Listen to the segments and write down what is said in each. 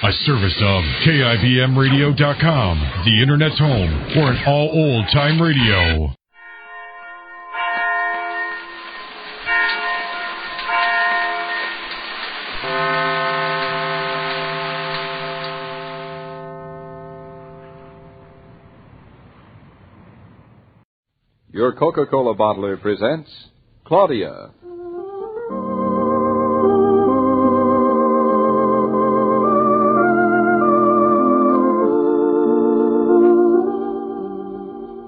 A service of KIBMradio.com, the Internet's home for an all old-time radio. Your Coca-Cola bottler presents Claudia.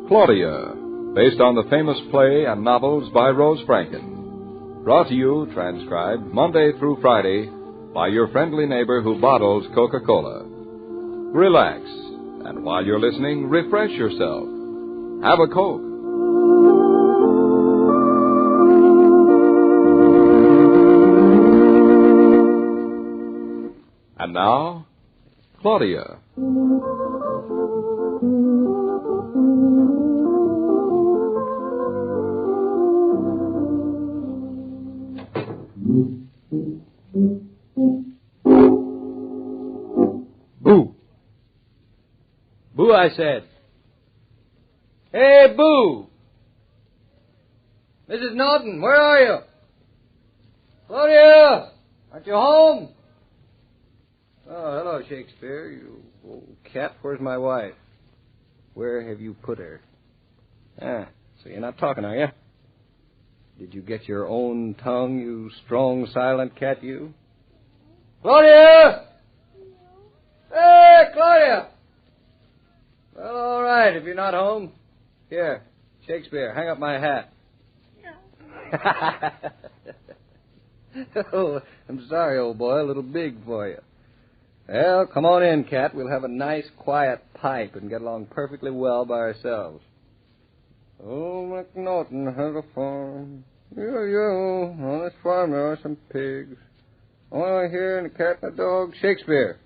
Claudia, based on the famous play and novels by Rose Franken. Brought to you, transcribed, Monday through Friday, by your friendly neighbor who bottles Coca-Cola. Relax, and while you're listening, refresh yourself. Have a Coke. And now, Claudia. Boo. Boo, I said. Hey, Boo. Mrs. Norton, where are you? Claudia, aren't you home? Oh, hello, Shakespeare. You old cat. Where's my wife? Where have you put her? Ah, so you're not talking, are you? Did you get your own tongue, you strong, silent cat, you? Claudia! Hey, Claudia! Well, all right, if you're not home. Here, Shakespeare, hang up my hat. Oh, I'm sorry, old boy, a little big for you. Well, come on in, cat. We'll have a nice, quiet pipe and get along perfectly well by ourselves. Old MacNaughton had a farm. On this farm there are some pigs. Only here and a cat and a dog. Shakespeare,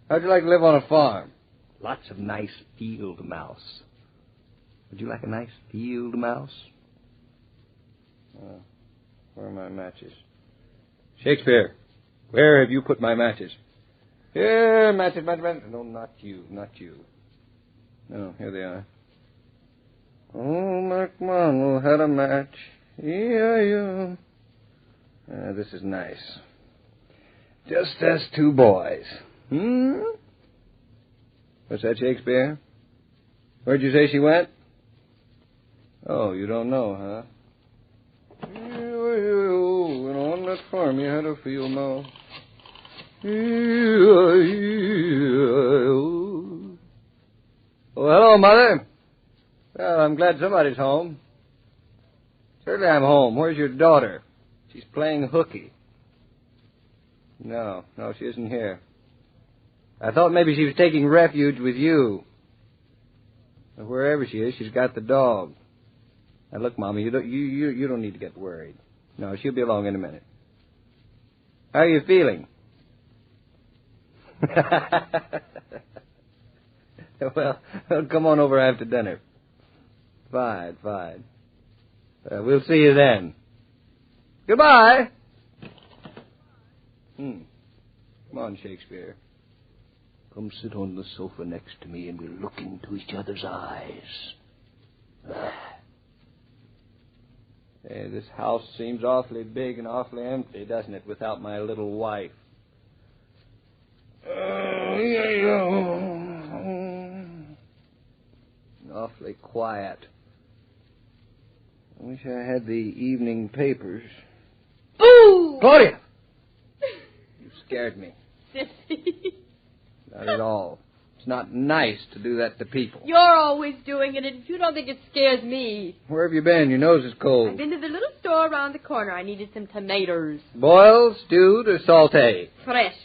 how'd you like to live on a farm? Lots of nice field mouse. Would you like a nice field mouse? Where are my matches? Shakespeare, where have you put my matches? Here, matches. No, not you. No, here they are. Oh, MacMonroe had a match. Yeah. This is nice. Just us two boys. What's that, Shakespeare? Where'd you say she went? Oh, you don't know, huh? And on that farm you had a field mouse. Oh, hello, Mother. Well, I'm glad somebody's home. Certainly I'm home. Where's your daughter? She's playing hooky. No, she isn't here. I thought maybe she was taking refuge with you. But wherever she is, she's got the dog. Now, look, Mommy, you don't need to get worried. No, she'll be along in a minute. How are you feeling? Well, come on over after dinner. Fine. We'll see you then. Goodbye. Come on, Shakespeare. Come sit on the sofa next to me and we'll look into each other's eyes. Hey, this house seems awfully big and awfully empty, doesn't it, without my little wife? Awfully quiet. I wish I had the evening papers. Boo! Claudia! You scared me. Sissy. Not at all. It's not nice to do that to people. You're always doing it, and you don't think it scares me. Where have you been? Your nose is cold. I've been to the little store around the corner. I needed some tomatoes. Boiled, stewed, or sauté? Fresh.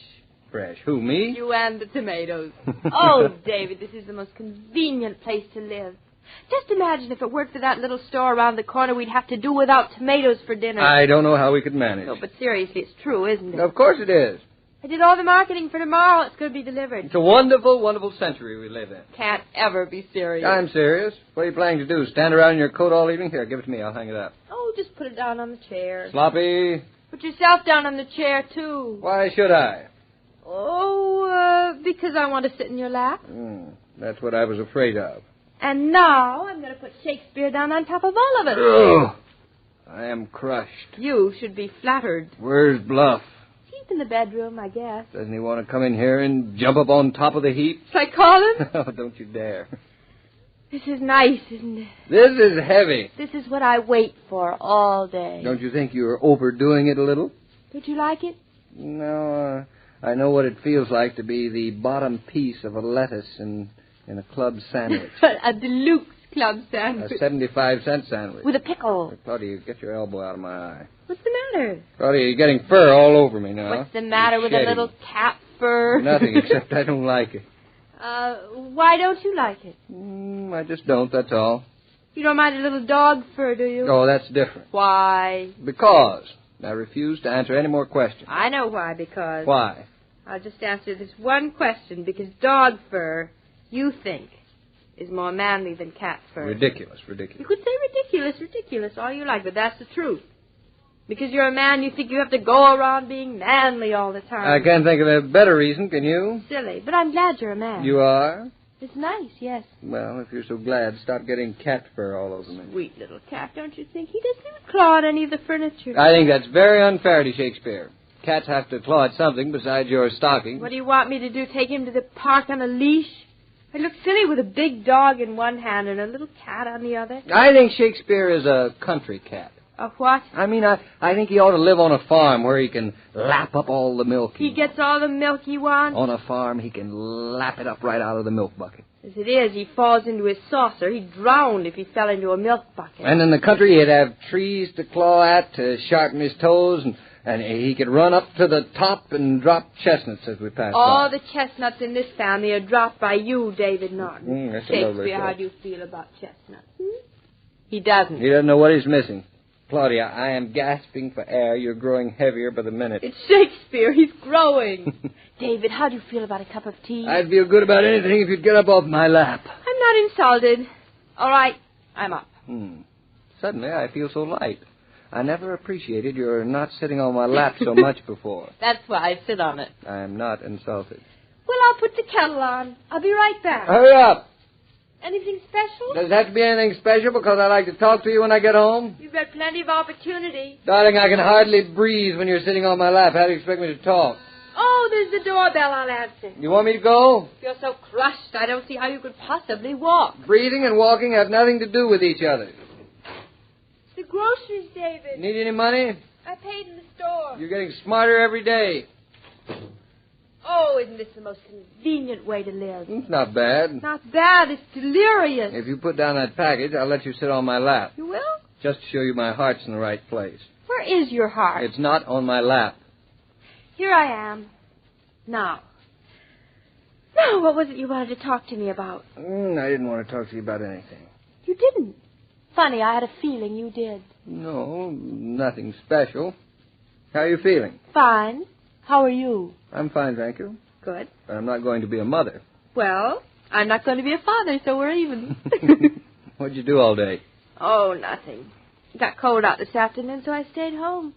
Who, me? You and the tomatoes. Oh, David, this is the most convenient place to live. Just imagine if it weren't for that little store around the corner, we'd have to do without tomatoes for dinner. I don't know how we could manage. No, but seriously, it's true, isn't it? Of course it is. I did all the marketing for tomorrow. It's going to be delivered. It's a wonderful, wonderful century we live in. Can't ever be serious. I'm serious. What are you planning to do? Stand around in your coat all evening? Here, give it to me. I'll hang it up. Oh, just put it down on the chair. Sloppy. Put yourself down on the chair, too. Why should I? Oh, because I want to sit in your lap. That's what I was afraid of. And now I'm going to put Shakespeare down on top of all of it. Ugh. I am crushed. You should be flattered. Where's Bluff? He's in the bedroom, I guess. Doesn't he want to come in here and jump up on top of the heap? Shall I call him? Oh, don't you dare. This is nice, isn't it? This is heavy. This is what I wait for all day. Don't you think you're overdoing it a little? Don't you like it? No, I know what it feels like to be the bottom piece of a lettuce in a club sandwich. A deluxe club sandwich. A 75-cent sandwich. With a pickle. Claudia, get your elbow out of my eye. What's the matter? Claudia, you're getting fur all over me now. What's the matter with a little cat fur? Nothing, except I don't like it. Why don't you like it? I just don't, that's all. You don't mind a little dog fur, do you? Oh, that's different. Why? Because I refuse to answer any more questions. I know why, because... Why? I'll just answer this one question, because dog fur, you think, is more manly than cat fur. Ridiculous. You could say ridiculous, all you like, but that's the truth. Because you're a man, you think you have to go around being manly all the time. I can't think of a better reason, can you? Silly, but I'm glad you're a man. You are? It's nice, yes. Well, if you're so glad, stop getting cat fur all over me. Sweet little cat, don't you think? He doesn't even claw at any of the furniture. I think that's very unfair to Shakespeare. Cats have to claw at something besides your stocking. What do you want me to do, take him to the park on a leash? I look silly with a big dog in one hand and a little cat on the other. I think Shakespeare is a country cat. A what? I mean, I think he ought to live on a farm where he can lap up all the milk He gets all the milk he wants? On a farm, he can lap it up right out of the milk bucket. As it is, he falls into his saucer. He'd drown if he fell into a milk bucket. And in the country, he'd have trees to claw at, to sharpen his toes, and he could run up to the top and drop chestnuts as we pass by. All the chestnuts in this family are dropped by you, David Norton. That's a lovely Shakespeare, how thought. do you feel about chestnuts? He doesn't. He doesn't know what he's missing. Claudia, I am gasping for air. You're growing heavier by the minute. It's Shakespeare. He's growing. David, how do you feel about a cup of tea? I'd feel good about anything if you'd get up off my lap. I'm not insulted. All right, I'm up. Suddenly, I feel so light. I never appreciated your not sitting on my lap so much before. That's why I sit on it. I am not insulted. Well, I'll put the kettle on. I'll be right back. Hurry up. Anything special? Does it have to be anything special because I like to talk to you when I get home? You've got plenty of opportunity. Darling, I can hardly breathe when you're sitting on my lap. How do you expect me to talk? Oh, there's the doorbell. I'll answer. You want me to go? You're so crushed, I don't see how you could possibly walk. Breathing and walking have nothing to do with each other. The groceries, David. Need any money? I paid in the store. You're getting smarter every day. Oh, isn't this the most convenient way to live? It's not bad. Not bad. It's delirious. If you put down that package, I'll let you sit on my lap. You will? Just to show you my heart's in the right place. Where is your heart? It's not on my lap. Here I am. Now, what was it you wanted to talk to me about? I didn't want to talk to you about anything. You didn't. Funny, I had a feeling you did. No, nothing special. How are you feeling? Fine. How are you? I'm fine, thank you. Good. But I'm not going to be a mother. Well, I'm not going to be a father, so we're even. What'd you do all day? Oh, nothing. It got cold out this afternoon, so I stayed home.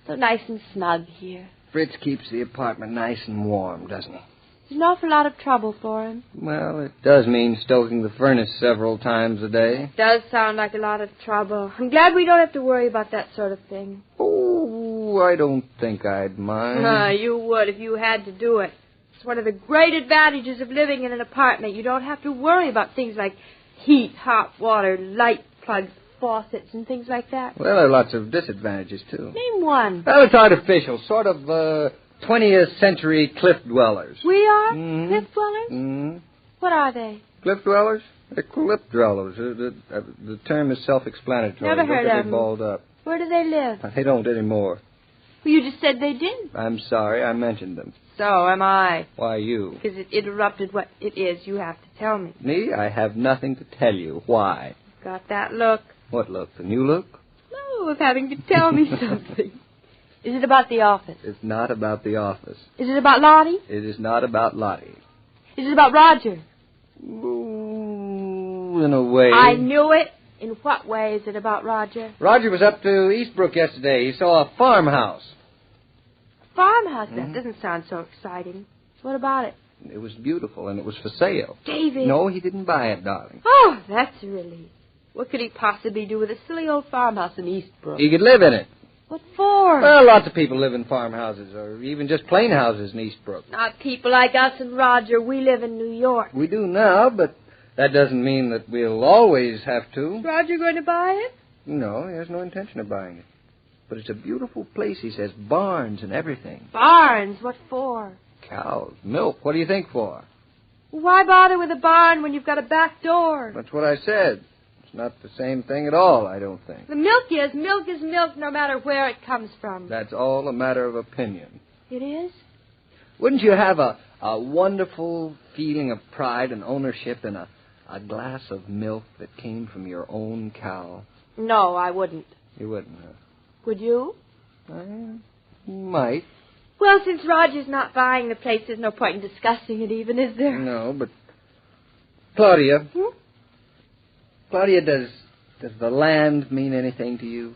So nice and snug here. Fritz keeps the apartment nice and warm, doesn't he? It's an awful lot of trouble for him. Well, it does mean stoking the furnace several times a day. It does sound like a lot of trouble. I'm glad we don't have to worry about that sort of thing. Oh, I don't think I'd mind. You would if you had to do it. It's one of the great advantages of living in an apartment. You don't have to worry about things like heat, hot water, light plugs, faucets, and things like that. Well, there are lots of disadvantages, too. Name one. Well, it's artificial, sort of 20th century cliff dwellers. We are? Mm-hmm. Cliff dwellers? Mm-hmm. What are they? Cliff dwellers? They're cliff dwellers. The term is self-explanatory. Never heard Don't get of me them. balled up. Where do they live? They don't anymore. Well, you just said they did. I'm sorry, I mentioned them. So am I. Why you? Because it interrupted what it is you have to tell me. Me? I have nothing to tell you. Why? Got that look? What look? The new look? No, of having to tell me something. Is it about the office? It's not about the office. Is it about Lottie? It is not about Lottie. Is it about Roger? Ooh, in a way. I knew it. In what way is it about Roger? Roger was up to Eastbrook yesterday. He saw a farmhouse. Farmhouse? That doesn't sound so exciting. What about it? It was beautiful, and it was for sale. David. No, he didn't buy it, darling. Oh, that's a relief. What could he possibly do with a silly old farmhouse in Eastbrook? He could live in it. What for? Well, lots of people live in farmhouses, or even just plain houses in Eastbrook. Not people like us and Roger. We live in New York. We do now, but that doesn't mean that we'll always have to. Is Roger going to buy it? No, he has no intention of buying it. But it's a beautiful place, he says. Barns and everything. Barns? What for? Cows, milk. What do you think for? Why bother with a barn when you've got a back door? That's what I said. It's not the same thing at all, I don't think. The milk is. Milk is milk no matter where it comes from. That's all a matter of opinion. It is? Wouldn't you have a wonderful feeling of pride and ownership in a glass of milk that came from your own cow? No, I wouldn't. You wouldn't, huh? Would you? I might. Well, since Roger's not buying the place, there's no point in discussing it even, is there? No, but... Claudia. Claudia, does the land mean anything to you?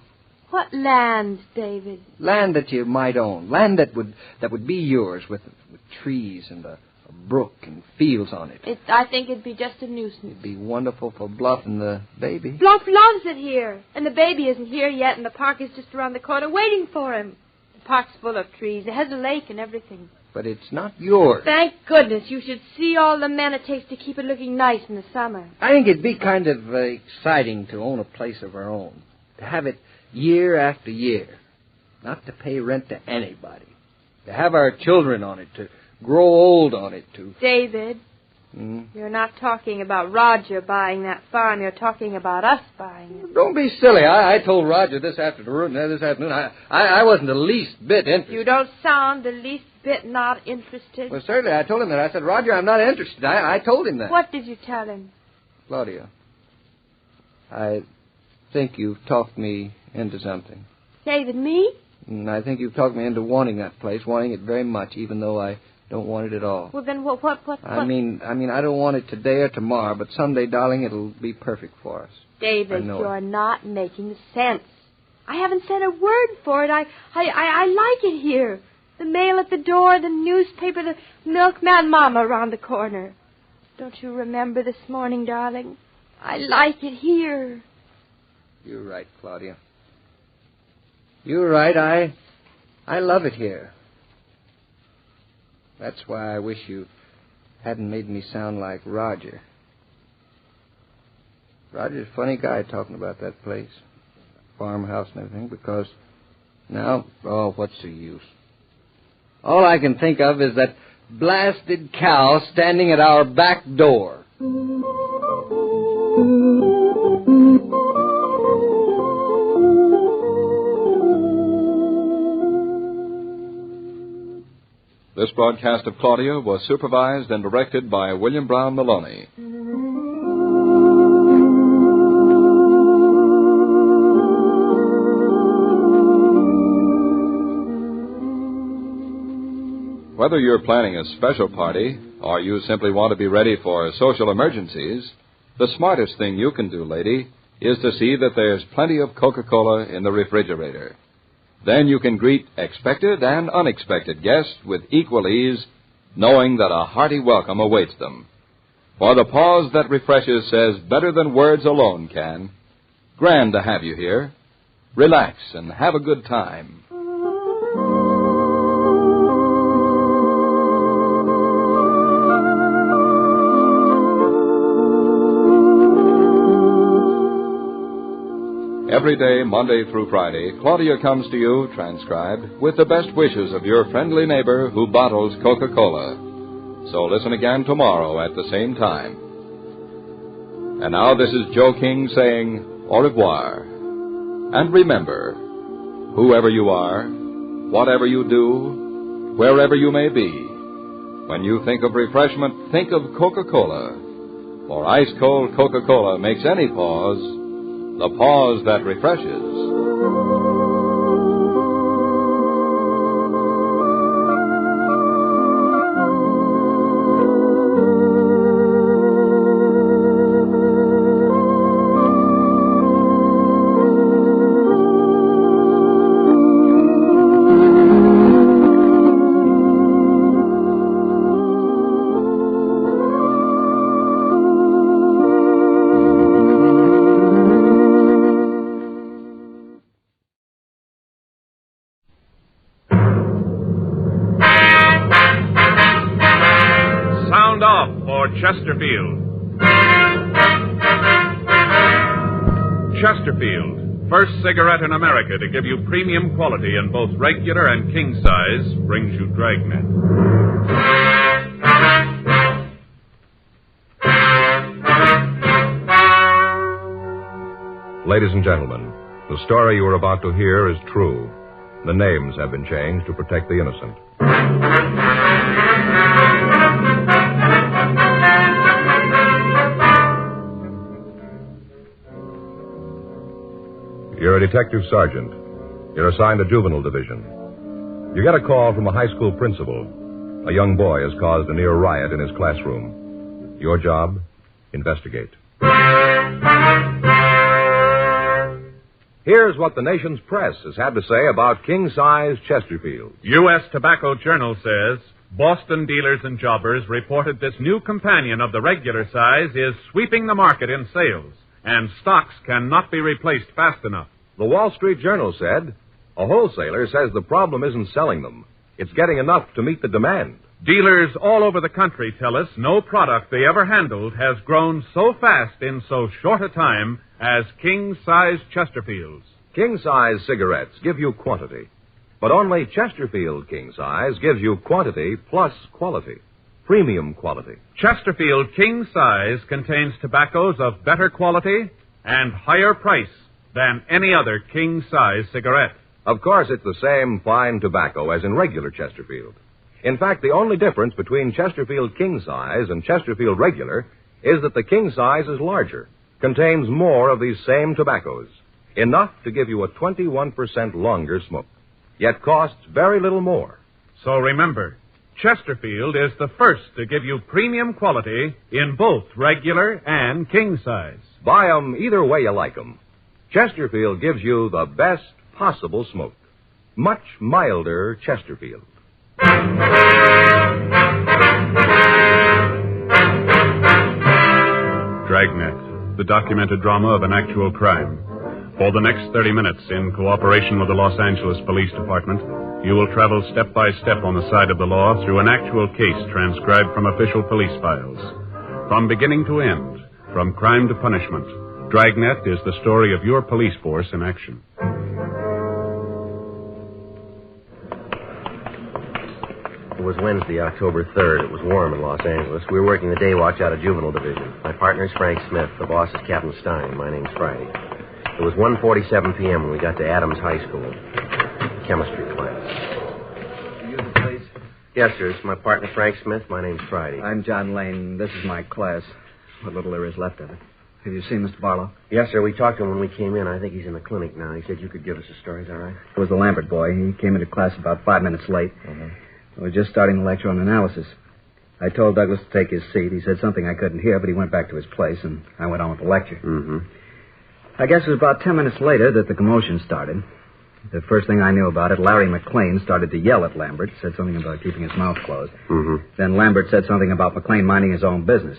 What land, David? Land that you might own. Land that would be yours with trees and a brook and fields on it. I think it'd be just a nuisance. It'd be wonderful for Bluff and the baby. Bluff loves it here. And the baby isn't here yet, and the park is just around the corner waiting for him. The park's full of trees. It has a lake and everything. But it's not yours. Thank goodness. You should see all the men it takes to keep it looking nice in the summer. I think it'd be kind of exciting to own a place of our own. To have it year after year. Not to pay rent to anybody. To have our children on it. To grow old on it, to... David, you're not talking about Roger buying that farm. You're talking about us buying it. Don't be silly. I told Roger this afternoon. I wasn't the least bit interested. You don't sound the least bit not interested. Well, certainly, I told him that. I said, Roger, I'm not interested. I told him that. What did you tell him? Claudia, I think you've talked me into something. David, me? I think you've talked me into wanting that place, wanting it very much, even though I don't want it at all. Well, then what? I mean, I don't want it today or tomorrow, but someday, darling, it'll be perfect for us. David, you're not making sense. I haven't said a word for it. I like it here. The mail at the door, the newspaper, the milkman mama around the corner. Don't you remember this morning, darling? I like it here. You're right, Claudia. You're right. I love it here. That's why I wish you hadn't made me sound like Roger. Roger's a funny guy talking about that place, farmhouse and everything, because now, what's the use? All I can think of is that blasted cow standing at our back door. This broadcast of Claudia was supervised and directed by William Brown Maloney. Whether you're planning a special party or you simply want to be ready for social emergencies, the smartest thing you can do, lady, is to see that there's plenty of Coca-Cola in the refrigerator. Then you can greet expected and unexpected guests with equal ease, knowing that a hearty welcome awaits them. For the pause that refreshes says better than words alone can. Grand to have you here. Relax and have a good time. Every day, Monday through Friday, Claudia comes to you, transcribed, with the best wishes of your friendly neighbor who bottles Coca-Cola. So listen again tomorrow at the same time. And now this is Joe King saying au revoir. And remember, whoever you are, whatever you do, wherever you may be, when you think of refreshment, think of Coca-Cola. For ice-cold Coca-Cola makes any pause the pause that refreshes. for Chesterfield. Chesterfield, first cigarette in America to give you premium quality in both regular and king size, brings you Dragnet. Ladies and gentlemen, the story you are about to hear is true. The names have been changed to protect the innocent. You're a detective sergeant. You're assigned to juvenile division. You get a call from a high school principal. A young boy has caused a near riot in his classroom. Your job? Investigate. Here's what the nation's press has had to say about king-size Chesterfield. U.S. Tobacco Journal says, Boston dealers and jobbers reported this new companion of the regular size is sweeping the market in sales, and stocks cannot be replaced fast enough. The Wall Street Journal said, a wholesaler says the problem isn't selling them. It's getting enough to meet the demand. Dealers all over the country tell us no product they ever handled has grown so fast in so short a time as king-size Chesterfields. King-size cigarettes give you quantity, but only Chesterfield king-size gives you quantity plus quality, premium quality. Chesterfield king-size contains tobaccos of better quality and higher price than any other king-size cigarette. Of course, it's the same fine tobacco as in regular Chesterfield. In fact, the only difference between Chesterfield king-size and Chesterfield regular is that the king-size is larger, contains more of these same tobaccos, enough to give you a 21% longer smoke, yet costs very little more. So remember, Chesterfield is the first to give you premium quality in both regular and king-size. Buy 'em either way you like 'em. Chesterfield gives you the best possible smoke. Much milder Chesterfield. Dragnet, the documented drama of an actual crime. For the next 30 minutes, in cooperation with the Los Angeles Police Department, you will travel step by step on the side of the law through an actual case transcribed from official police files. From beginning to end, from crime to punishment, Dragnet is the story of your police force in action. It was Wednesday, October 3rd. It was warm in Los Angeles. We were working the day watch out of Juvenile Division. My partner's Frank Smith. The boss is Captain Stein. My name's Friday. It was 1:47 p.m. when we got to Adams High School. Chemistry class. You the place? Yes, sir. It's my partner, Frank Smith. My name's Friday. I'm John Lane. This is my class. What little there is left of it. Have you seen Mr. Barlow? Yes, sir. We talked to him when we came in. I think he's in the clinic now. He said you could give us a story. Is that right? It was the Lambert boy. He came into class about 5 minutes late. We were just starting the lecture on analysis. I told Douglas to take his seat. He said something I couldn't hear, but he went back to his place, and I went on with the lecture. I guess it was about 10 minutes later that the commotion started. The first thing I knew about it, Larry McLean started to yell at Lambert, said something about keeping his mouth closed. Then Lambert said something about McLean minding his own business.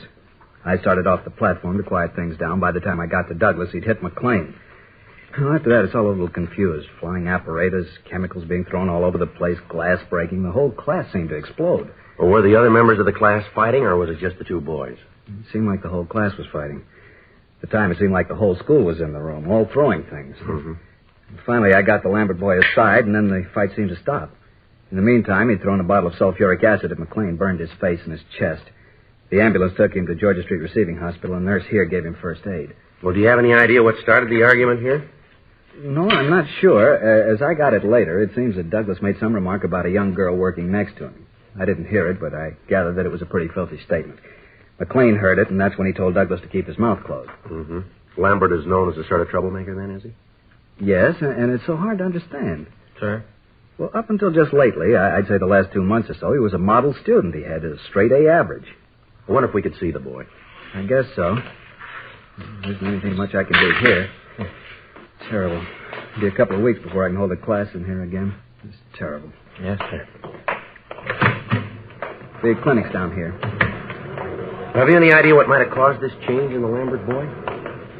I started off the platform to quiet things down. By the time I got to Douglas, he'd hit McLean. Well, after that, it's all a little confused. Flying apparatus, chemicals being thrown all over the place, glass breaking. The whole class seemed to explode. Well, were the other members of the class fighting, or was it just the two boys? It seemed like the whole class was fighting. At the time, it seemed like the whole school was in the room, all throwing things. Finally, I got the Lambert boy aside, and then the fight seemed to stop. In the meantime, he'd thrown a bottle of sulfuric acid at McLean, burned his face and his chest. The ambulance took him to Georgia Street Receiving Hospital, and a nurse here gave him first aid. Well, do you have any idea what started the argument here? No, I'm not sure. As I got it later, it seems that Douglas made some remark about a young girl working next to him. I didn't hear it, but I gathered that it was a pretty filthy statement. McLean heard it, and that's when he told Douglas to keep his mouth closed. Lambert is known as a sort of troublemaker, then, is he? Yes, and it's so hard to understand. Sir? Well, up until just lately, I'd say the last 2 months or so, he was a model student. He had a straight A average. I wonder if we could see the boy. I guess so. There isn't anything much I can do here. Terrible. It'll be a couple of weeks before I can hold a class in here again. It's terrible. Yes, sir. The clinic's down here. Have you any idea what might have caused this change in the Lambert boy?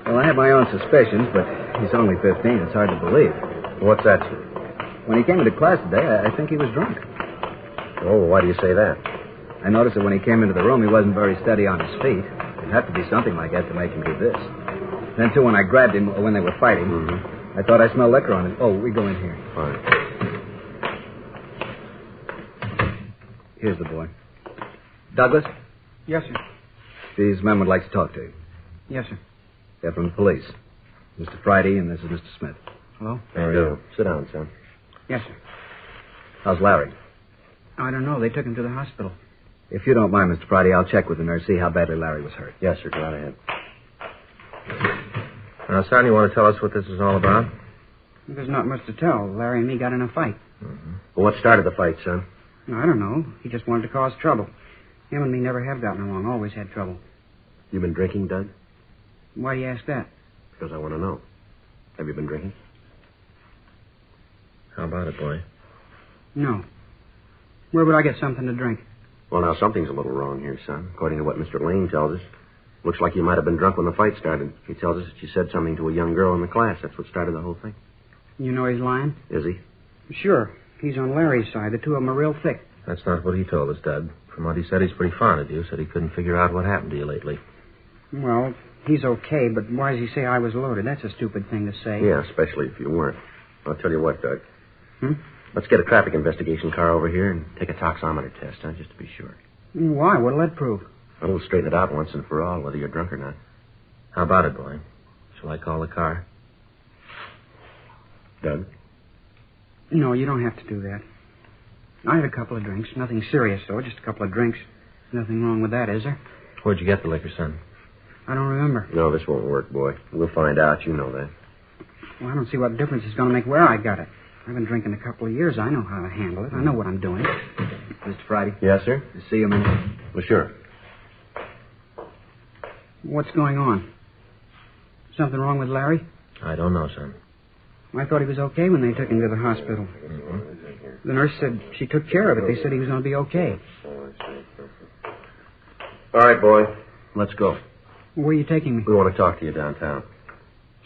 Well, I have my own suspicions, but he's only 15. It's hard to believe. What's that, sir? When he came into class today, I think he was drunk. Oh, why do you say that? I noticed that when he came into the room, he wasn't very steady on his feet. It'd have to be something like that to make him do this. Then, too, when I grabbed him when they were fighting, I thought I smelled liquor on him. Oh, we go in here. Fine. Here's the boy. Douglas? Yes, sir. These men would like to talk to you. Yes, sir. They're from the police. Mr. Friday, and this is Mr. Smith. Hello? How are you? Sit down, son. Yes, sir. How's Larry? I don't know. They took him to the hospital. If you don't mind, Mr. Friday, I'll check with the nurse, see how badly Larry was hurt. Yes, sir. Go right ahead. Now, son, you want to tell us what this is all about? There's not much to tell. Larry and me got in a fight. Well, what started the fight, son? No, I don't know. He just wanted to cause trouble. Him and me never have gotten along. Always had trouble. You been drinking, Doug? Why do you ask that? Because I want to know. Have you been drinking? How about it, boy? No. Where would I get something to drink? Well, now, something's a little wrong here, son. According to what Mr. Lane tells us. Looks like you might have been drunk when the fight started. He tells us that you said something to a young girl in the class. That's what started the whole thing. You know he's lying? Is he? Sure. He's on Larry's side. The two of them are real thick. That's not what he told us, Doug. From what he said, he's pretty fond of you. Said he couldn't figure out what happened to you lately. Well, he's okay, but why does he say I was loaded? That's a stupid thing to say. Yeah, especially if you weren't. I'll tell you what, Doug. Let's get a traffic investigation car over here and take a toxometer test, huh, just to be sure. Why? What'll that prove? Well, we'll straighten it out once and for all, whether you're drunk or not. How about it, boy? Shall I call the car? Doug? No, you don't have to do that. I had a couple of drinks. Nothing serious, though. Just a couple of drinks. Nothing wrong with that, is there? Where'd you get the liquor, son? I don't remember. No, this won't work, boy. We'll find out. You know that. Well, I don't see what difference it's going to make where I got it. I've been drinking a couple of years. I know how to handle it. I know what I'm doing. Mr. Friday? Yes, sir? You see him in? Well, sure. What's going on? Something wrong with Larry? I don't know, son. I thought he was okay when they took him to the hospital. The nurse said she took care of it. They said he was going to be okay. All right, boy. Let's go. Where are you taking me? We want to talk to you downtown.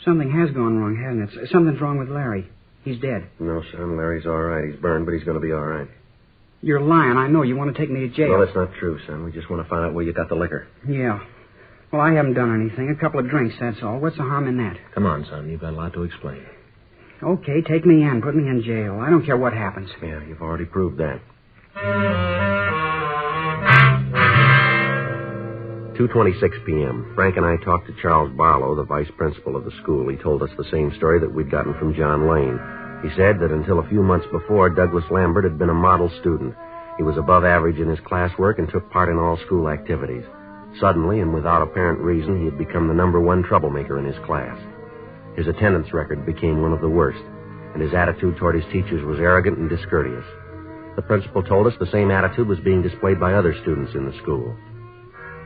Something has gone wrong, hasn't it? Something's wrong with Larry. He's dead. No, son. Larry's all right. He's burned, but he's going to be all right. You're lying. I know. You want to take me to jail. Well, that's not true, son. We just want to find out where you got the liquor. Yeah. Well, I haven't done anything. A couple of drinks, that's all. What's the harm in that? Come on, son. You've got a lot to explain. Okay, take me in. Put me in jail. I don't care what happens. Yeah, you've already proved that. 2:26 p.m. Frank and I talked to Charles Barlow, the vice principal of the school. He told us the same story that we'd gotten from John Lane. He said that until a few months before, Douglas Lambert had been a model student. He was above average in his classwork and took part in all school activities. Suddenly, and without apparent reason, he had become the number one troublemaker in his class. His attendance record became one of the worst, and his attitude toward his teachers was arrogant and discourteous. The principal told us the same attitude was being displayed by other students in the school.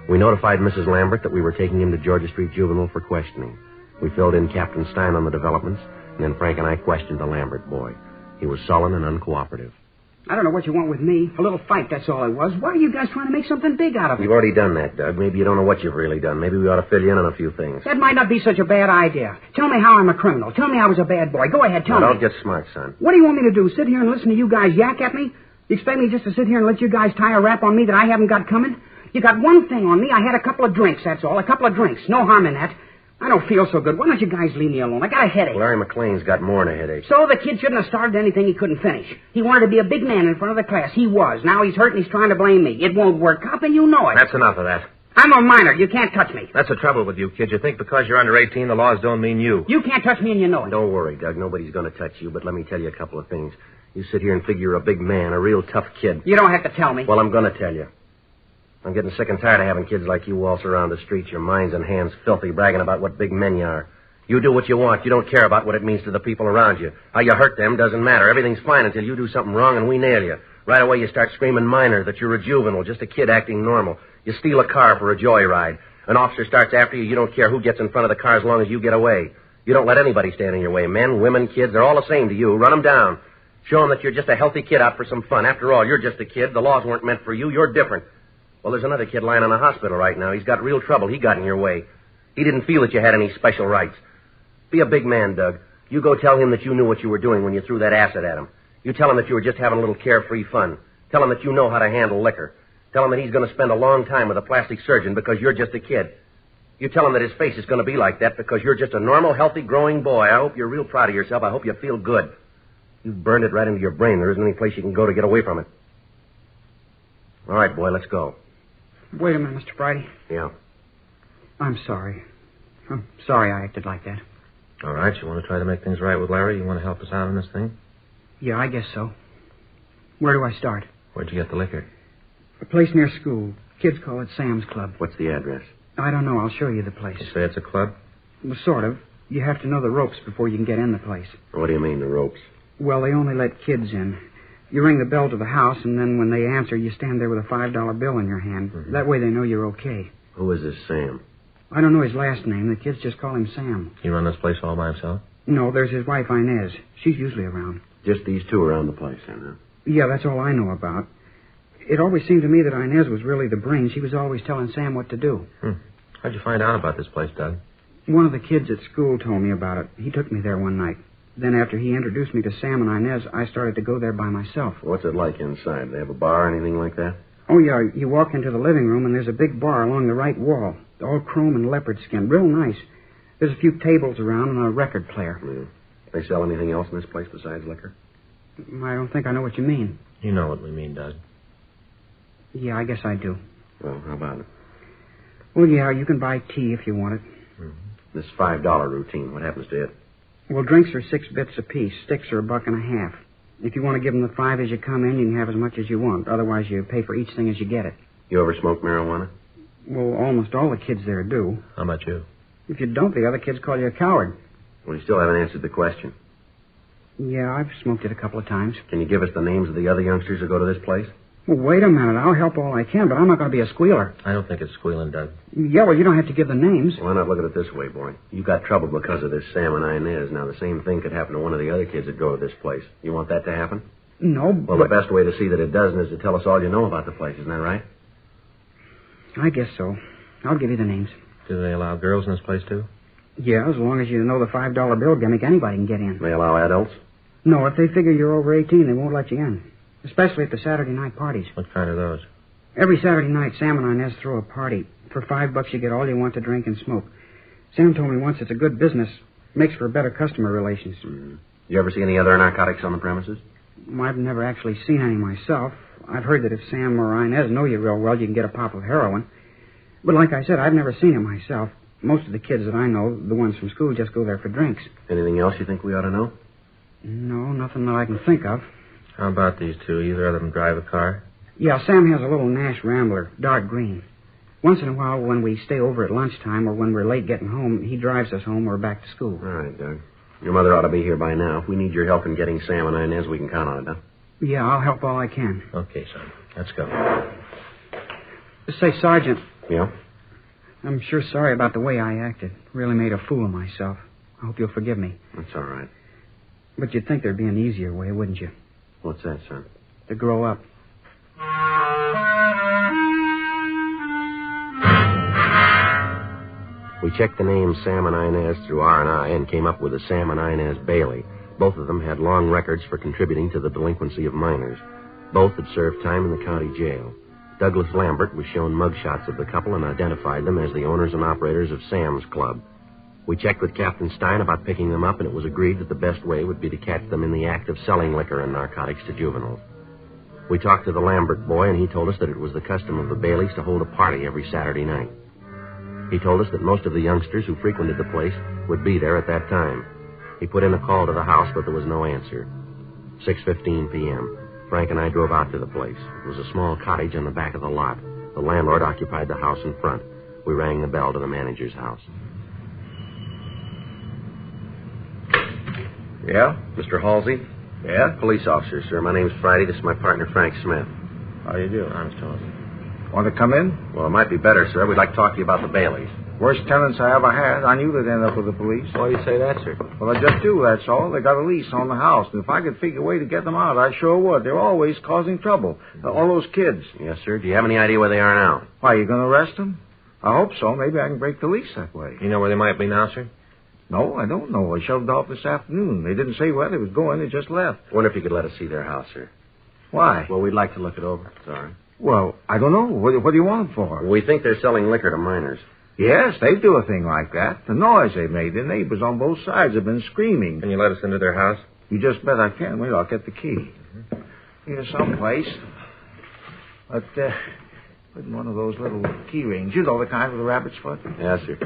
We notified Mrs. Lambert that we were taking him to Georgia Street Juvenile for questioning. We filled in Captain Stein on the developments, and then Frank and I questioned the Lambert boy. He was sullen and uncooperative. I don't know what you want with me. A little fight, that's all it was. Why are you guys trying to make something big out of it? You've already done that, Doug. Maybe you don't know what you've really done. Maybe we ought to fill you in on a few things. That might not be such a bad idea. Tell me how I'm a criminal. Tell me I was a bad boy. Go ahead, tell me. Don't get smart, son. What do you want me to do, sit here and listen to you guys yak at me? You expect me just to sit here and let you guys tie a rap on me that I haven't got coming? You got one thing on me. I had a couple of drinks, that's all. A couple of drinks. No harm in that. I don't feel so good. Why don't you guys leave me alone? I got a headache. Larry McLean's got more than a headache. So the kid shouldn't have started anything he couldn't finish. He wanted to be a big man in front of the class. He was. Now he's hurt and he's trying to blame me. It won't work, Cop, and you know it. That's enough of that. I'm a minor. You can't touch me. That's the trouble with you, kid. You think because you're under 18, the laws don't mean you. You can't touch me and you know it. Don't worry, Doug. Nobody's going to touch you, but let me tell you a couple of things. You sit here and figure you're a big man, a real tough kid. You don't have to tell me. Well, I'm going to tell you. I'm getting sick and tired of having kids like you waltz around the streets, your minds and hands filthy, bragging about what big men you are. You do what you want. You don't care about what it means to the people around you. How you hurt them doesn't matter. Everything's fine until you do something wrong and we nail you. Right away you start screaming minor, that you're a juvenile, just a kid acting normal. You steal a car for a joyride. An officer starts after you. You don't care who gets in front of the car as long as you get away. You don't let anybody stand in your way. Men, women, kids, they're all the same to you. Run them down. Show them that you're just a healthy kid out for some fun. After all, you're just a kid. The laws weren't meant for you. You're different. Well, there's another kid lying in the hospital right now. He's got real trouble. He got in your way. He didn't feel that you had any special rights. Be a big man, Doug. You go tell him that you knew what you were doing when you threw that acid at him. You tell him that you were just having a little carefree fun. Tell him that you know how to handle liquor. Tell him that he's going to spend a long time with a plastic surgeon because you're just a kid. You tell him that his face is going to be like that because you're just a normal, healthy, growing boy. I hope you're real proud of yourself. I hope you feel good. You've burned it right into your brain. There isn't any place you can go to get away from it. All right, boy, let's go. Wait a minute, Mr. Friday. Yeah. I'm sorry. I'm sorry I acted like that. All right, you want to try to make things right with Larry? You want to help us out on this thing? Yeah, I guess so. Where do I start? Where'd you get the liquor? A place near school. Kids call it Sam's Club. What's the address? I don't know. I'll show you the place. You say it's a club? Well, sort of. You have to know the ropes before you can get in the place. What do you mean, the ropes? Well, they only let kids in. You ring the bell to the house, and then when they answer, you stand there with a $5 bill in your hand. Mm-hmm. That way they know you're okay. Who is this Sam? I don't know his last name. The kids just call him Sam. He run this place all by himself? No, there's his wife, Inez. She's usually around. Just these two around the place, then, huh? Yeah, that's all I know about. It always seemed to me that Inez was really the brain. She was always telling Sam what to do. How'd you find out about this place, Doug? One of the kids at school told me about it. He took me there one night. Then after he introduced me to Sam and Inez, I started to go there by myself. What's it like inside? They have a bar or anything like that? Oh, yeah. You walk into the living room, and there's a big bar along the right wall. All chrome and leopard skin. Real nice. There's a few tables around and a record player. Yeah. They sell anything else in this place besides liquor? I don't think I know what you mean. You know what we mean, Doug. Yeah, I guess I do. Well, how about it? Well, yeah, you can buy tea if you want it. Mm-hmm. This $5 routine, what happens to it? Well, drinks are 6 bits apiece. Sticks are $1.50. If you want to give them the 5 as you come in, you can have as much as you want. Otherwise, you pay for each thing as you get it. You ever smoke marijuana? Well, almost all the kids there do. How about you? If you don't, the other kids call you a coward. Well, you still haven't answered the question. Yeah, I've smoked it a couple of times. Can you give us the names of the other youngsters who go to this place? Well, wait a minute. I'll help all I can, but I'm not going to be a squealer. I don't think it's squealing, Doug. Yeah, well, you don't have to give the names. Why not look at it this way, boy? You got trouble because of this Sam and Inez. Now, the same thing could happen to one of the other kids that go to this place. You want that to happen? No, Well, the best way to see that it doesn't is to tell us all you know about the place. Isn't that right? I guess so. I'll give you the names. Do they allow girls in this place, too? Yeah, as long as you know the $5 bill gimmick, anybody can get in. They allow adults? No, if they figure you're over 18, they won't let you in. Especially at the Saturday night parties. What kind are those? Every Saturday night, Sam and Inez throw a party. For $5, you get all you want to drink and smoke. Sam told me once it's a good business. Makes for better customer relations. Mm-hmm. You ever see any other narcotics on the premises? I've never actually seen any myself. I've heard that if Sam or Inez know you real well, you can get a pop of heroin. But like I said, I've never seen it myself. Most of the kids that I know, the ones from school, just go there for drinks. Anything else you think we ought to know? No, nothing that I can think of. How about these two? Either of them drive a car? Yeah, Sam has a little Nash Rambler, dark green. Once in a while, when we stay over at lunchtime or when we're late getting home, he drives us home or back to school. All right, Doug. Your mother ought to be here by now. If we need your help in getting Sam and Inez, we can count on it, huh? Yeah, I'll help all I can. Okay, son. Let's go. Say, Sergeant. Yeah? I'm sure sorry about the way I acted. Really made a fool of myself. I hope you'll forgive me. That's all right. But you'd think there'd be an easier way, wouldn't you? What's that, son? To grow up. We checked the names Sam and Inez through R&I and came up with a Sam and Inez Bailey. Both of them had long records for contributing to the delinquency of minors. Both had served time in the county jail. Douglas Lambert was shown mugshots of the couple and identified them as the owners and operators of Sam's Club. We checked with Captain Stein about picking them up, and it was agreed that the best way would be to catch them in the act of selling liquor and narcotics to juveniles. We talked to the Lambert boy, and he told us that it was the custom of the Baileys to hold a party every Saturday night. He told us that most of the youngsters who frequented the place would be there at that time. He put in a call to the house, but there was no answer. 6:15 p.m. Frank and I drove out to the place. It was a small cottage on the back of the lot. The landlord occupied the house in front. We rang the bell to the manager's house. Yeah? Mr. Halsey? Yeah? Police officer, sir. My name's Friday. This is my partner, Frank Smith. How do you do? I'm Mr. Halsey. Want to come in? Well, it might be better, sir. We'd like to talk to you about the Baileys. Worst tenants I ever had. I knew they'd end up with the police. Why do you say that, sir? Well, I just do, that's all. They got a lease on the house, and if I could figure a way to get them out, I sure would. They're always causing trouble. All those kids. Yes, sir. Do you have any idea where they are now? Why, you going to arrest them? I hope so. Maybe I can break the lease that way. You know where they might be now, sir? No, I don't know. I shoved off this afternoon. They didn't say where they was going. They just left. Wonder if you could let us see their house, sir. Why? Well, we'd like to look it over. Sorry. Well, I don't know. What do you want them for? We think they're selling liquor to minors. Yes, they do a thing like that. The noise they made, the neighbors on both sides have been screaming. Can you let us into their house? You just bet I can. Wait, I'll get the key. Here's someplace. But, put in one of those little key rings. You know the kind with the rabbit's foot? Yes, sir.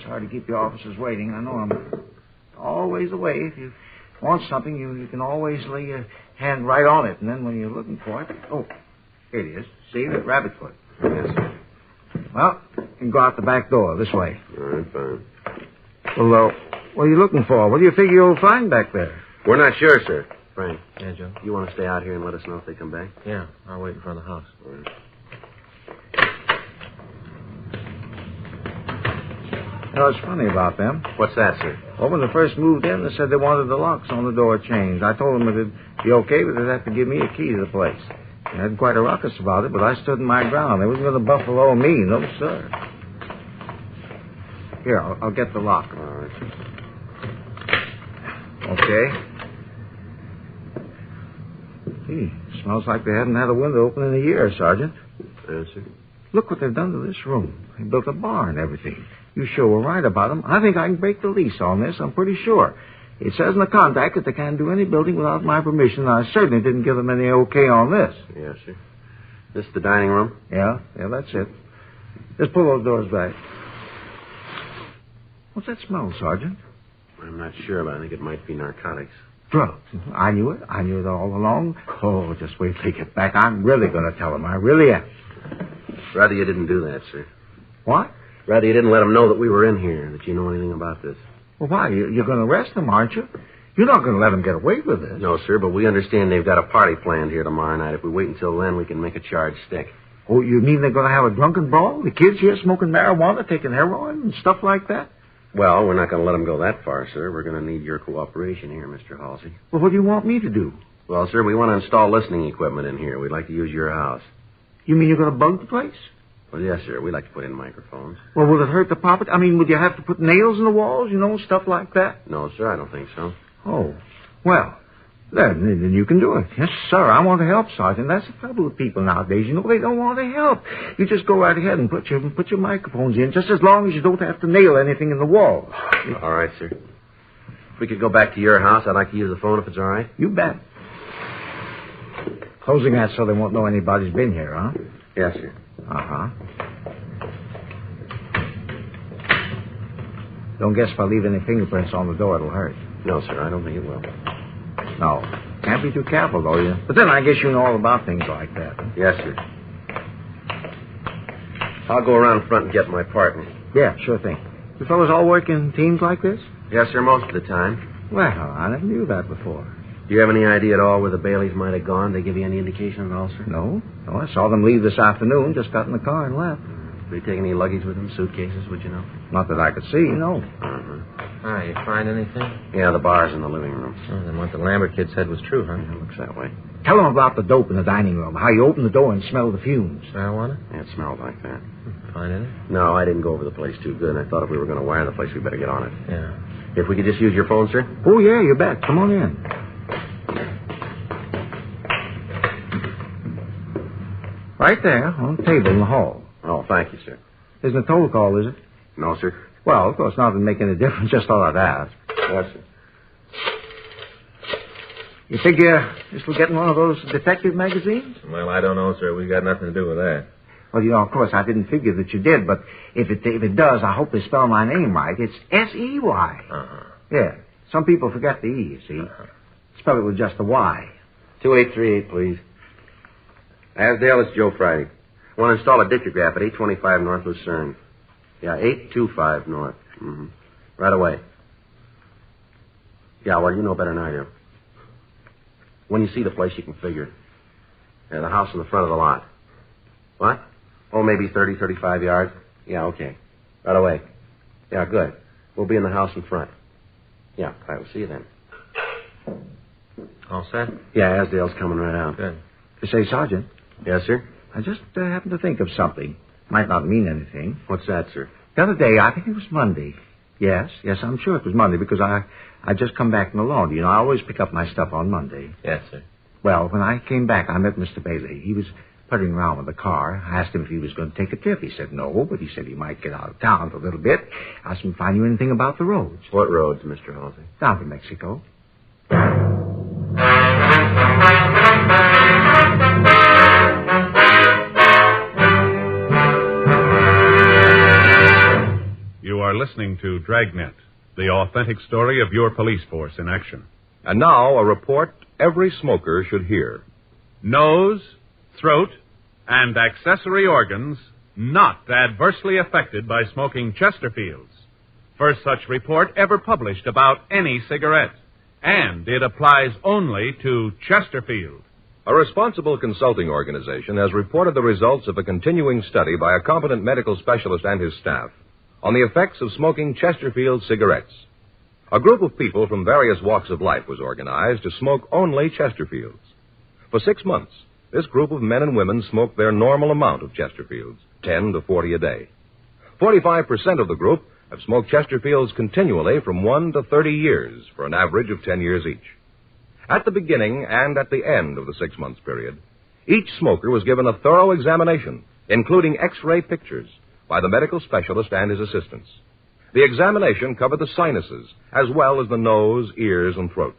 Sorry to keep your officers waiting. I know I'm always away. If you want something, you can always lay your hand right on it. And then when you're looking for it... Oh, here it is. See, that rabbit foot. Yes, sir. Well, you can go out the back door, this way. All right, fine. Well, what are you looking for? What do you figure you'll find back there? We're not sure, sir. Frank, Yeah, Joe? you want to stay out here and let us know if they come back? Yeah, I'll wait in front of the house. All right. You know, it's funny about them. What's that, sir? Well, when they first moved in, they said they wanted the locks on the door changed. I told them it'd be okay, but they'd have to give me a key to the place. They had quite a ruckus about it, but I stood my ground. They wasn't going to buffalo me, no, sir. Here, I'll get the lock. All right. Okay. Gee, smells like they haven't had a window open in a year, Sergeant. Yes, sir. Look what they've done to this room. They built a bar and everything. You sure were right about them. I think I can break the lease on this. I'm pretty sure. It says in the contract that they can't do any building without my permission, and I certainly didn't give them any okay on this. Yes, sir. This the dining room? Yeah, that's it. Just pull those doors back. What's that smell, Sergeant? I'm not sure, but I think it might be narcotics. Drugs. I knew it. I knew it all along. Oh, just wait till they get back. I'm really going to tell them. I really am. Rather you didn't do that, sir. What? Rather you didn't let them know that we were in here, that you know anything about this. Well, why? You're going to arrest them, aren't you? You're not going to let them get away with this. No, sir, but we understand they've got a party planned here tomorrow night. If we wait until then, we can make a charge stick. Oh, you mean they're going to have a drunken brawl? The kids here smoking marijuana, taking heroin and stuff like that? Well, we're not going to let them go that far, sir. We're going to need your cooperation here, Mr. Halsey. Well, what do you want me to do? Well, sir, we want to install listening equipment in here. We'd like to use your house. You mean you're going to bug the place? Well, yes, sir. We'd like to put in microphones. Well, will it hurt the property? I mean, would you have to put nails in the walls, stuff like that? No, sir, I don't think so. Oh, well, then you can do it. Yes, sir, I want to help, Sergeant. That's the trouble with people nowadays. They don't want to help. You just go right ahead and put your microphones in, just as long as you don't have to nail anything in the wall. All right, sir. If we could go back to your house, I'd like to use the phone if it's all right. You bet. Closing that so they won't know anybody's been here, huh? Yes, sir. Uh-huh. Don't guess if I leave any fingerprints on the door, it'll hurt. No, sir, I don't think it will. No. Can't be too careful, though, you. But then I guess you know all about things like that. Yes, sir. I'll go around front and get my partner. Yeah, sure thing. You fellas all work in teams like this? Yes, sir, most of the time. Well, I never knew that before. Do you have any idea at all where the Baileys might have gone? They give you any indication at all, sir? No. I saw them leave this afternoon, just got in the car and left. Did they take any luggage with them, suitcases, would you know? Not that I could see, no. Ah, you find anything? Yeah, the bar's in the living room. Oh, then what the Lambert kid said was true, huh? It looks that way. Tell them about the dope in the dining room, how you opened the door and smelled the fumes. Marijuana? Yeah, it smelled like that. Find any? No, I didn't go over the place too good. I thought if we were going to wire the place, we better get on it. Yeah. If we could just use your phone, sir? Oh, yeah, you bet. Come on in. Right there, on the table in the hall. Oh, thank you, sir. Isn't a total call, is it? No, sir. Well, of course, not to make any difference. Just thought I'd ask. Yes, sir. You figure this will get in one of those detective magazines? Well, I don't know, sir. We got nothing to do with that. Well, of course, I didn't figure that you did, but if it does, I hope they spell my name right. It's S-E-Y. Uh-huh. Yeah. Some people forget the E, you see. Uh-huh. Spell it with just the Y. 2838, please. Asdale, it's Joe Friday. I want to install a dictograph at 825 North Lucerne. Yeah, 825 North. Mm-hmm. Right away. Yeah, well, you know better than I do. When you see the place, you can figure it. Yeah, the house in the front of the lot. What? Oh, maybe 30, 35 yards? Yeah, okay. Right away. Yeah, good. We'll be in the house in front. Yeah, I will see you then. All set? Yeah, Asdale's coming right out. Good. Say, Sergeant. Yes, sir? I just happened to think of something. Might not mean anything. What's that, sir? The other day, I think it was Monday. Yes, I'm sure it was Monday because I just come back from the laundry. I always pick up my stuff on Monday. Yes, sir. Well, when I came back, I met Mr. Bailey. He was puttering around with the car. I asked him if he was going to take a trip. He said no, but he said he might get out of town for a little bit. Asked him if I knew anything about the roads. What roads, Mr. Halsey? Down to Mexico. You are listening to Dragnet, the authentic story of your police force in action. And now, a report every smoker should hear. Nose, throat, and accessory organs not adversely affected by smoking Chesterfields. First such report ever published about any cigarette. And it applies only to Chesterfield. A responsible consulting organization has reported the results of a continuing study by a competent medical specialist and his staff on the effects of smoking Chesterfield cigarettes. A group of people from various walks of life was organized to smoke only Chesterfields. For 6 months, this group of men and women smoked their normal amount of Chesterfields, 10 to 40 a day. 45% of the group have smoked Chesterfields continually from 1 to 30 years, for an average of 10 years each. At the beginning and at the end of the 6-month period, each smoker was given a thorough examination, including X-ray pictures, by the medical specialist and his assistants. The examination covered the sinuses, as well as the nose, ears, and throat.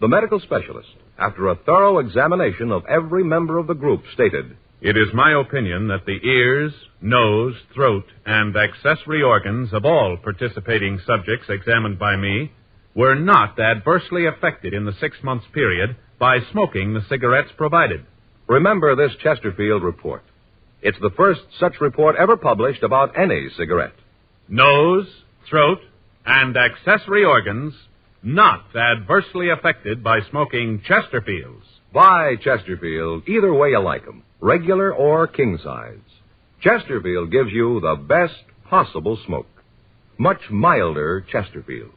The medical specialist, after a thorough examination of every member of the group, stated, "It is my opinion that the ears, nose, throat, and accessory organs of all participating subjects examined by me were not adversely affected in the 6-month period by smoking the cigarettes provided." Remember this Chesterfield report. It's the first such report ever published about any cigarette. Nose, throat, and accessory organs not adversely affected by smoking Chesterfields. Buy Chesterfield either way you like 'em, regular or king size. Chesterfield gives you the best possible smoke. Much milder Chesterfield.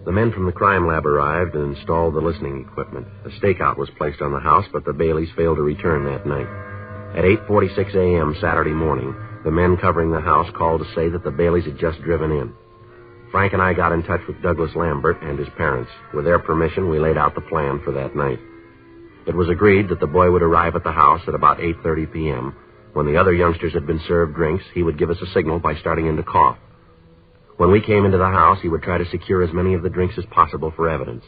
The men from the crime lab arrived and installed the listening equipment. A stakeout was placed on the house, but the Baileys failed to return that night. At 8:46 a.m. Saturday morning, the men covering the house called to say that the Baileys had just driven in. Frank and I got in touch with Douglas Lambert and his parents. With their permission, we laid out the plan for that night. It was agreed that the boy would arrive at the house at about 8:30 p.m. When the other youngsters had been served drinks, he would give us a signal by starting in to cough. When we came into the house, he would try to secure as many of the drinks as possible for evidence.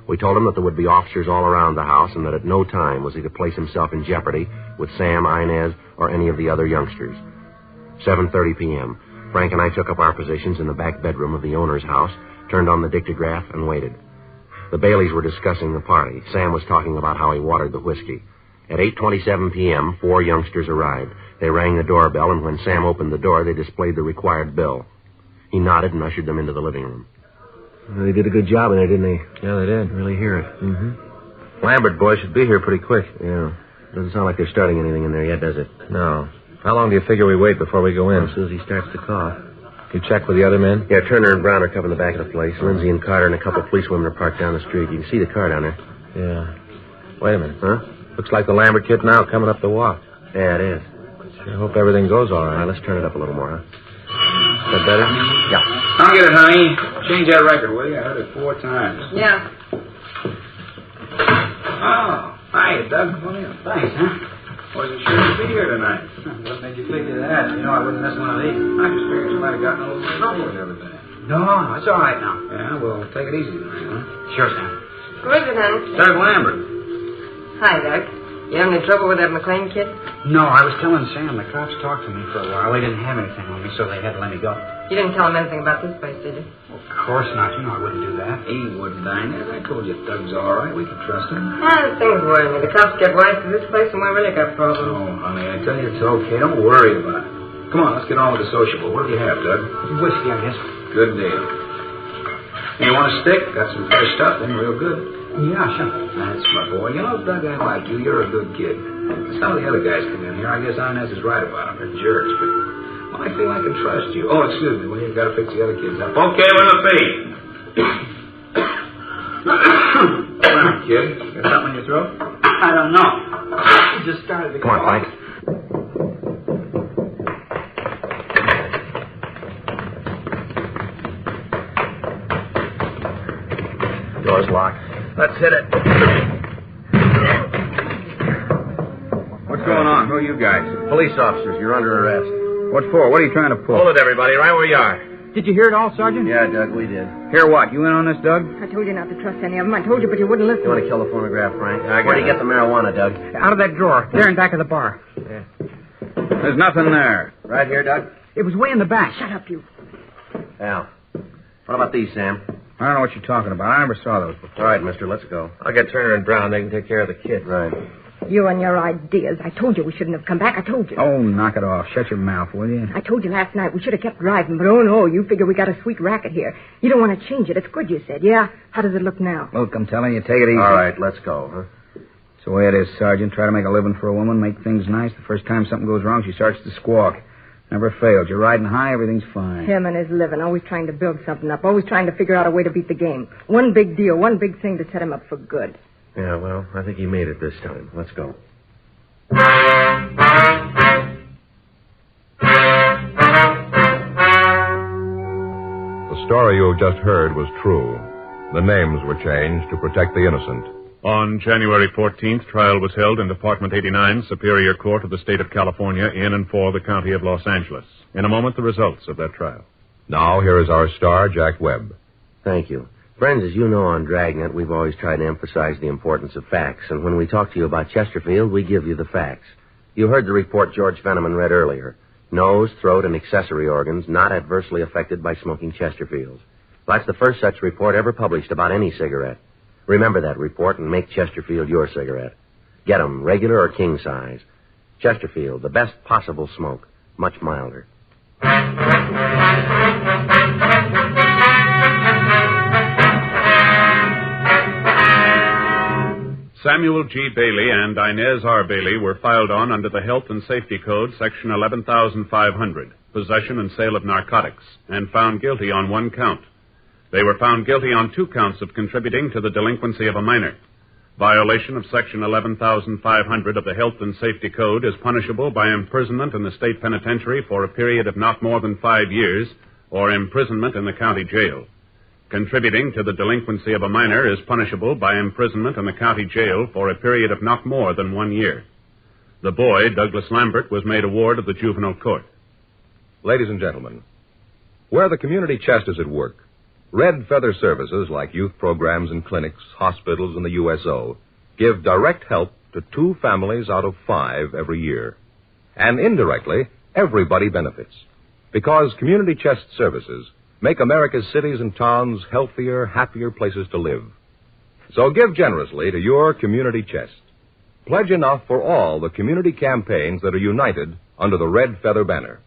We told him that there would be officers all around the house and that at no time was he to place himself in jeopardy with Sam, Inez, or any of the other youngsters. 7:30 p.m., Frank and I took up our positions in the back bedroom of the owner's house, turned on the dictograph, and waited. The Baileys were discussing the party. Sam was talking about how he watered the whiskey. At 8:27 p.m., 4 youngsters arrived. They rang the doorbell, and when Sam opened the door, they displayed the required bill. He nodded and ushered them into the living room. Well, they did a good job in there, didn't they? Yeah, they did. Really hear it. Mm-hmm. Lambert boy should be here pretty quick. Yeah. Doesn't sound like they're starting anything in there yet, does it? No. How long do you figure we wait before we go in? As soon as he starts to cough. You check with the other men? Yeah, Turner and Brown are covering the back of the place. Lindsay and Carter and a couple of policewomen are parked down the street. You can see the car down there. Yeah. Wait a minute. Huh? Looks like the Lambert kid now coming up the walk. Yeah, it is. Sure hope everything goes all right. All right, let's turn it up a little more, huh? Is that better? Yeah. I'll get it, honey. Change that record, will you? I heard it 4 times. Yeah. Oh, hi, Doug. Come on in. Thanks, huh? Wasn't sure you'd be here tonight. What made you figure that? You know I wouldn't miss one of these. I just figured you might have gotten a little trouble with everything. No, it's all right now. Yeah, well, take it easy tonight, huh? Sure, Sam. Who is it, honey? Doug Lambert. Hi, Doug. You having any trouble with that McLean kid? No, I was telling Sam the cops talked to me for a while. They didn't have anything on me, so they had to let me go. You didn't tell him anything about this place, did you? Of course not. You know I wouldn't do that. He wouldn't, Inez. I told you Doug's all right. We can trust him. Things worry me. The cops get wise to this place and we really got problems. Oh, honey, I tell you it's okay. Don't worry about it. Come on, let's get on with the sociable. What do you have, Doug? Whiskey, I guess. Good deal. You want a stick? Got some fresh stuff in, real good. Yeah, sure. That's my boy. You know, Doug, I like you. You're a good kid. Some of the other guys come in here. I guess Inez is right about them. They're jerks, but well, I feel I can trust you. Oh, excuse me. Well, you've got to fix the other kids up. Okay, what'll it be? Come on, kid. Got something in your throat? I don't know. It just started to Come on, Frank. Door's locked. Let's hit it. What's going on? Who are you guys? Police officers, you're under arrest. What for? What are you trying to pull? Hold it, everybody, right where you are. Did you hear it all, Sergeant? Yeah, Doug, we did. Hear what? You in on this, Doug? I told you not to trust any of them. I told you, but you wouldn't listen. You want to kill the phonograph, Frank? Where do you get the marijuana, Doug? Out of that drawer, there in back of the bar. Yeah. There's nothing there. Right here, Doug? It was way in the back. Shut up, you. Al. What about these, Sam? I don't know what you're talking about. I never saw those before. All right, mister, let's go. I'll get Turner and Brown. They can take care of the kid. Right. You and your ideas. I told you we shouldn't have come back. I told you. Oh, knock it off. Shut your mouth, will you? I told you last night we should have kept driving, but oh no, you figure we got a sweet racket here. You don't want to change it. It's good, you said. Yeah? How does it look now? Look, I'm telling you, take it easy. All right, let's go, huh? It's the way it is, Sergeant. Try to make a living for a woman, make things nice. The first time something goes wrong, she starts to squawk. Never fails. You're riding high, everything's fine. Him and his living, always trying to build something up, always trying to figure out a way to beat the game. One big deal, one big thing to set him up for good. Yeah, well, I think he made it this time. Let's go. The story you have just heard was true. The names were changed to protect the innocent. On January 14th, trial was held in Department 89, Superior Court of the State of California, in and for the County of Los Angeles. In a moment, the results of that trial. Now, here is our star, Jack Webb. Thank you. Friends, as you know on Dragnet, we've always tried to emphasize the importance of facts, and when we talk to you about Chesterfield, we give you the facts. You heard the report George Fenneman read earlier. Nose, throat, and accessory organs not adversely affected by smoking Chesterfields. That's the first such report ever published about any cigarette. Remember that report and make Chesterfield your cigarette. Get 'em, regular or king size. Chesterfield, the best possible smoke, much milder. Samuel G. Bailey and Inez R. Bailey were filed on under the Health and Safety Code, Section 11,500, possession and sale of narcotics, and found guilty on one count. They were found guilty on 2 counts of contributing to the delinquency of a minor. Violation of Section 11,500 of the Health and Safety Code is punishable by imprisonment in the state penitentiary for a period of not more than 5 years, or imprisonment in the county jail. Contributing to the delinquency of a minor is punishable by imprisonment in the county jail for a period of not more than 1 year. The boy, Douglas Lambert, was made a ward of the juvenile court. Ladies and gentlemen, where the community chest is at work, Red Feather Services, like youth programs and clinics, hospitals, and the USO, give direct help to 2 families out of 5 every year. And indirectly, everybody benefits. Because community chest services make America's cities and towns healthier, happier places to live. So give generously to your community chest. Pledge enough for all the community campaigns that are united under the Red Feather banner.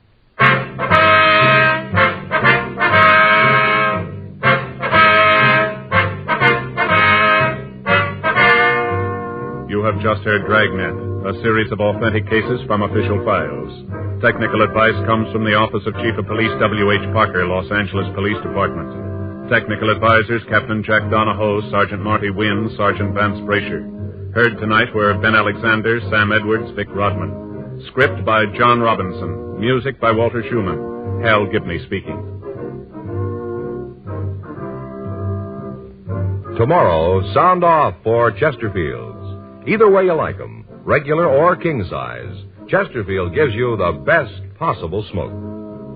You have just heard Dragnet, a series of authentic cases from official files. Technical advice comes from the Office of Chief of Police W.H. Parker, Los Angeles Police Department. Technical advisors Captain Jack Donahoe, Sergeant Marty Wynn, Sergeant Vance Brasher. Heard tonight were Ben Alexander, Sam Edwards, Vic Rodman. Script by John Robinson. Music by Walter Schumann. Hal Gibney speaking. Tomorrow, sound off for Chesterfields. Either way you like 'em, regular or king size, Chesterfield gives you the best possible smoke.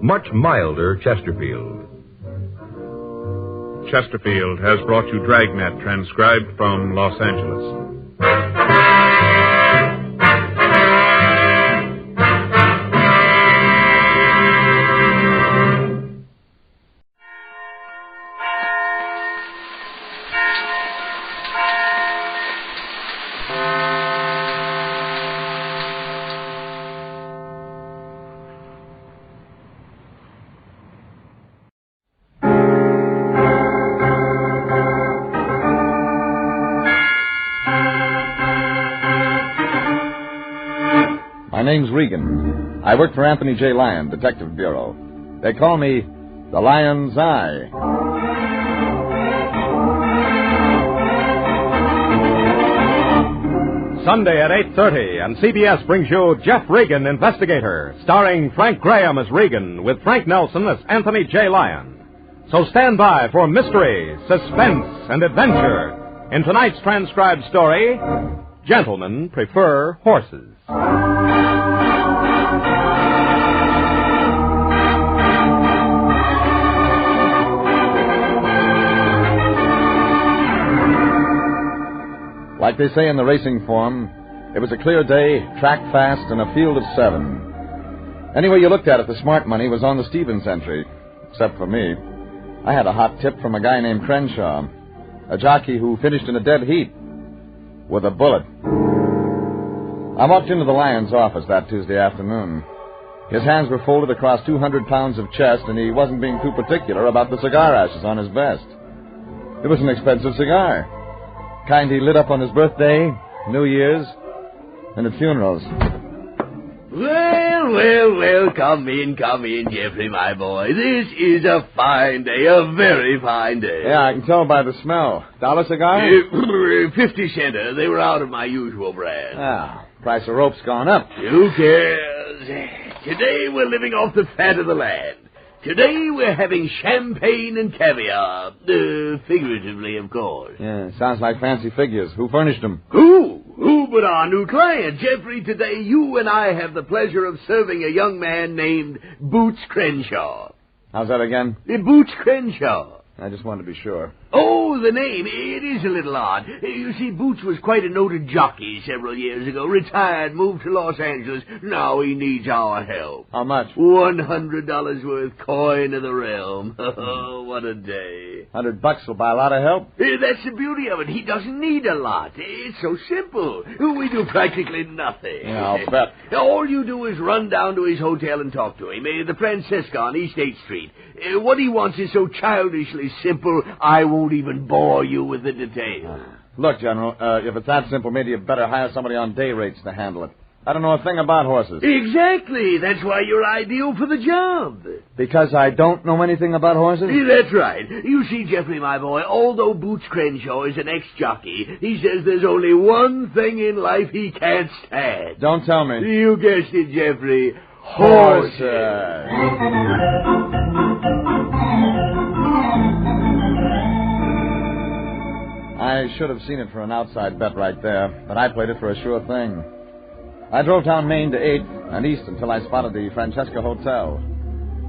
Much milder Chesterfield. Chesterfield has brought you Dragnet, transcribed from Los Angeles. My name's Regan. I work for Anthony J. Lyon, Detective Bureau. They call me the Lion's Eye. Sunday at 8:30, and CBS brings you Jeff Regan, Investigator, starring Frank Graham as Regan, with Frank Nelson as Anthony J. Lyon. So stand by for mystery, suspense, and adventure in tonight's transcribed story, Gentlemen Prefer Horses. Like they say in the racing form, it was a clear day, track fast, and a field of 7. Any way you looked at it, the smart money was on the Stevens entry, except for me. I had a hot tip from a guy named Crenshaw, a jockey who finished in a dead heat with a bullet. I walked into the Lion's office that Tuesday afternoon. His hands were folded across 200 pounds of chest, and he wasn't being too particular about the cigar ashes on his vest. It was an expensive cigar. Kind he lit up on his birthday, New Year's, and at funerals. Well, come in, Jeffrey, my boy. This is a fine day, a very fine day. Yeah, I can tell by the smell. $1 cigar? 50 center. They were out of my usual brand. Ah, price of rope's gone up. Who cares? Today we're living off the fat of the land. Today we're having champagne and caviar. Figuratively, of course. Yeah, sounds like fancy figures. Who furnished them? Who but our new client, Jeffrey? Today you and I have the pleasure of serving a young man named Boots Crenshaw. How's that again? Boots Crenshaw. I just wanted to be sure. Oh, the name. It is a little odd. You see, Boots was quite a noted jockey several years ago. Retired, moved to Los Angeles. Now he needs our help. How much? $100 worth, coin of the realm. Oh, what a day. $100 will buy a lot of help. That's the beauty of it. He doesn't need a lot. It's so simple. We do practically nothing. Yeah, I'll bet. All you do is run down to his hotel and talk to him. The Francesca on East 8th Street. What he wants is so childishly simple, I won't even bore you with the details. Look, General, if it's that simple, maybe you better hire somebody on day rates to handle it. I don't know a thing about horses. Exactly. That's why you're ideal for the job. Because I don't know anything about horses? That's right. You see, Jeffrey, my boy, although Boots Crenshaw is an ex-jockey, he says there's only one thing in life he can't stand. Don't tell me. You guessed it, Jeffrey. Horses. I should have seen it for an outside bet right there, but I played it for a sure thing. I drove down Main to 8th and east until I spotted the Francesca Hotel.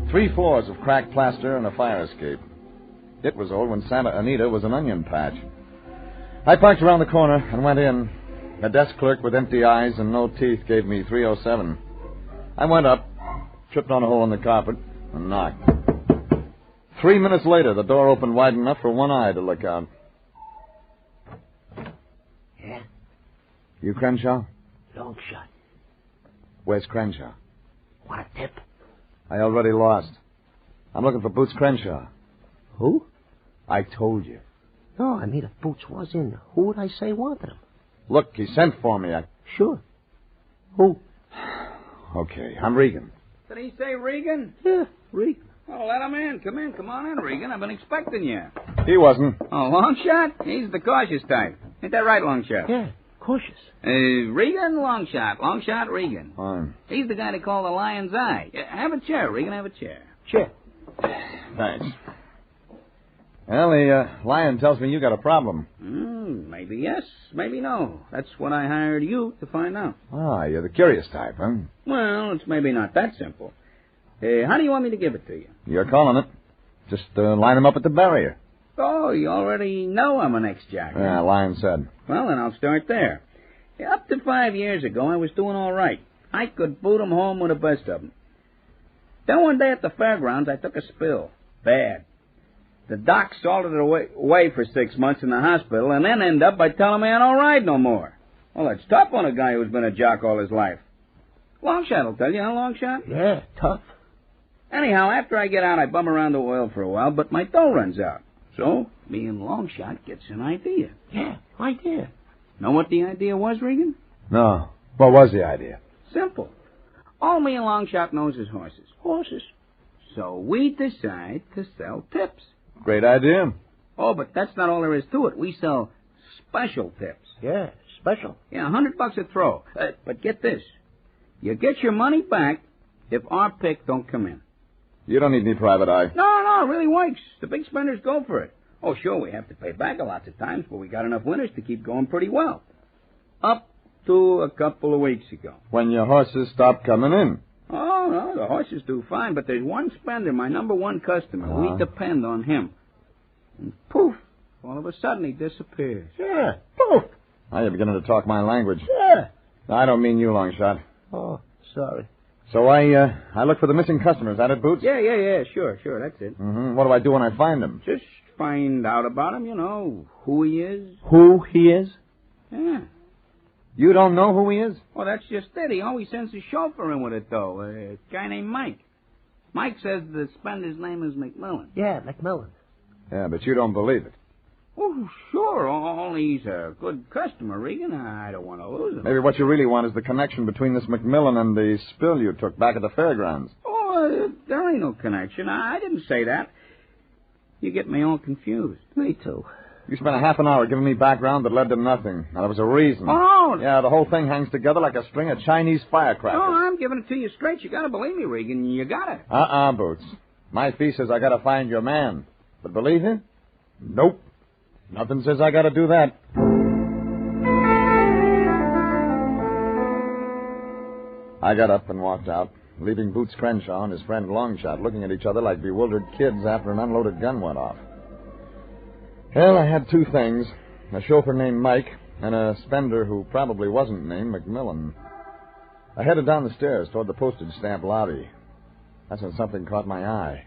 3 floors of cracked plaster and a fire escape. It was old when Santa Anita was an onion patch. I parked around the corner and went in. A desk clerk with empty eyes and no teeth gave me 307. I went up, tripped on a hole in the carpet, and knocked. 3 minutes later, the door opened wide enough for one eye to look out. Yeah? You Crenshaw? Long shot. Where's Crenshaw? Want a tip? I already lost. I'm looking for Boots Crenshaw. Who? I told you. No, I mean, if Boots was in, who would I say wanted him? Look, he sent for me. Sure. Who? Okay, I'm Regan. Did he say Regan? Yeah, Regan. Oh, let him in. Come on in, Regan. I've been expecting you. He wasn't. Oh, Longshot? He's the cautious type. Ain't that right, Longshot? Yeah, cautious. Regan, Longshot, Regan. Fine. He's the guy they call the Lion's Eye. Have a chair, Regan, have a chair. Chair. Thanks. Well, the Lion tells me you got a problem. Maybe yes, maybe no. That's what I hired you to find out. Ah, you're the curious type, huh? Well, it's maybe not that simple. How do you want me to give it to you? You're calling it. Just line him up at the barrier. Oh, you already know I'm an ex-jockey. Yeah, Lion said. Well, then I'll start there. Up to 5 years ago, I was doing all right. I could boot 'em home with the best of 'em. Then one day at the fairgrounds, I took a spill. Bad. The doc salted it away for 6 months in the hospital and then ended up by telling me I don't ride no more. Well, that's tough on a guy who's been a jock all his life. Longshot will tell you, huh, Longshot? Yeah, tough. Anyhow, after I get out, I bum around the oil for a while, but my dough runs out. So, me and Longshot gets an idea. Yeah, idea. Know what the idea was, Regan? No. What was the idea? Simple. All me and Longshot knows is horses. Horses. So we decide to sell tips. Great idea. Oh, but that's not all there is to it. We sell special tips. Yeah, special. Yeah, $100 a throw. But get this. You get your money back if our pick don't come in. You don't need any private eye. No, No, it really works. The big spenders go for it. Oh, sure, we have to pay back a lot of times, but we got enough winners to keep going pretty well. Up to a couple of weeks ago. When your horses stopped coming in. Oh, no, the horses do fine, but there's one spender, my number one customer. We depend on him. And poof, all of a sudden he disappears. Yeah, poof. Now you're beginning to talk my language. Yeah. I don't mean you, Longshot. Oh, sorry. So I look for the missing customer. Is that it, Boots? Yeah, sure, that's it. Mm-hmm. What do I do when I find him? Just find out about him, who he is. Who he is? Yeah. You don't know who he is? Well, that's just it. He always sends a chauffeur in with it, though. A guy named Mike. Mike says the spender's name is McMillan. Yeah, McMillan. Yeah, but you don't believe it. Oh, sure. Only he's a good customer, Regan. I don't want to lose him. Maybe what you really want is the connection between this McMillan and the spill you took back at the fairgrounds. Oh, there ain't no connection. I didn't say that. You get me all confused. Me too. You spent a half an hour giving me background that led to nothing. Now, there was a reason. Oh, yeah, the whole thing hangs together like a string of Chinese firecrackers. Oh, I'm giving it to you straight. You gotta believe me, Regan. You gotta. Boots. My fee says I gotta find your man. But believe him? Nope. Nothing says I gotta do that. I got up and walked out, leaving Boots Crenshaw and his friend Longshot looking at each other like bewildered kids after an unloaded gun went off. Well, I had two things, a chauffeur named Mike and a spender who probably wasn't named McMillan. I headed down the stairs toward the postage stamp lobby. That's when something caught my eye.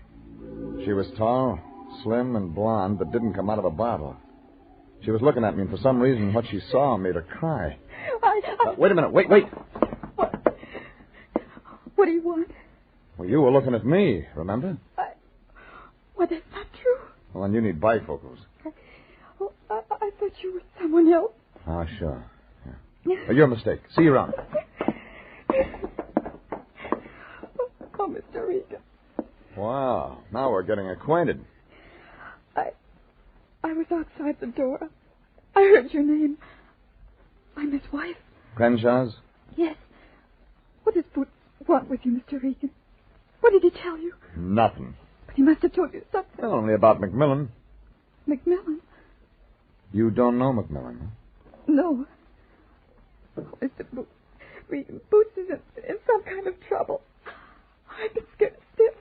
She was tall, slim, and blonde, but didn't come out of a bottle. She was looking at me, and for some reason what she saw made her cry. Wait a minute, wait. What do you want? Well, you were looking at me, remember? Well, that's not true. Well, then you need bifocals. I thought you were someone else. Oh, sure. Yeah. Well, your mistake. See you around. Oh, Mr. Regan. Wow, now we're getting acquainted. I was outside the door. I heard your name. I'm his wife. Crenshaw's? Yes. What does Boots want with you, Mr. Regan? What did he tell you? Nothing. But he must have told you something. Well, only about McMillan. McMillan? You don't know McMillan? No. Oh, Mr. Boots. Regan, Boots is in some kind of trouble. I've been scared stiff.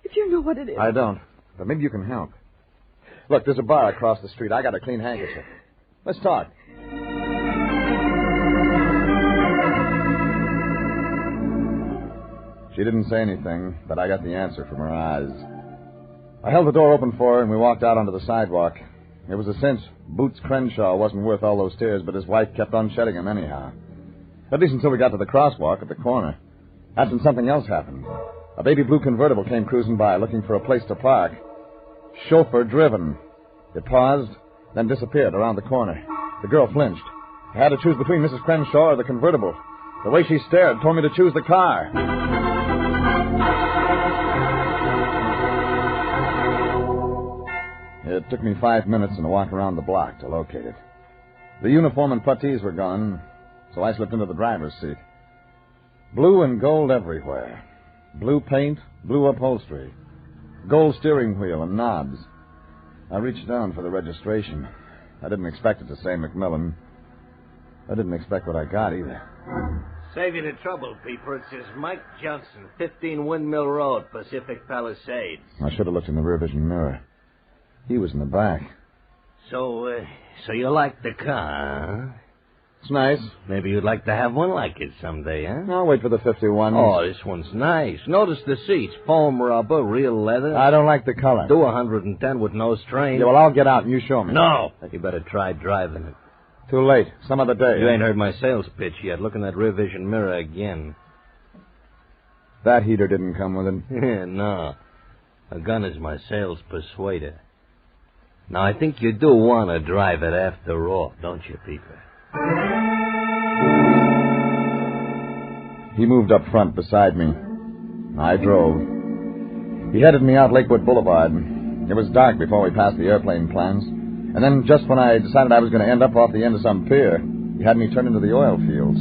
If you know what it is. I don't. But maybe you can help. Look, there's a bar across the street. I got a clean handkerchief. Let's talk. She didn't say anything, but I got the answer from her eyes. I held the door open for her, and we walked out onto the sidewalk. It was a cinch. Boots Crenshaw wasn't worth all those tears, but his wife kept on shedding him anyhow. At least until we got to the crosswalk at the corner. That's when something else happened. A baby blue convertible came cruising by, looking for a place to park. Chauffeur driven. It paused, then disappeared around the corner. The girl flinched. I had to choose between Mrs. Crenshaw or the convertible. The way she stared told me to choose the car. It took me 5 minutes and a walk around the block to locate it. The uniform and puttees were gone, so I slipped into the driver's seat. Blue and gold everywhere. Blue paint, blue upholstery. Gold steering wheel and knobs. I reached down for the registration. I didn't expect it to say McMillan. I didn't expect what I got either. Save you the trouble, Peeper. It says Mike Johnson, 15 Windmill Road, Pacific Palisades. I should have looked in the rear vision mirror. He was in the back. So you like the car, huh? It's nice. Maybe you'd like to have one like it someday, huh? I'll wait for the 51. Oh, this one's nice. Notice the seats. Foam rubber, real leather. I don't like the color. Do 110 with no strain. Yeah, well, I'll get out and you show me. No. You better try driving it. Too late. Some other day. You ain't heard my sales pitch yet. Look in that rear vision mirror again. That heater didn't come with it. No. A gun is my sales persuader. Now, I think you do want to drive it after all, don't you, Peeper? He moved up front beside me. I drove. He headed me out Lakewood Boulevard. It was dark before we passed the airplane plans. And then just when I decided I was going to end up off the end of some pier, he had me turn into the oil fields.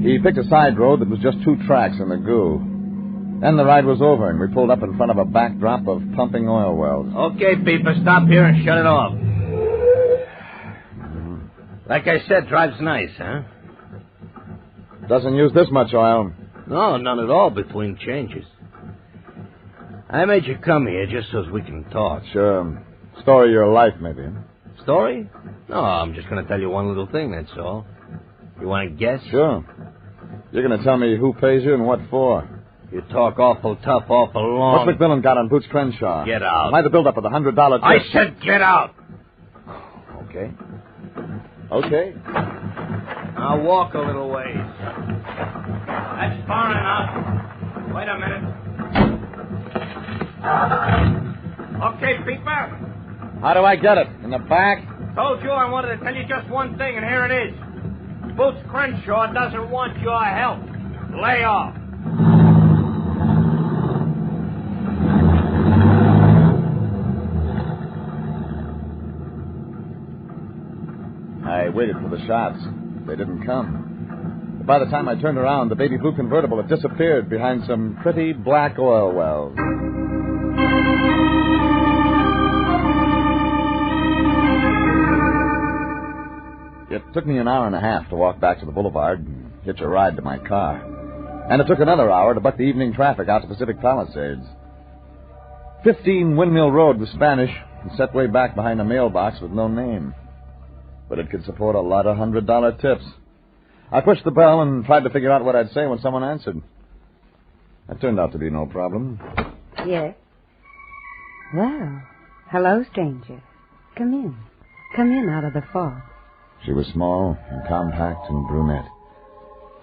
He picked a side road that was just 2 tracks in the goo. Then the ride was over, and we pulled up in front of a backdrop of pumping oil wells. Okay, Peeper, stop here and shut it off. Like I said, drives nice, huh? Doesn't use this much oil. No, none at all between changes. I made you come here just so we can talk. Sure. Story of your life, maybe. Story? No, I'm just going to tell you one little thing, that's all. You want to guess? Sure. You're going to tell me who pays you and what for. You talk awful tough, awful long. What's McMillan got on Boots Crenshaw? Get out. Why the build-up of the $100 tip? I said get out. Okay. Okay. I'll walk a little ways. That's far enough. Wait a minute. Okay, Peeper. How do I get it? In the back? Told you I wanted to tell you just one thing, and here it is. Boots Crenshaw doesn't want your help. Lay off. I waited for the shots. They didn't come. But by the time I turned around, the baby blue convertible had disappeared behind some pretty black oil wells. It took me an hour and a half to walk back to the boulevard and hitch a ride to my car. And it took another hour to buck the evening traffic out to Pacific Palisades. 15 Windmill Road was Spanish and set way back behind a mailbox with no name. But it could support a lot of $100 tips. I pushed the bell and tried to figure out what I'd say when someone answered. That turned out to be no problem. Yes. Well, hello, stranger. Come in. Come in out of the fog. She was small and compact and brunette.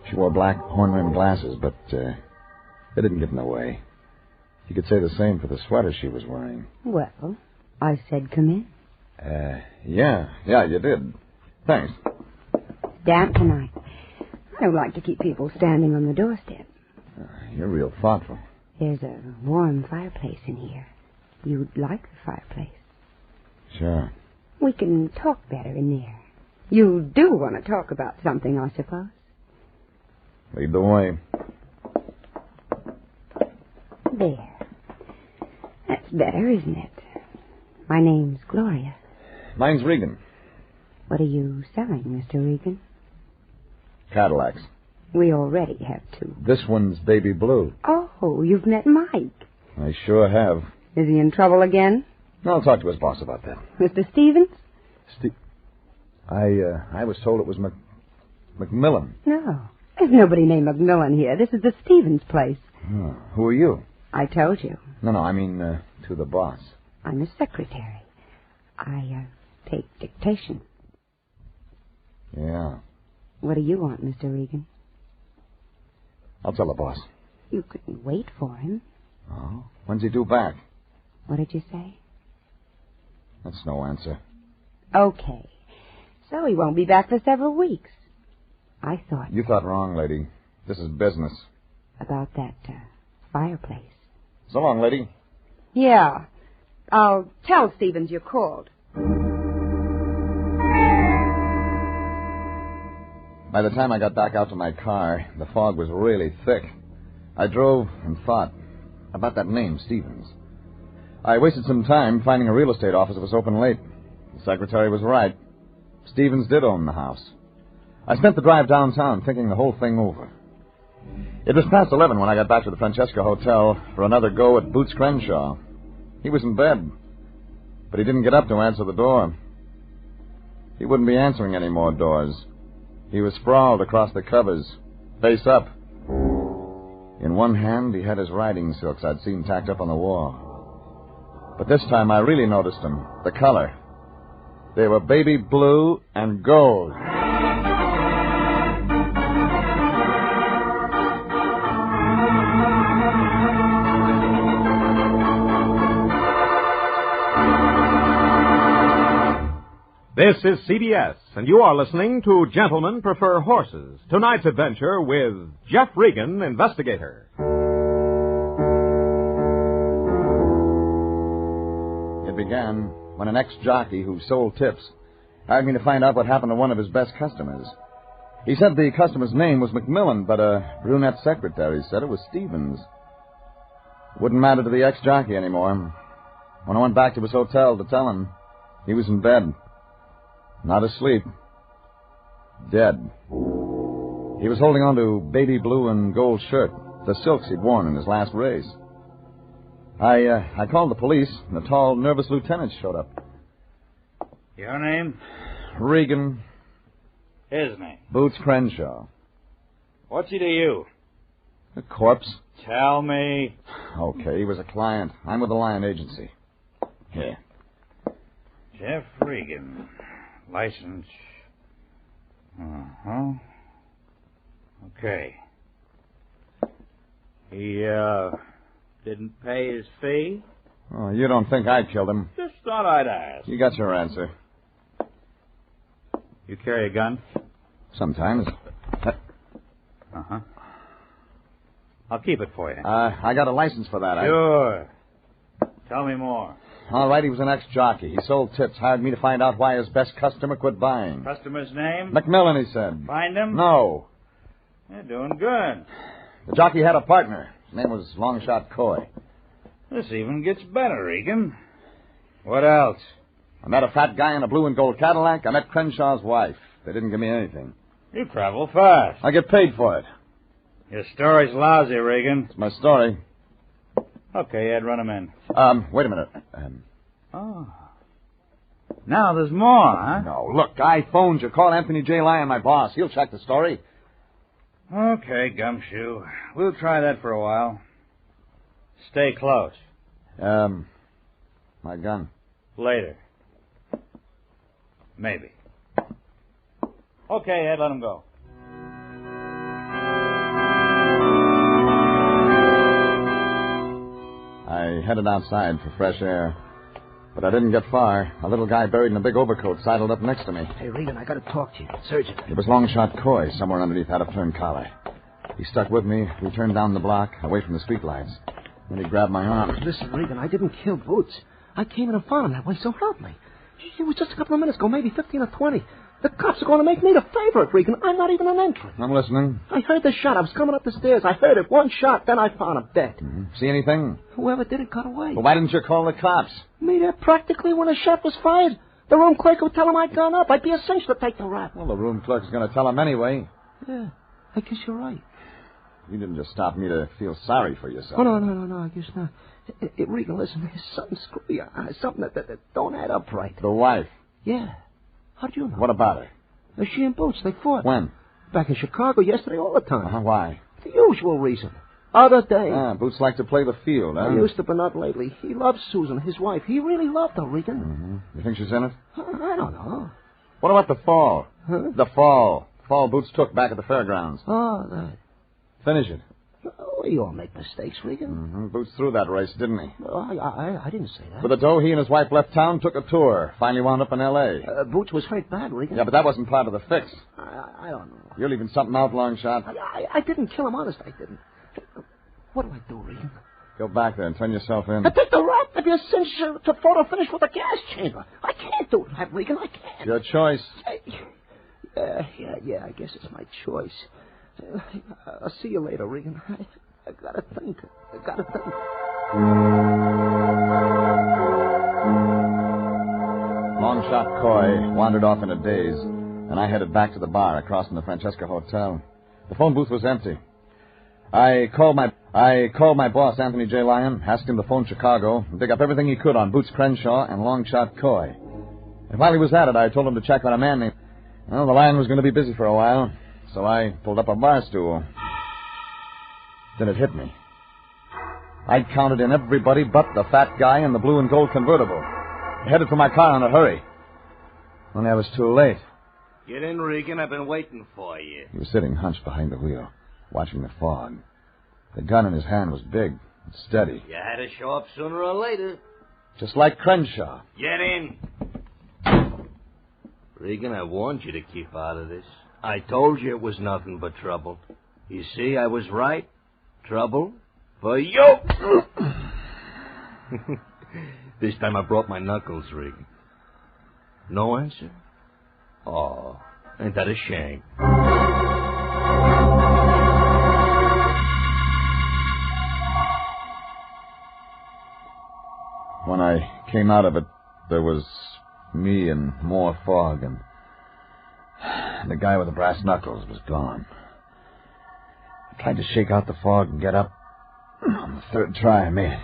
She wore black horn-rimmed glasses, but they didn't get in the way. You could say the same for the sweater she was wearing. Well, I said come in. Yeah, you did. Thanks. Damp tonight. I don't like to keep people standing on the doorstep. You're real thoughtful. There's a warm fireplace in here. You'd like the fireplace. Sure. We can talk better in there. You do want to talk about something, I suppose. Lead the way. There. That's better, isn't it? My name's Gloria. Mine's Regan. What are you selling, Mr. Regan? Cadillacs. We already have two. This one's baby blue. Oh, you've met Mike. I sure have. Is he in trouble again? I'll talk to his boss about that. Mr. Stevens? I was told it was McMillan. No. There's nobody named McMillan here. This is the Stevens place. Oh, who are you? I told you. No, I mean to the boss. I'm his secretary. I take dictation. Yeah. What do you want, Mr. Regan? I'll tell the boss. You couldn't wait for him. Oh? When's he due back? What did you say? That's no answer. Okay. So he won't be back for several weeks. I thought... You thought wrong, lady. This is business. About that fireplace. So long, lady. Yeah. I'll tell Stevens you called. By the time I got back out to my car, the fog was really thick. I drove and thought about that name, Stevens. I wasted some time finding a real estate office that was open late. The secretary was right. Stevens did own the house. I spent the drive downtown thinking the whole thing over. It was past 11 when I got back to the Francesca Hotel for another go at Boots Crenshaw. He was in bed, but he didn't get up to answer the door. He wouldn't be answering any more doors. He was sprawled across the covers, face up. In one hand, he had his riding silks I'd seen tacked up on the wall. But this time I really noticed them, the color. They were baby blue and gold. This is CBS, and you are listening to Gentlemen Prefer Horses, tonight's adventure with Jeff Regan, Investigator. It began when an ex-jockey who sold tips hired me to find out what happened to one of his best customers. He said the customer's name was McMillan, but a brunette secretary said it was Stevens. Wouldn't matter to the ex-jockey anymore. When I went back to his hotel to tell him, he was in bed. Not asleep. Dead. He was holding on to baby blue and gold shirt, the silks he'd worn in his last race. I called the police, and a tall, nervous lieutenant showed up. Your name? Regan. His name? Boots Crenshaw. What's he to you? A corpse. Tell me. Okay, he was a client. I'm with the Lion Agency. Here. Jeff Regan. License. Uh-huh. Okay. He, didn't pay his fee? Oh, you don't think I killed him? Just thought I'd ask. You got your answer. You carry a gun? Sometimes. Uh-huh. I'll keep it for you. I got a license for that. Sure. Tell me more. All right, he was an ex-jockey. He sold tips, hired me to find out why his best customer quit buying. Customer's name? McMillan, he said. Find him? No. You're doing good. The jockey had a partner. His name was Longshot Coy. This even gets better, Regan. What else? I met a fat guy in a blue and gold Cadillac. I met Crenshaw's wife. They didn't give me anything. You travel fast. I get paid for it. Your story's lousy, Regan. It's my story. Okay, Ed, run him in. Wait a minute. Oh. Now there's more, huh? No, look, I phoned you. Call Anthony J. Lyon, my boss. He'll check the story. Okay, Gumshoe. We'll try that for a while. Stay close. My gun. Later. Maybe. Okay, Ed, let him go. I headed outside for fresh air. But I didn't get far. A little guy buried in a big overcoat sidled up next to me. Hey, Regan, I got to talk to you. It's urgent. It was Longshot Coy, somewhere underneath that upturned collar. He stuck with me. We turned down the block, away from the streetlights. Then he grabbed my arm. Listen, Regan, I didn't kill Boots. I came in and found him that way, so help me. It was just a couple of minutes ago, maybe 15 or 20. The cops are going to make me the favorite, Regan. I'm not even an entrant. I'm listening. I heard the shot. I was coming up the stairs. I heard it. One shot, then I found him dead. Mm-hmm. See anything? Whoever did it got away. Well, why didn't you call the cops? Me there practically when the shot was fired. The room clerk would tell him I'd gone up. I'd be a cinch to take the rap. Well, the room clerk's going to tell him anyway. Yeah, I guess you're right. You didn't just stop me to feel sorry for yourself. Oh, no, I guess not. Regan, listen, there's something screwy. Something that don't add up right. The wife? Yeah. How do you know? What about her? She and Boots, they fought. When? Back in Chicago yesterday, all the time. Why? The usual reason. Other day. Boots like to play the field, huh? He used to, but not lately. He loves Susan, his wife. He really loved her, Regan. Mm-hmm. You think she's in it? I don't know. What about the fall? Huh? The fall. Fall Boots took back at the fairgrounds. Oh, that. Finish it. Oh, we all make mistakes, Regan. Mm-hmm. Boots threw that race, didn't he? Oh, I didn't say that. For the dough, he and his wife left town, took a tour, finally wound up in L.A. Boots was hurt bad, Regan. Yeah, but that wasn't part of the fix. I don't know. You're leaving something out, Longshot. I didn't kill him, honest, I didn't. What do I do, Regan? Go back there and turn yourself in. I take the rap. It'd be a cinch to photo finish with a gas chamber. I can't do that, Regan. I can't. Your choice. Yeah, I guess it's my choice. I'll see you later, Regan. I gotta think. Longshot Coy wandered off in a daze, and I headed back to the bar across from the Francesca Hotel. The phone booth was empty. I called my boss, Anthony J. Lyon, asked him to phone Chicago and dig up everything he could on Boots Crenshaw and Longshot Coy. And while he was at it, I told him to check on a man named... Well, the Lion was going to be busy for a while, so I pulled up a bar stool. Then it hit me. I'd counted in everybody but the fat guy in the blue and gold convertible. I headed for my car in a hurry. Only I was too late. Get in, Regan. I've been waiting for you. He was sitting hunched behind the wheel, watching the fog. The gun in his hand was big and steady. You had to show up sooner or later. Just like Crenshaw. Get in. Regan, I warned you to keep out of this. I told you it was nothing but trouble. You see, I was right. Trouble for you. This time I brought my knuckles, Regan. No answer? Oh, ain't that a shame? came out of it, there was me and more fog, and the guy with the brass knuckles was gone. I tried to shake out the fog and get up. On the third try, I made it.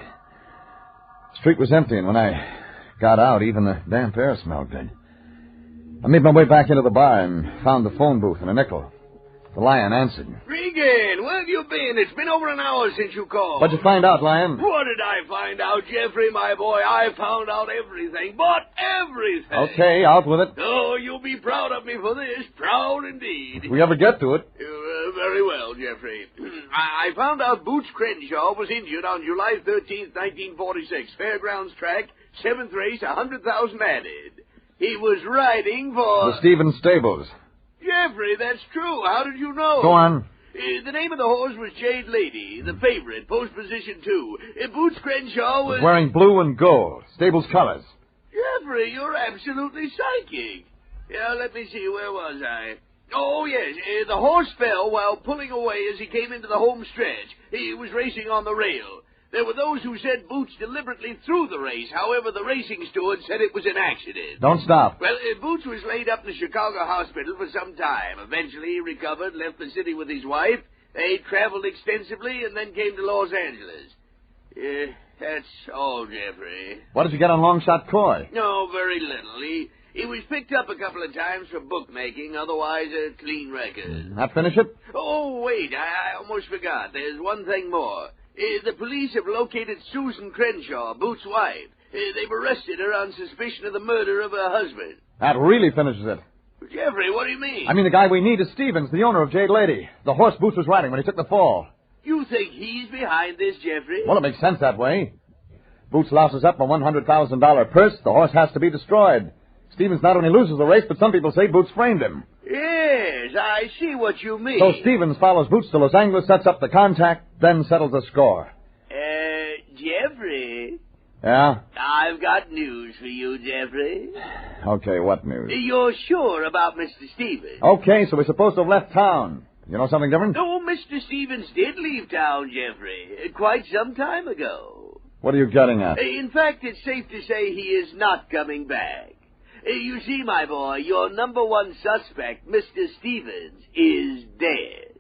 The street was empty, and when I got out, even the damp air smelled good. I made my way back into the bar and found the phone booth and a nickel. The Lion answered. Regan, where have you been? It's been over an hour since you called. What'd you find out, Lion? What did I find out, Jeffrey, my boy? I found out everything, but everything. Okay, out with it. Oh, you'll be proud of me for this. Proud indeed. If we ever get to it. Very well, Jeffrey. I found out Boots Crenshaw was injured on July 13th, 1946. Fairgrounds track, 7th race, 100,000 added. He was riding for... The Stevens Stables. Jeffrey, that's true. How did you know? Go on. The name of the horse was Jade Lady, the favorite, post position 2. Boots Crenshaw was... Wearing blue and gold. Stables colors. Jeffrey, you're absolutely psychic. Yeah, let me see, where was I? Oh, yes, the horse fell while pulling away as he came into the home stretch. He was racing on the rail. There were those who said Boots deliberately threw the race. However, the racing steward said it was an accident. Don't stop. Well, Boots was laid up in the Chicago hospital for some time. Eventually, he recovered, left the city with his wife. They traveled extensively and then came to Los Angeles. That's all, Jeffrey. What did you get on Long Shot Coy? No, very little. He was picked up a couple of times for bookmaking, otherwise a clean record. That finish it? Oh, wait, I almost forgot. There's one thing more. The police have located Susan Crenshaw, Boots' wife. They've arrested her on suspicion of the murder of her husband. That really finishes it. Jeffrey, what do you mean? I mean, the guy we need is Stevens, the owner of Jade Lady. The horse Boots was riding when he took the fall. You think he's behind this, Jeffrey? Well, it makes sense that way. Boots louses up a $100,000 purse. The horse has to be destroyed. Stevens not only loses the race, but some people say Boots framed him. Yes, I see what you mean. So Stevens follows Boots to Los Angeles, sets up the contact, then settles the score. Jeffrey? Yeah? I've got news for you, Jeffrey. Okay, what news? You're sure about Mr. Stevens? Okay, so we're supposed to have left town. You know something different? No, Mr. Stevens did leave town, Jeffrey, quite some time ago. What are you getting at? In fact, it's safe to say he is not coming back. You see, my boy, your number one suspect, Mr. Stevens, is dead.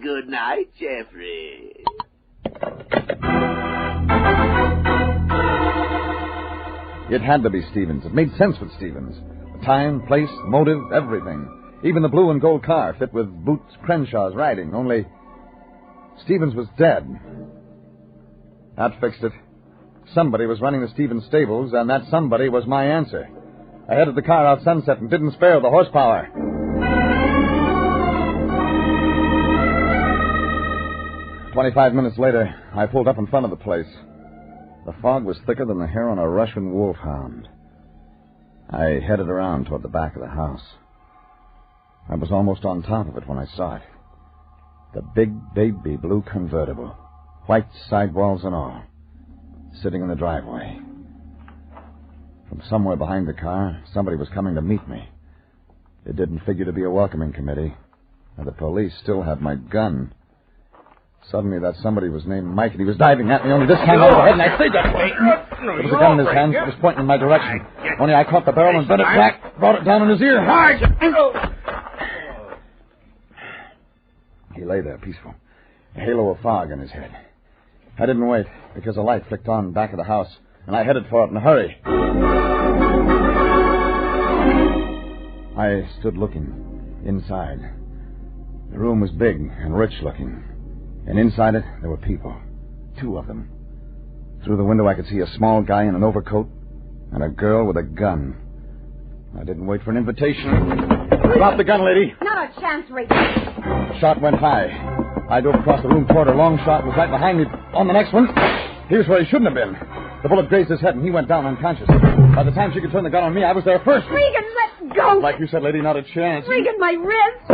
Good night, Jeffrey. It had to be Stevens. It made sense with Stevens. The time, place, motive, everything. Even the blue and gold car fit with Boots Crenshaw's riding, only Stevens was dead. That fixed it. Somebody was running the Stevens stables, and that somebody was my answer. I headed the car out Sunset and didn't spare the horsepower. 25 minutes later, I pulled up in front of the place. The fog was thicker than the hair on a Russian wolfhound. I headed around toward the back of the house. I was almost on top of it when I saw it. The big baby blue convertible, white sidewalls and all, sitting in the driveway. From somewhere behind the car, somebody was coming to meet me. It didn't figure to be a welcoming committee, and the police still had my gun. Suddenly, that somebody was named Mike, and he was diving at me, only this time over the head, and I stayed that way. There was a gun in his hand. It was pointing in my direction. Only I caught the barrel and bent it back, brought it down in his ear. He lay there, peaceful, a halo of fog in his head. I didn't wait, because a light flicked on back of the house, and I headed for it in a hurry. I stood looking inside. The room was big and rich-looking, and inside it there were people, 2 of them. Through the window I could see a small guy in an overcoat and a girl with a gun. I didn't wait for an invitation. Drop the gun, lady. Not a chance, Regan. Shot went high. I drove across the room toward her. Long shot was right behind me. On the next one, he was where he shouldn't have been. The bullet grazed his head, and he went down unconscious. By the time she could turn the gun on me, I was there first. Regan, let go. Like you said, lady, not a chance. Regan, my wrist.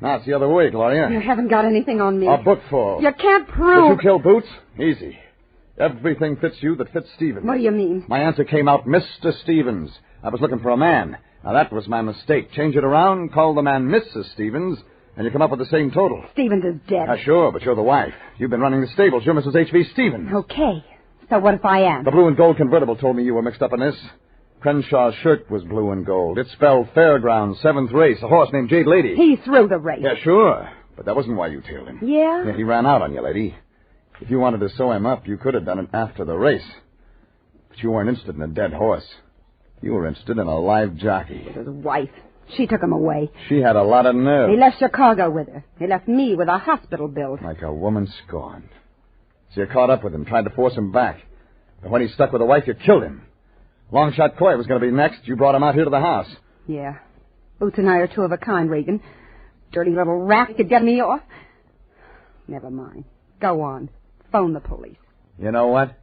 Now it's the other way, Claudia. You haven't got anything on me. A book full. You can't prove... Did you kill Boots? Easy. Everything fits you that fits Stevens. What do you mean? My answer came out, Mr. Stevens. I was looking for a man. Now, that was my mistake. Change it around, call the man Mrs. Stevens, And you come up with the same total. Stevens is dead. Sure, but you're the wife. You've been running the stables. You're Mrs. H.V. Stevens. Okay. So what if I am? The blue and gold convertible told me you were mixed up in this. Crenshaw's shirt was blue and gold. It spelled Fairgrounds, 7th race, a horse named Jade Lady. He threw the race. Yeah, sure. But that wasn't why you tailed him. Yeah? Yeah, he ran out on you, lady. If you wanted to sew him up, you could have done it after the race. But you weren't interested in a dead horse. You were interested in a live jockey. His wife. She took him away. She had a lot of nerve. He left Chicago with her. He left me with a hospital bill. Like a woman scorned. So you caught up with him, tried to force him back. But when he stuck with the wife, you killed him. Longshot Coy was going to be next. You brought him out here to the house. Yeah. Boots and I are two of a kind, Regan. Dirty little rat could get me off. Never mind. Go on. Phone the police. You know what?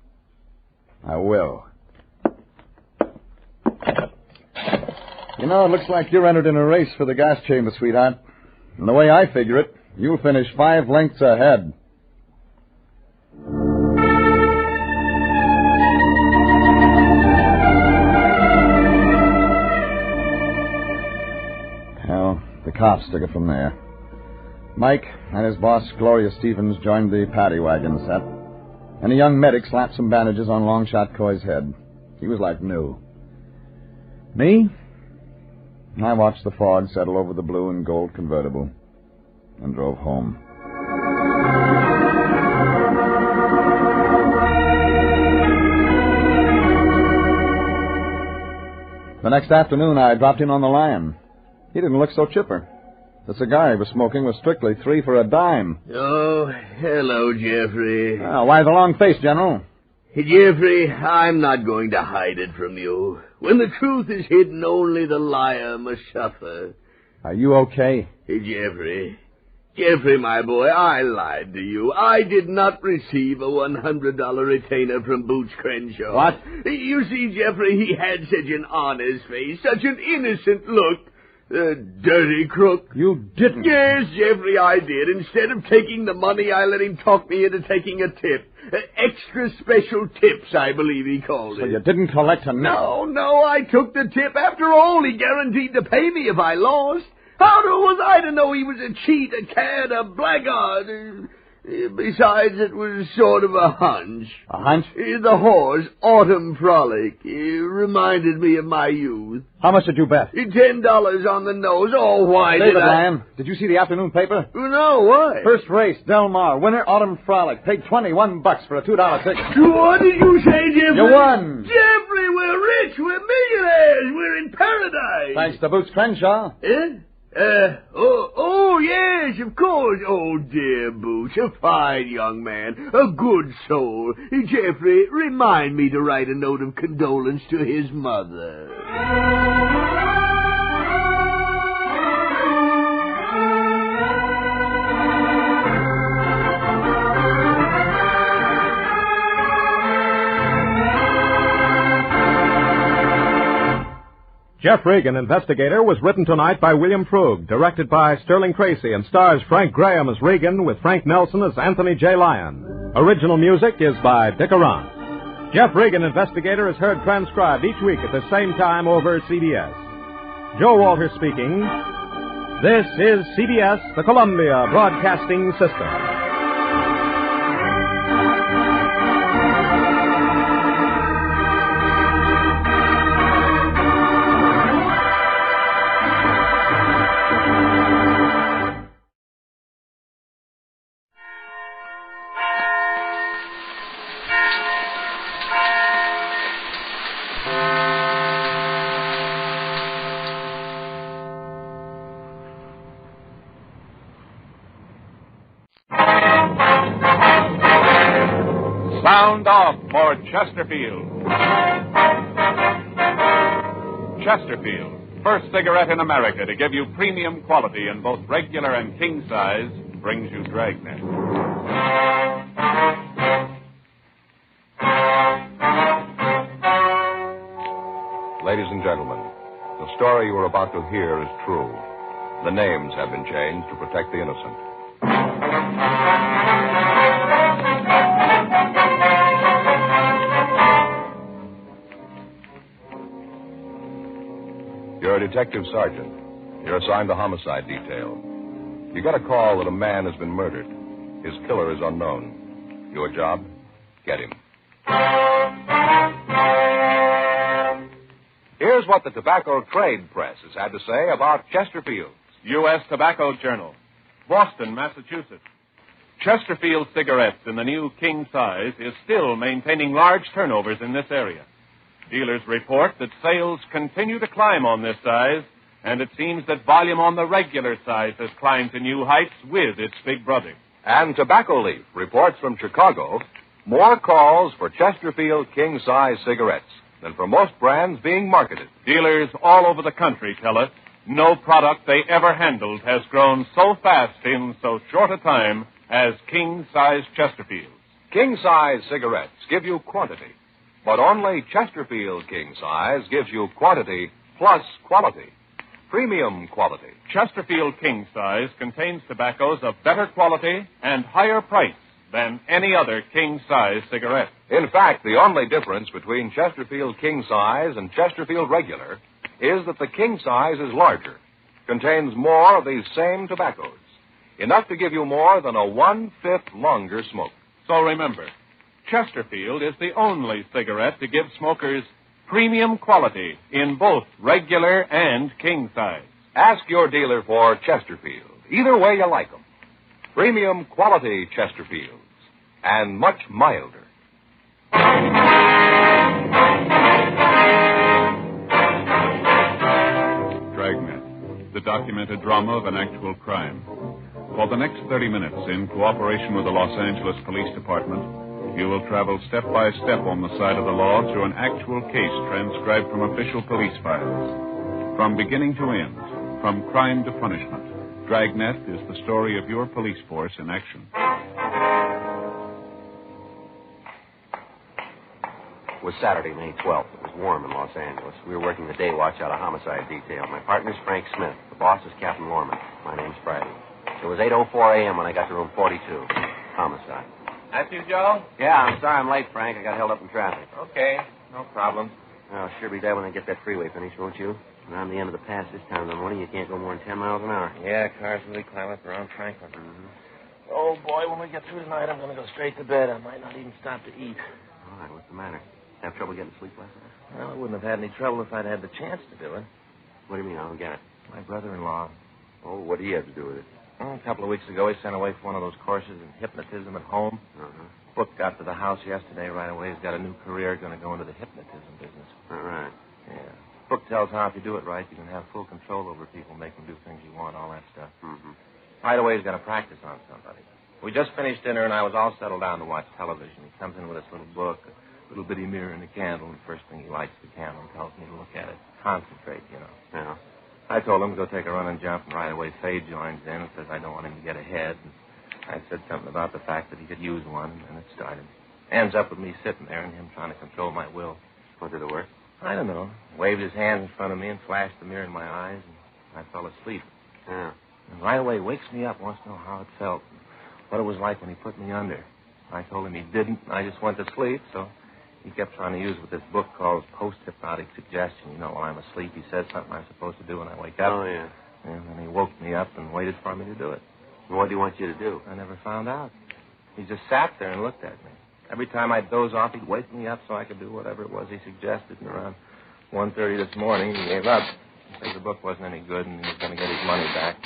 I will. You know, it looks like you're entered in a race for the gas chamber, sweetheart. And the way I figure it, you'll finish 5 lengths ahead. Well, the cops took it from there. Mike and his boss, Gloria Stevens, joined the paddy wagon set. And a young medic slapped some bandages on Longshot Coy's head. He was like new. Me? I watched the fog settle over the blue and gold convertible and drove home. The next afternoon, I dropped in on the Lion. He didn't look so chipper. The cigar he was smoking was strictly 3 for a dime. Oh, hello, Jeffrey. Why the long face, General? Hey, Jeffrey, I'm not going to hide it from you. When the truth is hidden, only the liar must suffer. Are you okay? Hey, Jeffrey, my boy, I lied to you. I did not receive a $100 retainer from Boots Crenshaw. What? You see, Jeffrey, he had such an honest face, such an innocent look. Dirty crook. You didn't. Yes, Jeffrey, I did. Instead of taking the money, I let him talk me into taking a tip. Extra special tips, I believe he called it. So you didn't collect a No, I took the tip. After all, he guaranteed to pay me if I lost. How was I to know he was a cheat, a cad, a blackguard? Besides, it was sort of a hunch. A hunch? The horse, Autumn Frolic, reminded me of my youth. How much did you bet? $10 on the nose. Oh, why David did I... Lion, did you see the afternoon paper? No, why? First race, Del Mar. Winner, Autumn Frolic. Paid $21 for a $2 ticket. What did you say, Jeffrey? You won. Jeffrey, we're rich. We're millionaires. We're in paradise. Thanks to Boots Crenshaw. Yes, of course. Oh, dear Boots, a fine young man, a good soul. Jeffrey, remind me to write a note of condolence to his mother. Jeff Regan, Investigator, was written tonight by William Frug, directed by Sterling Tracy, and stars Frank Graham as Regan with Frank Nelson as Anthony J. Lyon. Original music is by Dick Arant. Jeff Regan, Investigator, is heard transcribed each week at the same time over CBS. Joe Walter speaking. This is CBS, the Columbia Broadcasting System. Sound off for Chesterfield. Chesterfield, first cigarette in America to give you premium quality in both regular and king size, brings you Dragnet. Ladies and gentlemen, the story you are about to hear is true. The names have been changed to protect the innocent. You're a detective sergeant. You're assigned the homicide detail. You got a call that a man has been murdered. His killer is unknown. Your job? Get him. Here's what the Tobacco Trade Press has had to say about Chesterfield's. U.S. Tobacco Journal, Boston, Massachusetts. Chesterfield cigarettes in the new king size is still maintaining large turnovers in this area. Dealers report that sales continue to climb on this size, and it seems that volume on the regular size has climbed to new heights with its big brother. And Tobacco Leaf reports from Chicago more calls for Chesterfield king-size cigarettes than for most brands being marketed. Dealers all over the country tell us no product they ever handled has grown so fast in so short a time as king-size Chesterfields. King-size cigarettes give you quantity, but only Chesterfield king-size gives you quantity plus quality. Premium quality. Chesterfield king size contains tobaccos of better quality and higher price than any other king size cigarette. In fact, the only difference between Chesterfield king size and Chesterfield regular is that the king size is larger, contains more of these same tobaccos, enough to give you more than a 1/5 longer smoke. So remember, Chesterfield is the only cigarette to give smokers premium quality in both regular and king size. Ask your dealer for Chesterfield, either way you like them. Premium quality Chesterfields, and much milder. Dragnet, the documented drama of an actual crime. For the next 30 minutes, in cooperation with the Los Angeles Police Department, you will travel step by step on the side of the law through an actual case transcribed from official police files. From beginning to end, from crime to punishment, Dragnet is the story of your police force in action. It was Saturday, May 12th. It was warm in Los Angeles. We were working the day watch out of homicide detail. My partner's Frank Smith. The boss is Captain Lorman. My name's Friday. It was 8:04 a.m. when I got to room 42. Homicide. That's you, Joe? Yeah, I'm sorry I'm late, Frank. I got held up in traffic. Okay, no problem. I'll sure be there when I get that freeway finished, won't you? Around the end of the pass this time of the morning, you can't go more than 10 miles an hour. Yeah, cars really climb up around Franklin. Mm-hmm. Oh, boy, when we get through tonight, I'm going to go straight to bed. I might not even stop to eat. All right, what's the matter? Have trouble getting sleep last night? Well, I wouldn't have had any trouble if I'd had the chance to do it. What do you mean? I don't get it. My brother-in-law. Oh, what do you have to do with it? A couple of weeks ago, he sent away for one of those courses in hypnotism at home. Uh-huh. Book got to the house yesterday right away. He's got a new career, going to go into the hypnotism business. All right. Yeah. Book tells how if you do it right, you can have full control over people, make them do things you want, all that stuff. Mm-hmm. Right away, he's got to practice on somebody. We just finished dinner, and I was all settled down to watch television. He comes in with this little book, a little bitty mirror and a candle, and first thing he lights the candle and tells me to look at it. Concentrate, you know. Yeah. I told him to go take a run and jump, and right away Faye joins in and says I don't want him to get ahead. And I said something about the fact that he could use one, and it started. Ends up with me sitting there and him trying to control my will. What did it work? I don't know. Waved his hands in front of me and flashed the mirror in my eyes, and I fell asleep. Yeah. And right away wakes me up, wants to know how it felt, what it was like when he put me under. I told him he didn't, and I just went to sleep, so he kept trying to use with this book called Post-Hypnotic Suggestion. You know, while I'm asleep, he says something I'm supposed to do when I wake up. Oh, yeah. And then he woke me up and waited for me to do it. And what do you want you to do? I never found out. He just sat there and looked at me. Every time I'd doze off, he'd wake me up so I could do whatever it was he suggested. And around 1:30 this morning, he gave up. He said the book wasn't any good and he was going to get his money back.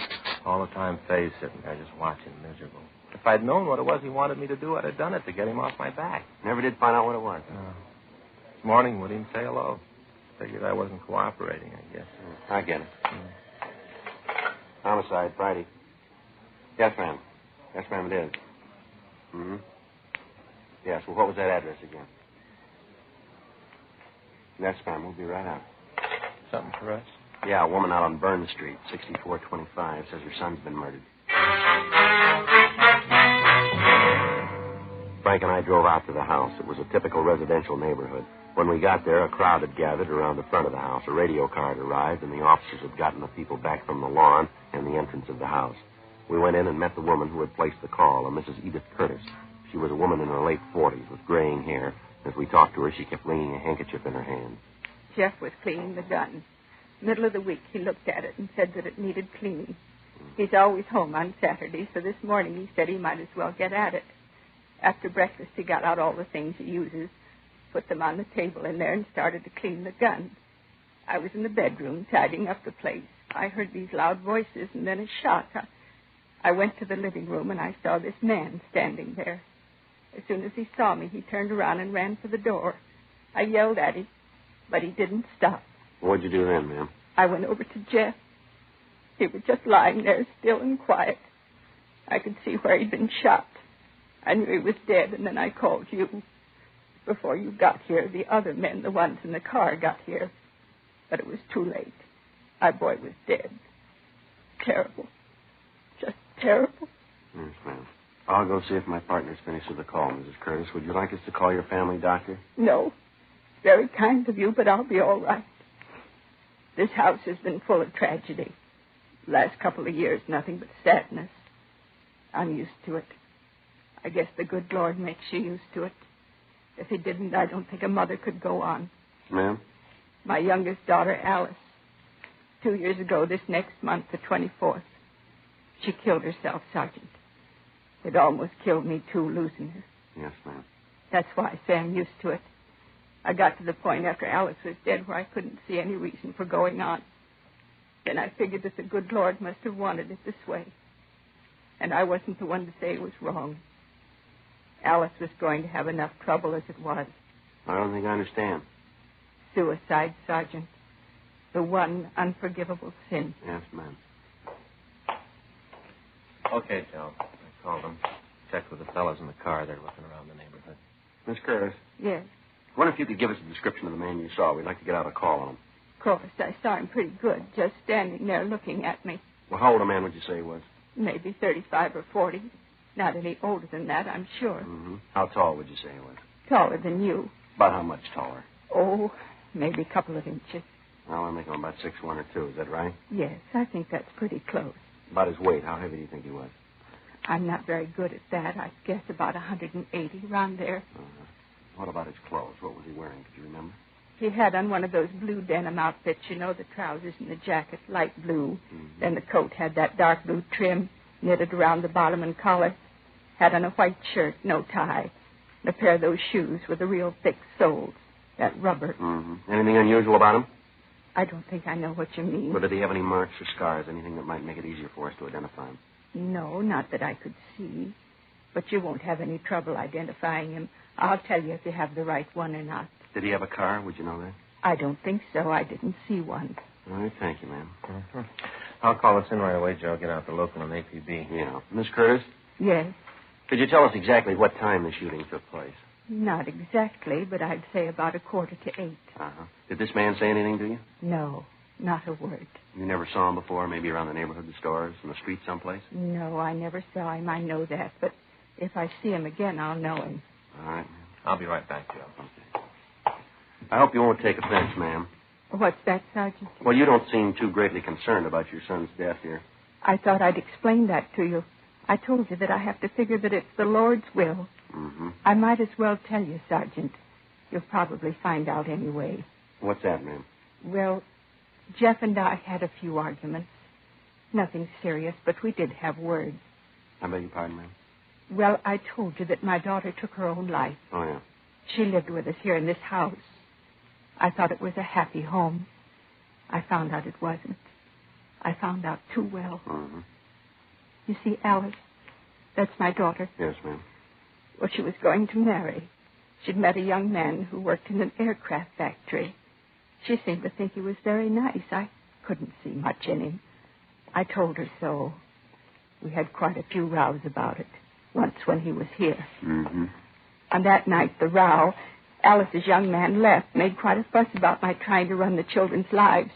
All the time, Faye's sitting there just watching, miserable. If I'd known what it was he wanted me to do, I'd have done it to get him off my back. Never did find out what it was. No. This morning, wouldn't even say hello. Figured I wasn't cooperating, I guess. I get it. Homicide, Friday. Yes, ma'am. Yes, ma'am, it is. Mm-hmm. Yes, well, what was that address again? Yes, ma'am, we'll be right out. Something for us? Yeah, a woman out on Burn Street, 6425, says her son's been murdered. Frank and I drove out to the house. It was a typical residential neighborhood. When we got there, a crowd had gathered around the front of the house. A radio car had arrived, and the officers had gotten the people back from the lawn and the entrance of the house. We went in and met the woman who had placed the call, a Mrs. Edith Curtis. She was a woman in her late 40s with graying hair. As we talked to her, she kept wringing a handkerchief in her hand. Jeff was cleaning the gun. Middle of the week, he looked at it and said that it needed cleaning. He's always home on Saturday, so this morning he said he might as well get at it. After breakfast, he got out all the things he uses, put them on the table in there, and started to clean the gun. I was in the bedroom tidying up the place. I heard these loud voices and then a shot. I went to the living room, and I saw this man standing there. As soon as he saw me, he turned around and ran for the door. I yelled at him, but he didn't stop. What'd you do then, ma'am? I went over to Jeff. He was just lying there, still and quiet. I could see where he'd been shot. I knew he was dead, and then I called you. Before you got here, the other men, the ones in the car, got here. But it was too late. Our boy was dead. Terrible. Just terrible. Yes, ma'am. I'll go see if my partner's finished with the call, Mrs. Curtis. Would you like us to call your family doctor? No. Very kind of you, but I'll be all right. This house has been full of tragedy. Last couple of years, nothing but sadness. I'm used to it. I guess the good Lord makes you used to it. If he didn't, I don't think a mother could go on. Ma'am? My youngest daughter, Alice. 2 years ago, this next month, the 24th. She killed herself, Sergeant. It almost killed me, too, losing her. Yes, ma'am. That's why I say I'm used to it. I got to the point after Alice was dead where I couldn't see any reason for going on. Then I figured that the good Lord must have wanted it this way. And I wasn't the one to say it was wrong. Alice was going to have enough trouble as it was. I don't think I understand. Suicide, Sergeant. The one unforgivable sin. Yes, ma'am. Okay, Joe. I called them. Checked with the fellas in the car. They're looking around the neighborhood. Miss Curtis. Yes. I wonder if you could give us a description of the man you saw. We'd like to get out a call on him. Of course, I saw him pretty good, just standing there looking at me. Well, how old a man would you say he was? Maybe 35 or 40. Not any older than that, I'm sure. Mm-hmm. How tall would you say he was? Taller than you. About how much taller? Oh, maybe a couple of inches. Well, I make him about 6'1" or 2". Is that right? Yes, I think that's pretty close. About his weight. How heavy do you think he was? I'm not very good at that. I guess about 180, around there. Uh-huh. What about his clothes? What was he wearing? Could you remember? He had on one of those blue denim outfits, you know, the trousers and the jacket, light blue. Mm-hmm. Then the coat had that dark blue trim knitted around the bottom and collar. Had on a white shirt, no tie. And a pair of those shoes with the real thick soles, that rubber. Mm-hmm. Anything unusual about him? I don't think I know what you mean. Well, did he have any marks or scars, anything that might make it easier for us to identify him? No, not that I could see. But you won't have any trouble identifying him. I'll tell you if you have the right one or not. Did he have a car? Would you know that? I don't think so. I didn't see one. All right, thank you, ma'am. Mm-hmm. I'll call us in right away, Joe. Get out the local and APB. Yeah. Miss Curtis? Yes? Could you tell us exactly what time the shooting took place? Not exactly, but I'd say about 7:45. Uh-huh. Did this man say anything to you? No, not a word. You never saw him before, maybe around the neighborhood, the stores, in the street someplace? No, I never saw him. I know that. But if I see him again, I'll know him. All right, ma'am. I'll be right back, Joe. Okay. I hope you won't take offense, ma'am. What's that, Sergeant? Well, you don't seem too greatly concerned about your son's death here. I thought I'd explain that to you. I told you that I have to figure that it's the Lord's will. Mm-hmm. I might as well tell you, Sergeant. You'll probably find out anyway. What's that, ma'am? Well, Jeff and I had a few arguments. Nothing serious, but we did have words. I beg your pardon, ma'am? Well, I told you that my daughter took her own life. Oh, yeah. She lived with us here in this house. I thought it was a happy home. I found out it wasn't. I found out too well. Mm-hmm. You see, Alice, that's my daughter. Yes, ma'am. Well, she was going to marry. She'd met a young man who worked in an aircraft factory. She seemed to think he was very nice. I couldn't see much in him. I told her so. We had quite a few rows about it, once when he was here. Mm-hmm. On that night, the row, Alice's young man left, made quite a fuss about my trying to run the children's lives.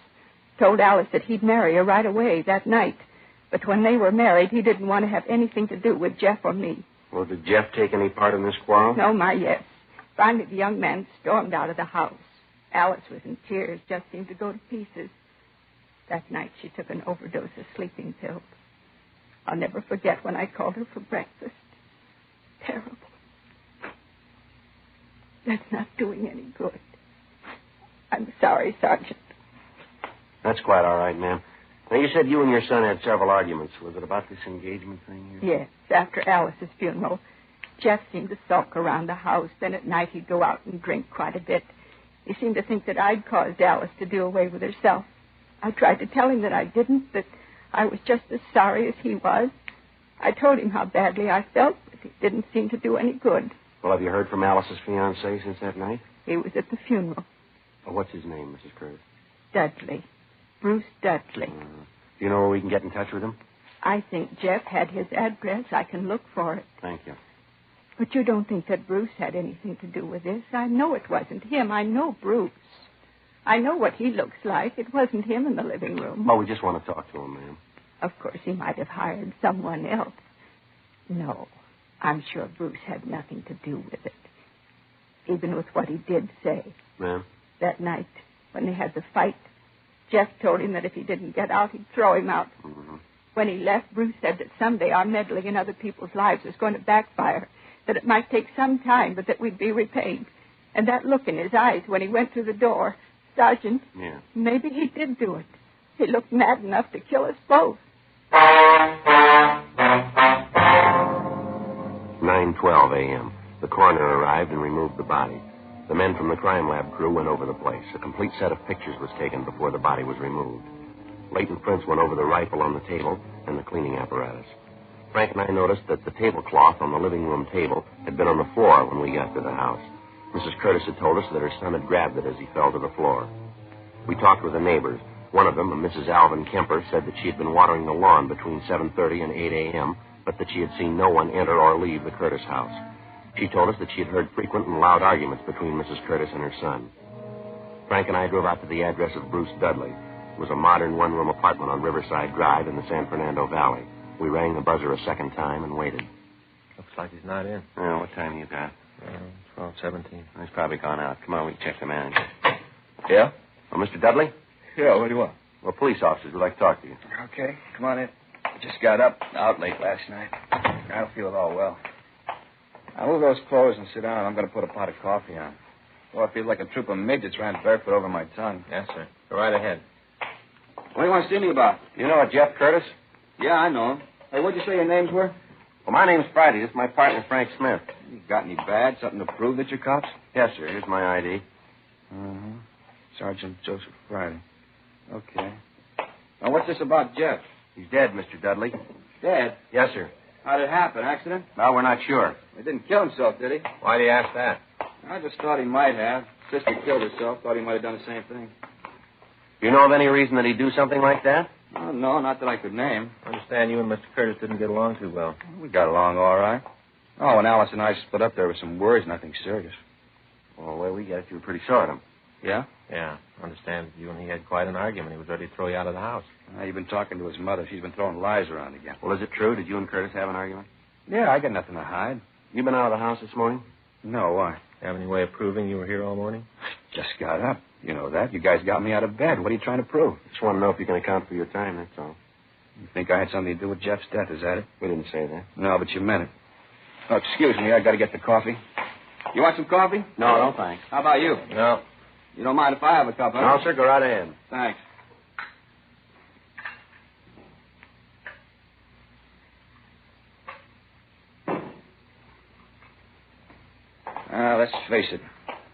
Told Alice that he'd marry her right away that night. But when they were married, he didn't want to have anything to do with Jeff or me. Well, did Jeff take any part in this quarrel? No, my yes. Finally, the young man stormed out of the house. Alice was in tears, just seemed to go to pieces. That night, she took an overdose of sleeping pills. I'll never forget when I called her for breakfast. Terrible. That's not doing any good. I'm sorry, Sergeant. That's quite all right, ma'am. Now, you said you and your son had several arguments. Was it about this engagement thing? Yes, after Alice's funeral. Jeff seemed to sulk around the house. Then at night he'd go out and drink quite a bit. He seemed to think that I'd caused Alice to do away with herself. I tried to tell him that I didn't, that I was just as sorry as he was. I told him how badly I felt, but it didn't seem to do any good. Well, have you heard from Alice's fiancé since that night? He was at the funeral. Oh, what's his name, Mrs. Curtis? Dudley. Bruce Dudley. Do you know where we can get in touch with him? I think Jeff had his address. I can look for it. Thank you. But you don't think that Bruce had anything to do with this? I know it wasn't him. I know Bruce. I know what he looks like. It wasn't him in the living room. Well, we just want to talk to him, ma'am. Of course, he might have hired someone else. No, I'm sure Bruce had nothing to do with it. Even with what he did say. Ma'am? That night, when they had the fight, Jeff told him that if he didn't get out, he'd throw him out. Mm-hmm. When he left, Bruce said that someday our meddling in other people's lives was going to backfire, that it might take some time, but that we'd be repaid. And that look in his eyes when he went through the door, Sergeant, Yeah. maybe he did do it. He looked mad enough to kill us both. 9:12 a.m. The coroner arrived and removed the body. The men from the crime lab crew went over the place. A complete set of pictures was taken before the body was removed. Latent prints went over the rifle on the table and the cleaning apparatus. Frank and I noticed that the tablecloth on the living room table had been on the floor when we got to the house. Mrs. Curtis had told us that her son had grabbed it as he fell to the floor. We talked with the neighbors. One of them, a Mrs. Alvin Kemper, said that she had been watering the lawn between 7:30 and 8 a.m., but that she had seen no one enter or leave the Curtis house. She told us that she had heard frequent and loud arguments between Mrs. Curtis and her son. Frank and I drove out to the address of Bruce Dudley. It was a modern one-room apartment on Riverside Drive in the San Fernando Valley. We rang the buzzer a second time and waited. Looks like he's not in. Oh, what time you got? 12:17. He's probably gone out. Come on, we can check the manager. Yeah? Oh, Mr. Dudley? Yeah, what do you want? Well, police officers would like to talk to you. Okay, come on in. I just got up, out late last night. I don't feel at all well. Now, move those clothes and sit down. I'm going to put a pot of coffee on. Oh, I feel like a troop of midgets ran barefoot over my tongue. Yes, sir. Go right ahead. What do you want to see me about? You know a Jeff Curtis? Yeah, I know him. Hey, what'd you say your names were? Well, my name's Friday. This is my partner, Frank Smith. You got any badge? Something to prove that you're cops? Yes, sir. Here's my ID. Uh-huh. Sergeant Joseph Friday. Okay. Now, what's this about Jeff? He's dead, Mr. Dudley. Dead? Yes, sir. How'd it happen? Accident? Well, we're not sure. He didn't kill himself, did he? Why do you ask that? I just thought he might have. Sister killed herself. Thought he might have done the same thing. Do you know of any reason that he'd do something like that? Oh, no, not that I could name. I understand you and Mr. Curtis didn't get along too well. We got along all right. Oh, when Alice and I split up, there were some words, nothing serious. Well, the way we get it, you were pretty sore at him. Yeah? Yeah, I understand you and he had quite an argument. He was ready to throw you out of the house. You've been talking to his mother. She's been throwing lies around again. Well, is it true? Did you and Curtis have an argument? Yeah, I got nothing to hide. You been out of the house this morning? No, why? Have any way of proving you were here all morning? Just got up. You know that. You guys got me out of bed. What are you trying to prove? Just want to know if you can account for your time, that's all. You think I had something to do with Jeff's death, is that it? We didn't say that. No, but you meant it. Oh, excuse me. I got to get the coffee. You want some coffee? No, thanks. How about you? No. You don't mind if I have a cup, huh? No, sir, go right ahead. Thanks. Let's face it.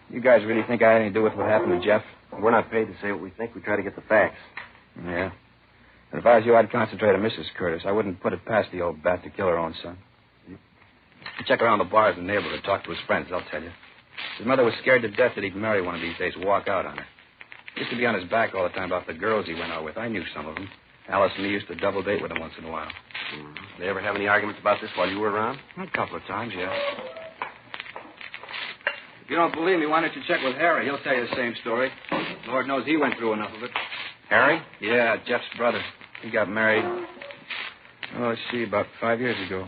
You guys really think I had anything to do with what happened to Jeff? We're not paid to say what we think. We try to get the facts. Yeah. And if I was you, I'd concentrate on Mrs. Curtis. I wouldn't put it past the old bat to kill her own son. Check around the bars in the neighborhood. Talk to his friends, they'll tell you. His mother was scared to death that he'd marry one of these days, walk out on her. He used to be on his back all the time about the girls he went out with. I knew some of them. Alice and me used to double date with him once in a while. Mm-hmm. They ever have any arguments about this while you were around? A couple of times, yeah. If you don't believe me, why don't you check with Harry? He'll tell you the same story. Lord knows he went through enough of it. Harry? Yeah, Jeff's brother. He got married, let's see, about 5 years ago.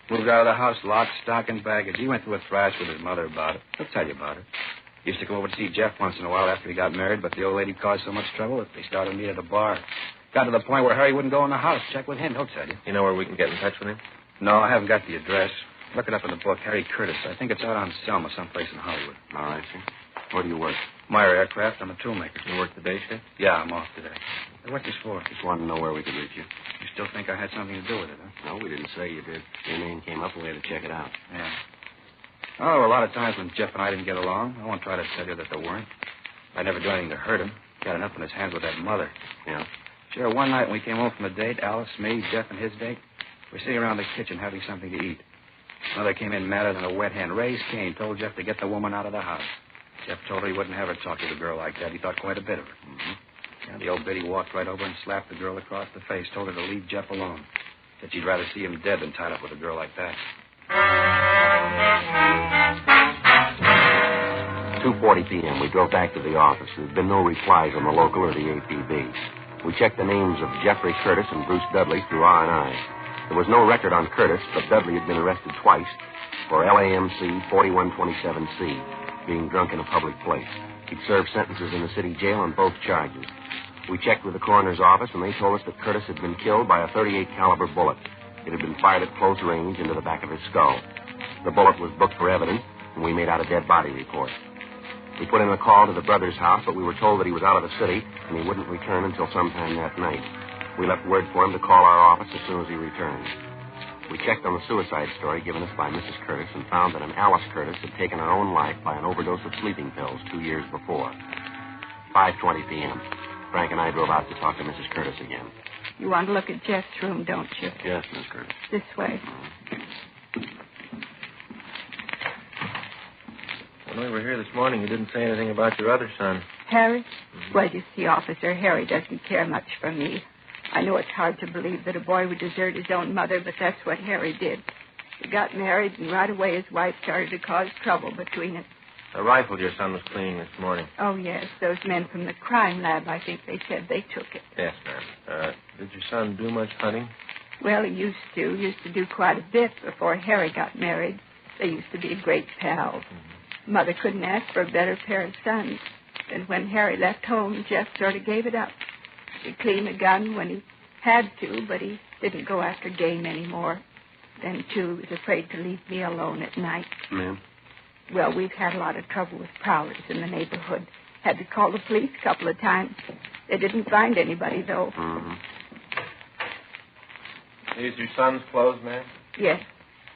Moved out of the house, lock, stock, and baggage. He went through a thrash with his mother about it. He'll tell you about it. He used to come over to see Jeff once in a while after he got married, but the old lady caused so much trouble that they started meeting at a bar. Got to the point where Harry wouldn't go in the house. Check with him. He'll tell you. You know where we can get in touch with him? No, I haven't got the address. Look it up in the book, Harry Curtis. I think it's out on Selma, someplace in Hollywood. All right, sir. Where do you work? Meyer Aircraft. I'm a toolmaker. You work the day shift? Yeah, I'm off today. Hey, what's this for? Just wanted to know where we could reach you. You still think I had something to do with it, huh? No, we didn't say you did. Your name came up and we had to check it out. Yeah. Oh, there were a lot of times when Jeff and I didn't get along. I won't try to tell you that there weren't. I'd never do anything to hurt him. He got enough on his hands with that mother. Yeah? Sure, one night when we came home from a date, Alice, me, Jeff, and his date, we're sitting around the kitchen having something to eat. Mother came in madder than a wet hen. Raised Cain, told Jeff to get the woman out of the house. Jeff told her he wouldn't have her talk to the girl like that. He thought quite a bit of her. Mm-hmm. And the old biddy walked right over and slapped the girl across the face, told her to leave Jeff alone. Said she'd rather see him dead than tied up with a girl like that. 2:40 p.m. We drove back to the office. There'd been no replies on the local or the APB. We checked the names of Jeffrey Curtis and Bruce Dudley through R&I. There was no record on Curtis, but Dudley had been arrested twice for LAMC 4127C, being drunk in a public place. He'd served sentences in the city jail on both charges. We checked with the coroner's office, and they told us that Curtis had been killed by a .38 caliber bullet. It had been fired at close range into the back of his skull. The bullet was booked for evidence, and we made out a dead body report. We put in a call to the brother's house, but we were told that he was out of the city, and he wouldn't return until sometime that night. We left word for him to call our office as soon as he returned. We checked on the suicide story given us by Mrs. Curtis and found that an Alice Curtis had taken her own life by an overdose of sleeping pills 2 years before. 5:20 p.m. Frank and I drove out to talk to Mrs. Curtis again. You want to look at Jeff's room, don't you? Yes, Miss Curtis. This way. When we were here this morning, you didn't say anything about your other son. Harry? Mm-hmm. Well, you see, Officer, Harry doesn't care much for me. I know it's hard to believe that a boy would desert his own mother, but that's what Harry did. He got married, and right away his wife started to cause trouble between us. The rifle your son was cleaning this morning. Oh, yes. Those men from the crime lab, I think they said they took it. Yes, ma'am. Did your son do much hunting? Well, he used to do quite a bit before Harry got married. They used to be great pals. Mm-hmm. Mother couldn't ask for a better pair of sons. And when Harry left home, Jeff sort of gave it up. He'd clean a gun when he had to, but he didn't go after game anymore. Then, too, he was afraid to leave me alone at night. Ma'am? Well, we've had a lot of trouble with prowlers in the neighborhood. Had to call the police a couple of times. They didn't find anybody, though. Mm-hmm. These your son's clothes, ma'am? Yes.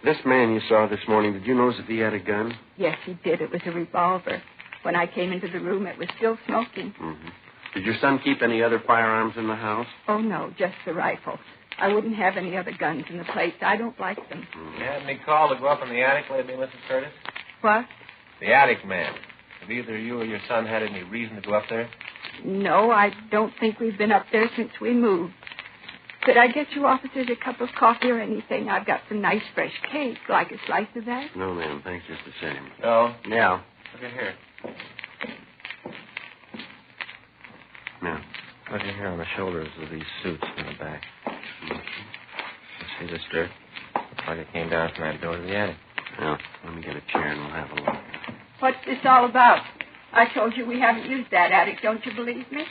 This man you saw this morning, did you notice if he had a gun? Yes, he did. It was a revolver. When I came into the room, it was still smoking. Mm-hmm. Did your son keep any other firearms in the house? Oh, no, just the rifle. I wouldn't have any other guns in the place. I don't like them. Mm-hmm. You had any call to go up in the attic lately, Mrs. Curtis? What? The attic, ma'am. Have either you or your son had any reason to go up there? No, I don't think we've been up there since we moved. Could I get you officers a cup of coffee or anything? I've got some nice fresh cake. Like a slice of that? No, ma'am. Thanks just the same. No? Yeah. Look at here. Yeah. Look at here on the shoulders of these suits in the back. You see this dirt? Looks like it came down from that door to the attic. Yeah. Let me get a chair and we'll have a look. What's this all about? I told you we haven't used that attic. Don't you believe me?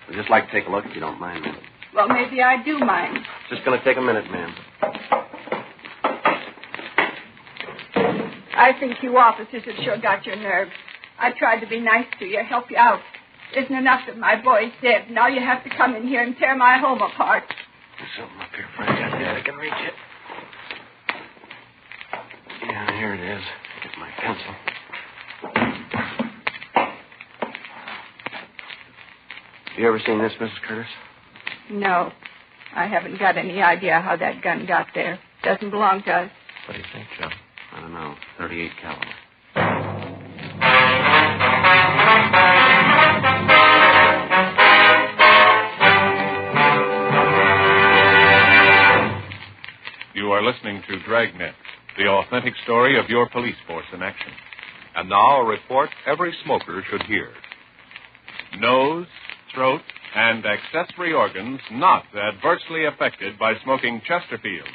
We'd just like to take a look if you don't mind, ma'am. Well, maybe I do mind. Just going to take a minute, ma'am. I think you officers have sure got your nerve. I tried to be nice to you, help you out. Isn't enough that my boy's dead. Now you have to come in here and tear my home apart. There's something up here, Frank. I think I can reach it. Yeah, here it is. Get my pencil. You ever seen this, Mrs. Curtis? No. I haven't got any idea how that gun got there. Doesn't belong to us. What do you think, Joe? I don't know. 38 caliber. You are listening to Dragnet, the authentic story of your police force in action. And now a report every smoker should hear. Nose, throat, and accessory organs not adversely affected by smoking Chesterfields.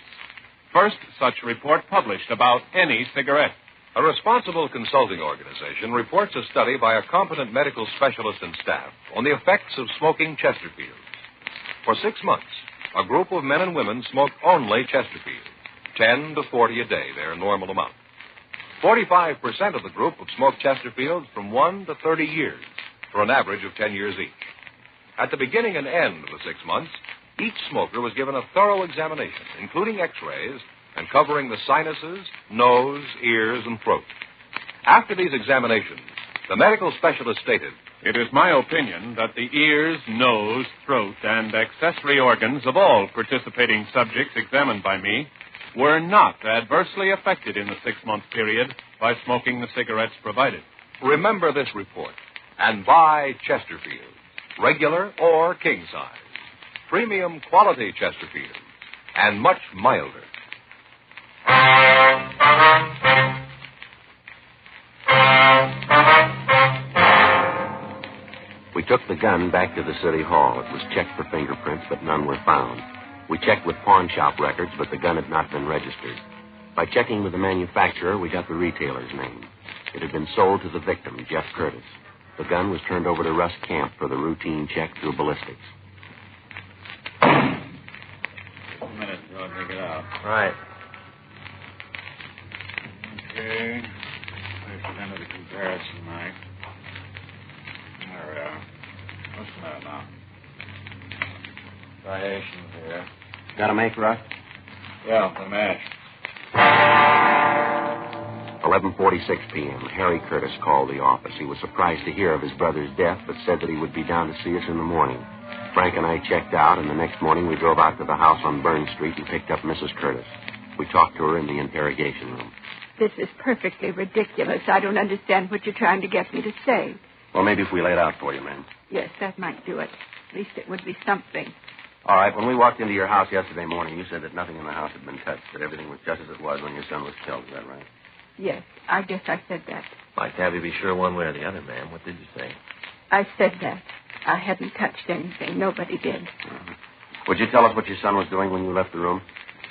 First such report published about any cigarette. A responsible consulting organization reports a study by a competent medical specialist and staff on the effects of smoking Chesterfields. For 6 months, a group of men and women smoked only Chesterfield, 10 to 40 a day, their normal amount. 45% of the group have smoked Chesterfields from 1 to 30 years, for an average of 10 years each. At the beginning and end of the 6 months, each smoker was given a thorough examination, including x-rays, and covering the sinuses, nose, ears, and throat. After these examinations, the medical specialist stated, "It is my opinion that the ears, nose, throat, and accessory organs of all participating subjects examined by me were not adversely affected in the 6-month period by smoking the cigarettes provided." Remember this report and buy Chesterfields, regular or king size. Premium quality Chesterfields, and much milder. We took the gun back to the city hall. It was checked for fingerprints, but none were found. We checked with pawn shop records, but the gun had not been registered. By checking with the manufacturer, we got the retailer's name. It had been sold to the victim, Jeff Curtis. The gun was turned over to Russ Camp for the routine check through ballistics. Just a minute till I take it out. Right. Okay. Place it into the comparison knife. There we are. What's the matter now? Striations here. Got a make, Russ? Yeah, the match. 11:46 p.m. Harry Curtis called the office. He was surprised to hear of his brother's death, but said that he would be down to see us in the morning. Frank and I checked out, and the next morning we drove out to the house on Burn Street and picked up Mrs. Curtis. We talked to her in the interrogation room. This is perfectly ridiculous. I don't understand what you're trying to get me to say. Well, maybe if we lay it out for you, ma'am. Yes, that might do it. At least it would be something. All right, when we walked into your house yesterday morning, you said that nothing in the house had been touched, that everything was just as it was when your son was killed. Is that right? Yes, I guess I said that. Like to have you be sure one way or the other, ma'am. What did you say? I said that. I hadn't touched anything. Nobody did. Mm-hmm. Would you tell us what your son was doing when you left the room?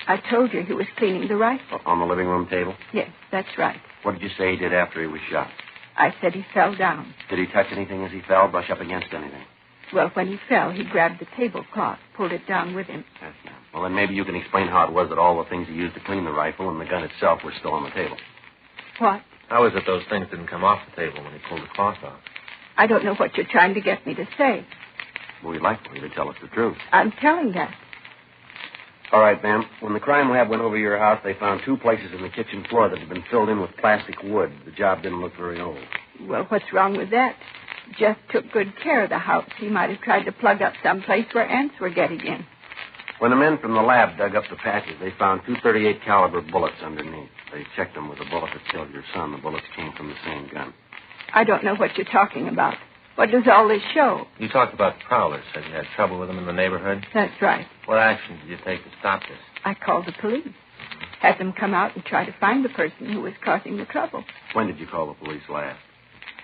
I told you he was cleaning the rifle. On the living room table? Yes, that's right. What did you say he did after he was shot? I said he fell down. Did he touch anything as he fell, brush up against anything? Well, when he fell, he grabbed the tablecloth, pulled it down with him. Yes, ma'am. Well, then maybe you can explain how it was that all the things he used to clean the rifle and the gun itself were still on the table. What? How is it those things didn't come off the table when he pulled the cloth off? I don't know what you're trying to get me to say. Well, we'd like for you to tell us the truth. I'm telling that. All right, ma'am. When the crime lab went over your house, they found 2 places in the kitchen floor that had been filled in with plastic wood. The job didn't look very old. Well, what's wrong with that? Jeff took good care of the house. He might have tried to plug up some place where ants were getting in. When the men from the lab dug up the patches, they found 2 .38 caliber bullets underneath. They checked them with the bullet that killed your son. The bullets came from the same gun. I don't know what you're talking about. What does all this show? You talked about prowlers. Said you had trouble with them in the neighborhood. That's right. What action did you take to stop this? I called the police. Had them come out and try to find the person who was causing the trouble. When did you call the police last?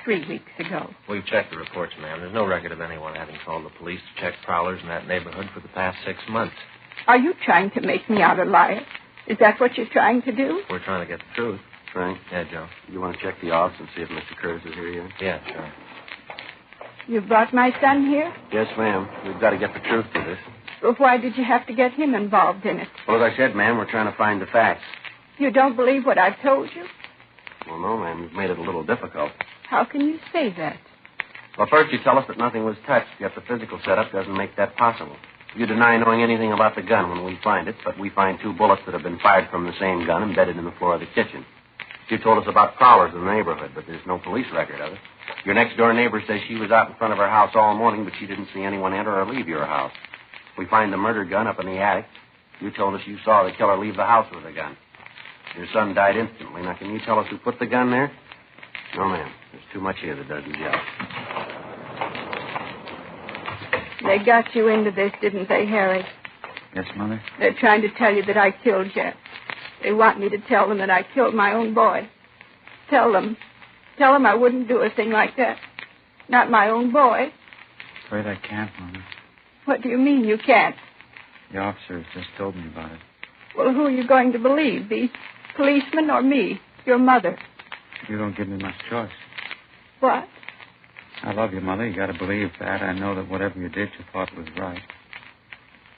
3 weeks ago. We've checked the reports, ma'am. There's no record of anyone having called the police to check prowlers in that neighborhood for the past 6 months. Are you trying to make me out a liar? Is that what you're trying to do? We're trying to get the truth. Frank? Yeah, Joe. You want to check the office and see if Mr. Curtis is here yet? Yeah, sure. You brought my son here? Yes, ma'am. We've got to get the truth to this. Well, why did you have to get him involved in it? Well, as I said, ma'am, we're trying to find the facts. You don't believe what I've told you? Well, no, ma'am. You've made it a little difficult. How can you say that? Well, first you tell us that nothing was touched, yet the physical setup doesn't make that possible. You deny knowing anything about the gun when we find it, but we find 2 bullets that have been fired from the same gun embedded in the floor of the kitchen. You told us about prowlers in the neighborhood, but there's no police record of it. Your next-door neighbor says she was out in front of her house all morning, but she didn't see anyone enter or leave your house. We find the murder gun up in the attic. You told us you saw the killer leave the house with the gun. Your son died instantly. Now, can you tell us who put the gun there? No, ma'am. There's too much here that doesn't gel. They got you into this, didn't they, Harry? Yes, Mother? They're trying to tell you that I killed Jeff. They want me to tell them that I killed my own boy. Tell them I wouldn't do a thing like that. Not my own boy. Afraid I can't, Mother. What do you mean you can't? The officers just told me about it. Well, who are you going to believe? These policemen or me, your mother? You don't give me much choice. What? I love you, Mother. You got to believe that. I know that whatever you did, you thought was right.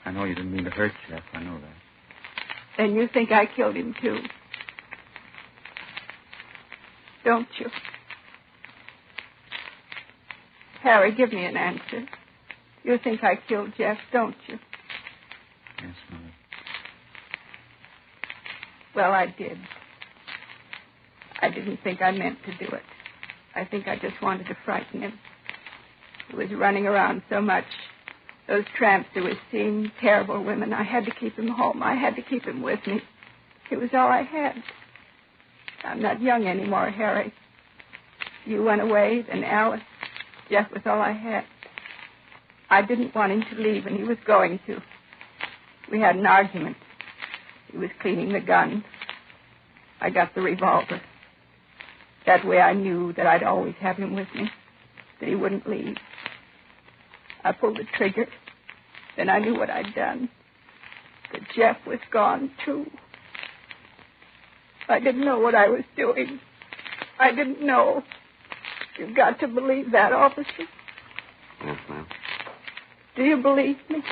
I know you didn't mean to hurt Jeff. I know that. And you think I killed him, too? don't you? Harry, give me an answer. You think I killed Jeff, don't you? Yes, Mother. Well, I did. I didn't think I meant to do it. I think I just wanted to frighten him. He was running around so much. Those tramps who were seeing terrible women. I had to keep him home. I had to keep him with me. It was all I had. I'm not young anymore, Harry. You went away, then Alice. Jeff was all I had. I didn't want him to leave, and he was going to. We had an argument. He was cleaning the gun. I got the revolver. That way I knew that I'd always have him with me, that he wouldn't leave. I pulled the trigger. Then I knew what I'd done. That Jeff was gone, too. I didn't know what I was doing. I didn't know. You've got to believe that, officer. Yes, ma'am. Do you believe me?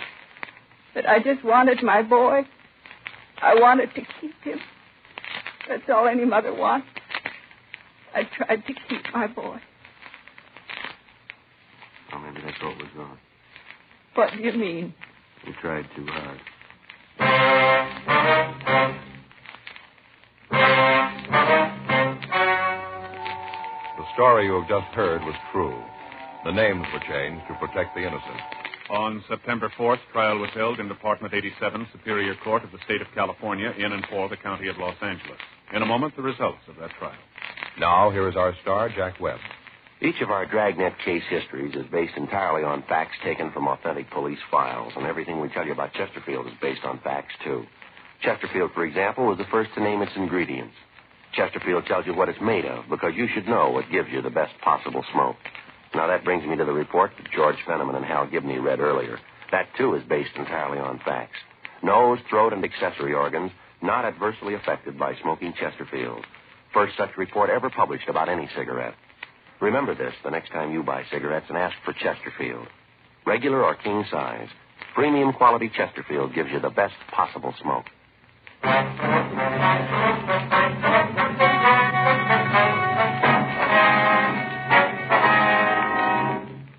That I just wanted my boy? I wanted to keep him. That's all any mother wants. I tried to keep my boy. Oh, maybe that's what was wrong. What do you mean? You tried too hard. The story you have just heard was true. The names were changed to protect the innocent. On September 4th, trial was held in Department 87, Superior Court of the State of California, in and for the County of Los Angeles. In a moment, the results of that trial. Now, here is our star, Jack Webb. Each of our Dragnet case histories is based entirely on facts taken from authentic police files, and everything we tell you about Chesterfield is based on facts, too. Chesterfield, for example, was the first to name its ingredients. Chesterfield tells you what it's made of, because you should know what gives you the best possible smoke. Now, that brings me to the report that George Fenneman and Hal Gibney read earlier. That, too, is based entirely on facts. Nose, throat, and accessory organs not adversely affected by smoking Chesterfield. First such report ever published about any cigarette. Remember this the next time you buy cigarettes and ask for Chesterfield. Regular or king size, premium quality Chesterfield gives you the best possible smoke.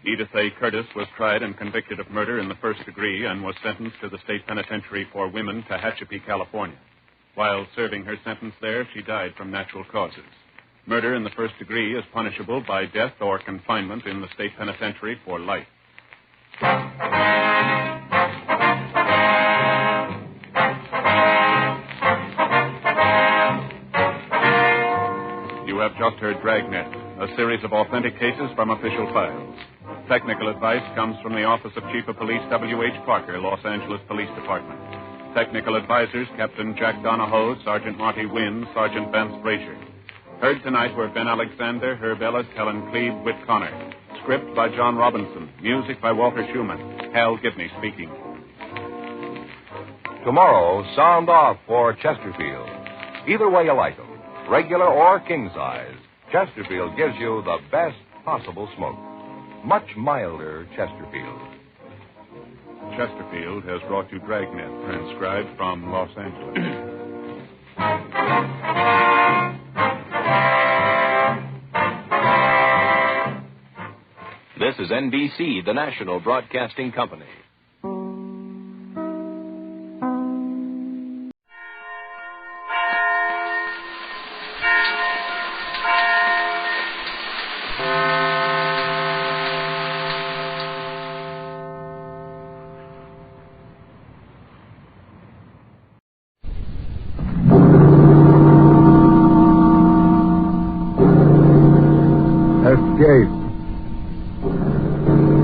Edith A. Curtis was tried and convicted of murder in the first degree and was sentenced to the state penitentiary for women, Tehachapi, California. While serving her sentence there, she died from natural causes. Murder in the first degree is punishable by death or confinement in the state penitentiary for life. You have just heard Dragnet, a series of authentic cases from official files. Technical advice comes from the Office of Chief of Police W.H. Parker, Los Angeles Police Department. Technical advisors, Captain Jack Donahoe, Sergeant Marty Wynn, Sergeant Vance Frazier. Heard tonight were Ben Alexander, Herb Ellis, Helen Cleve, Whit Connor. Script by John Robinson. Music by Walter Schumann. Hal Gibney speaking. Tomorrow, sound off for Chesterfield. Either way you like them, regular or king size, Chesterfield gives you the best possible smoke. Much milder Chesterfield. Chesterfield has brought you Dragnet, transcribed from Los Angeles. This is NBC, the national broadcasting company.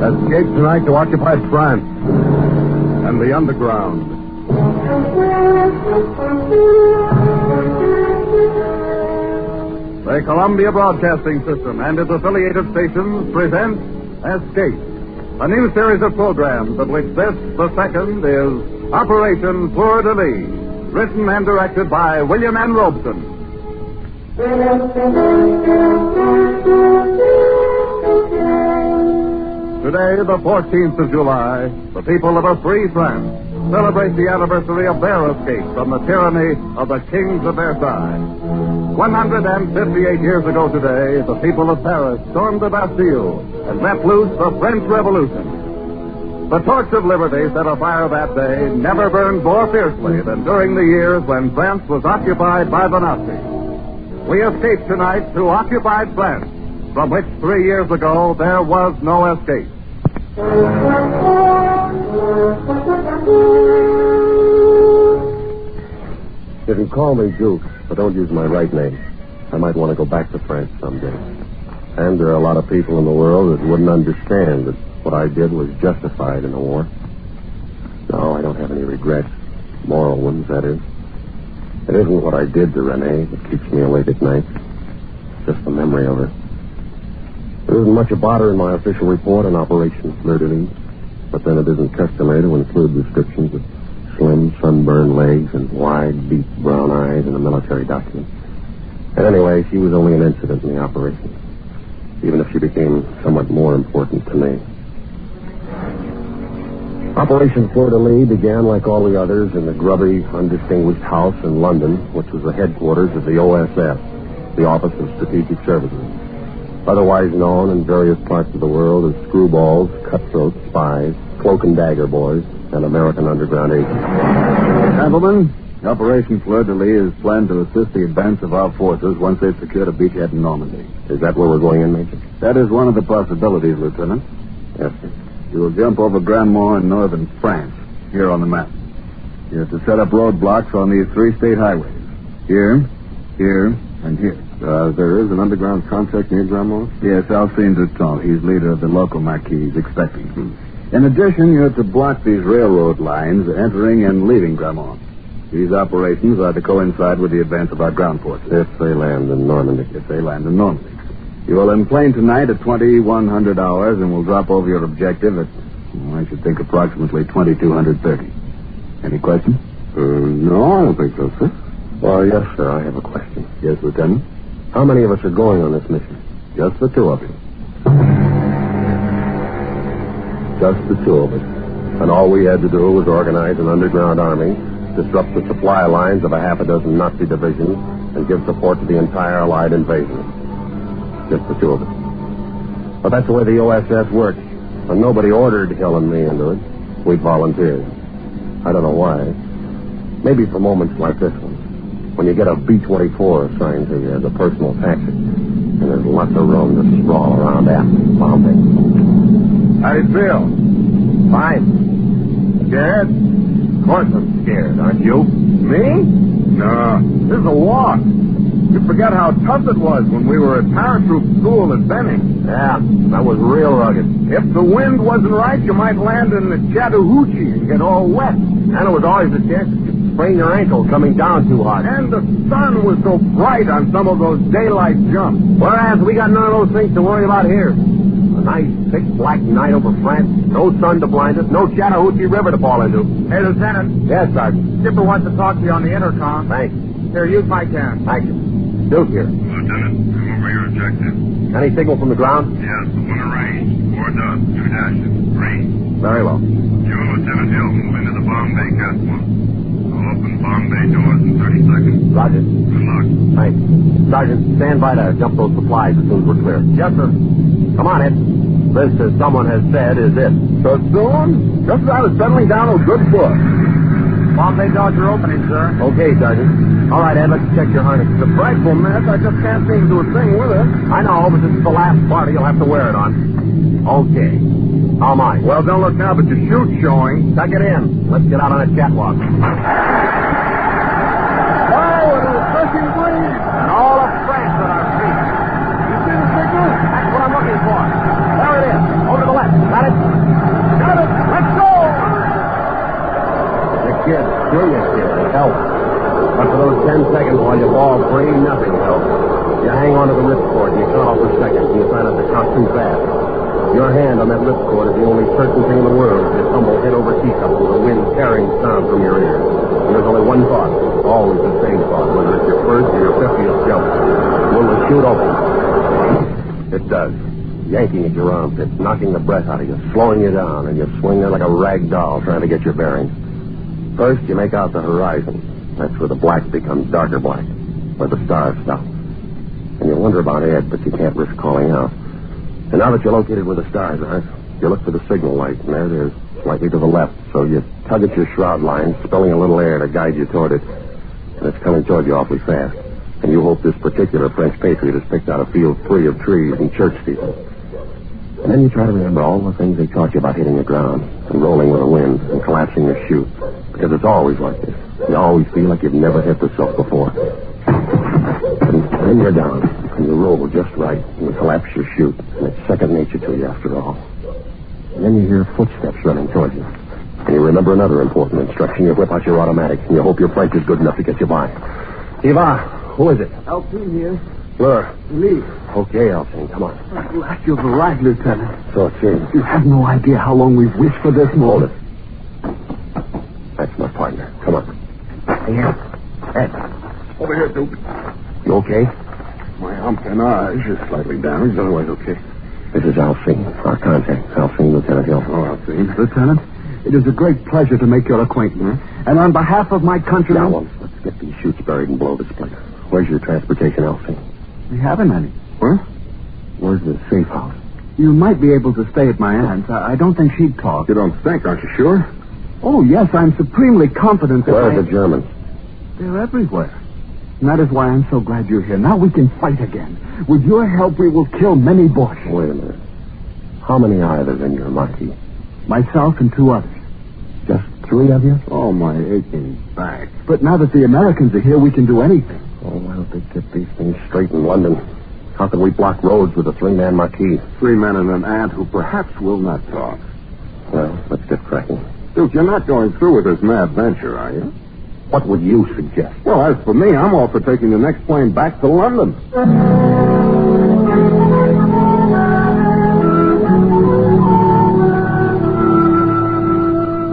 Escape tonight to occupied France and the underground. The Columbia Broadcasting System and its affiliated stations present Escape, a new series of programs of which this, the second, is Operation Fleur de Lis, written and directed by William N. Robeson. Today, the 14th of July, the people of a free France celebrate the anniversary of their escape from the tyranny of the kings of Versailles. 158 years ago today, the people of Paris stormed the Bastille and let loose the French Revolution. The torch of liberty set afire that day never burned more fiercely than during the years when France was occupied by the Nazis. We escape tonight to occupied France, from which 3 years ago there was no escape. You can call me Duke, but don't use my right name. I might want to go back to France someday. And there are a lot of people in the world that wouldn't understand that what I did was justified in the war. No, I don't have any regrets. Moral ones, that is. It isn't what I did to Renee that keeps me awake at night. Just the memory of her. There isn't much about her in my official report on Operation Fleur de Lis, but then it isn't customary to include descriptions of slim, sunburned legs and wide, deep brown eyes in a military document. And anyway, she was only an incident in the operation, even if she became somewhat more important to me. Operation Fleur de Lis began, like all the others, in the grubby, undistinguished house in London, which was the headquarters of the OSS, the Office of Strategic Services, otherwise known in various parts of the world as screwballs, cutthroats, spies, cloak and dagger boys, and American underground agents. Gentlemen, Operation Fleur de Lis is planned to assist the advance of our forces once they've secured a beachhead in Normandy. Is that where we're going in, Major? That is one of the possibilities, Lieutenant. Yes, sir. You will jump over Grand Mont in northern France, here on the map. You have to set up roadblocks on these 3 state highways. Here, here, and here. There is an underground contract near Grand Mont? Yes, Alcine Dutton. He's leader of the local Marquis. He's expecting him. In addition, you have to block these railroad lines entering and leaving Grand Mont. These operations are to coincide with the advance of our ground forces. If they land in Normandy. If they land in Normandy. You will enplane tonight at 2100 hours and will drop over your objective at, I should think, approximately 2230. Any questions? No, I don't think so, sir. Well, yes, sir, I have a question. Yes, Lieutenant? How many of us are going on this mission? Just the 2 of you. Just the 2 of us. And all we had to do was organize an underground army, disrupt the supply lines of a half a dozen Nazi divisions, and give support to the entire Allied invasion. Just the 2 of us. But that's the way the OSS works. And nobody ordered Hill and me into it. We volunteered. I don't know why. Maybe for moments like this one, when you get a B-24 assigned to you as a personal taxi, and there's lots of room to sprawl around after Bombay. How do you feel? Fine. Scared? Of course I'm scared, aren't you? Me? No. This is a walk. You forget how tough it was when we were at parachute school at Benning. Yeah, that was real rugged. If the wind wasn't right, you might land in the Chattahoochee and get all wet. And there was always a chance that you'd sprain your ankle coming down too hard. And the sun was so bright on some of those daylight jumps. Whereas we got none of those things to worry about here. A nice, thick, black night over France. No sun to blind us. No Chattahoochee River to fall into. Hey, Lieutenant. Yes, Sergeant. Skipper wants to talk to you on the intercom. Thanks. Here, use my can. Thank you. Duke here. Lieutenant, I'm over your objective. Any signal from the ground? Yes, the one arranged. 4 dots, 2 dashes. Green. Very well. You and Lieutenant Hill move into the bomb bay catwalk. I'll open bomb bay doors in 30 seconds. Roger. Good luck. Thanks. Sergeant, stand by to dump those supplies as soon as we're clear. Yes, sir. Come on, Ed. This, as someone has said, is it. So soon? Just as I was settling down a good book. Bomb bay doors are opening, sir. Okay, Sergeant. All right, Ed, let's check your harness. It's a frightful mess. I just can't seem to do a thing with it. I know, but this is the last party. You'll have to wear it on. Okay. How am I? Well, don't look now, but your chute's showing. Tuck it in. Let's get out on that catwalk. Oh, it was refreshing breeze. And all of France at our feet. You see the signal? That's what I'm looking for. There it is. Over to the left. Got it? Got it. Let's go! The kid, brilliant kid. It helps. But for those 10 seconds while you ball free, nothing helps. You hang on to the ripcord and you count off the seconds and you try not to count too fast. Your hand on that ripcord is the only certain thing in the world if you tumble head over teacup with the wind tearing sound from your ears. And there's only one thought, always the same thought, whether it's your first or your 50th jump. Will the chute open? It does. Yanking at your armpits, knocking the breath out of you, slowing you down, and you're swinging like a rag doll trying to get your bearings. First, you make out the horizon. That's where the black becomes darker black, where the stars stop. And you wonder about Ed, but you can't risk calling out. And now that you're located where the stars are, you look for the signal light, and there it is, slightly to the left. So you tug at your shroud line, spilling a little air to guide you toward it. And it's coming toward you awfully fast. And you hope this particular French patriot has picked out a field free of trees and church steeples. And then you try to remember all the things they taught you about hitting the ground and rolling with the wind and collapsing your chute. Because it's always like this. You always feel like you've never hit the silk before. And then you're down, and you roll just right, and you collapse your chute, and it's second nature to you after all. And then you hear footsteps running towards you. And you remember another important instruction. You whip out your automatic, and you hope your French is good enough to get you by. Eva, who is it? Alpine here. Fleur. Lee. Okay, Alpine, come on. I'm glad you've arrived, Lieutenant. So it seems. You have no idea how long we've wished for this moment. Hold it. That's my partner. Come on. Hey, Ed. Over here, Duke. You okay? My empennage is slightly damaged, otherwise okay. This is Alcine, our contact. Alcine, Lieutenant Hill. Oh, Alcine. Lieutenant, it is a great pleasure to make your acquaintance. And on behalf of my countrymen... Now, let's get these chutes buried and blow this place. Where's your transportation, Alcine? We haven't any. Where? Where's the safe house? You might be able to stay at my aunt's. I don't think she'd talk. You don't think, aren't you sure? Oh, yes, I'm supremely confident that Where are the Germans? They're everywhere. And that is why I'm so glad you're here. Now we can fight again. With your help, we will kill many Boches. Wait a minute. How many are there in your Marquis? Myself and 2 others. Just 3 of you? Oh, my aching back. But now that the Americans are here, we can do anything. Oh, why don't they get these things straight in London? How can we block roads with a 3-man Marquis? 3 men and an aunt who perhaps will not talk. Well, let's get cracking. Duke, you're not going through with this mad venture, are you? What would you suggest? Well, as for me, I'm all for taking the next plane back to London.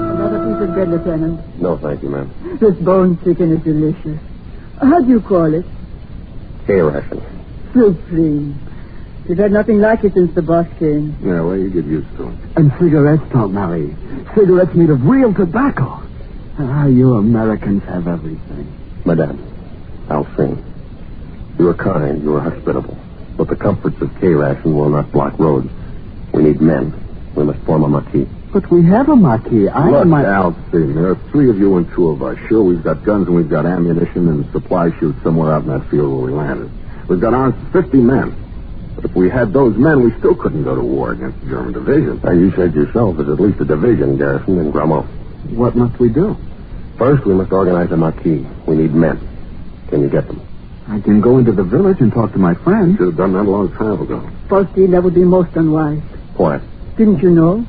Another piece of bread, Lieutenant. No, thank you, ma'am. This bone chicken is delicious. How do you call it? K-ration. Supreme. We've had nothing like it since the boss came. Yeah, well, you get used to it. And cigarettes, Aunt Marie. Cigarettes made of real tobacco. Ah, you Americans have everything. Madame, Alcine, you are kind, you are hospitable. But the comforts of K-ration will not block roads. We need men. We must form a Marquis. But we have a Marquis. Look, Alcine, there are 3 of you and 2 of us. Sure, we've got guns and we've got ammunition and supply chutes somewhere out in that field where we landed. We've got arms for 50 men. But if we had those men, we still couldn't go to war against the German division. Now, you said yourself there's at least a division garrisoned in Grammont. What must we do? First, we must organize a Marquis. We need men. Can you get them? I can go into the village and talk to my friends. Should have done that a long time ago. Faustine, that would be most unwise. Why? Didn't you know?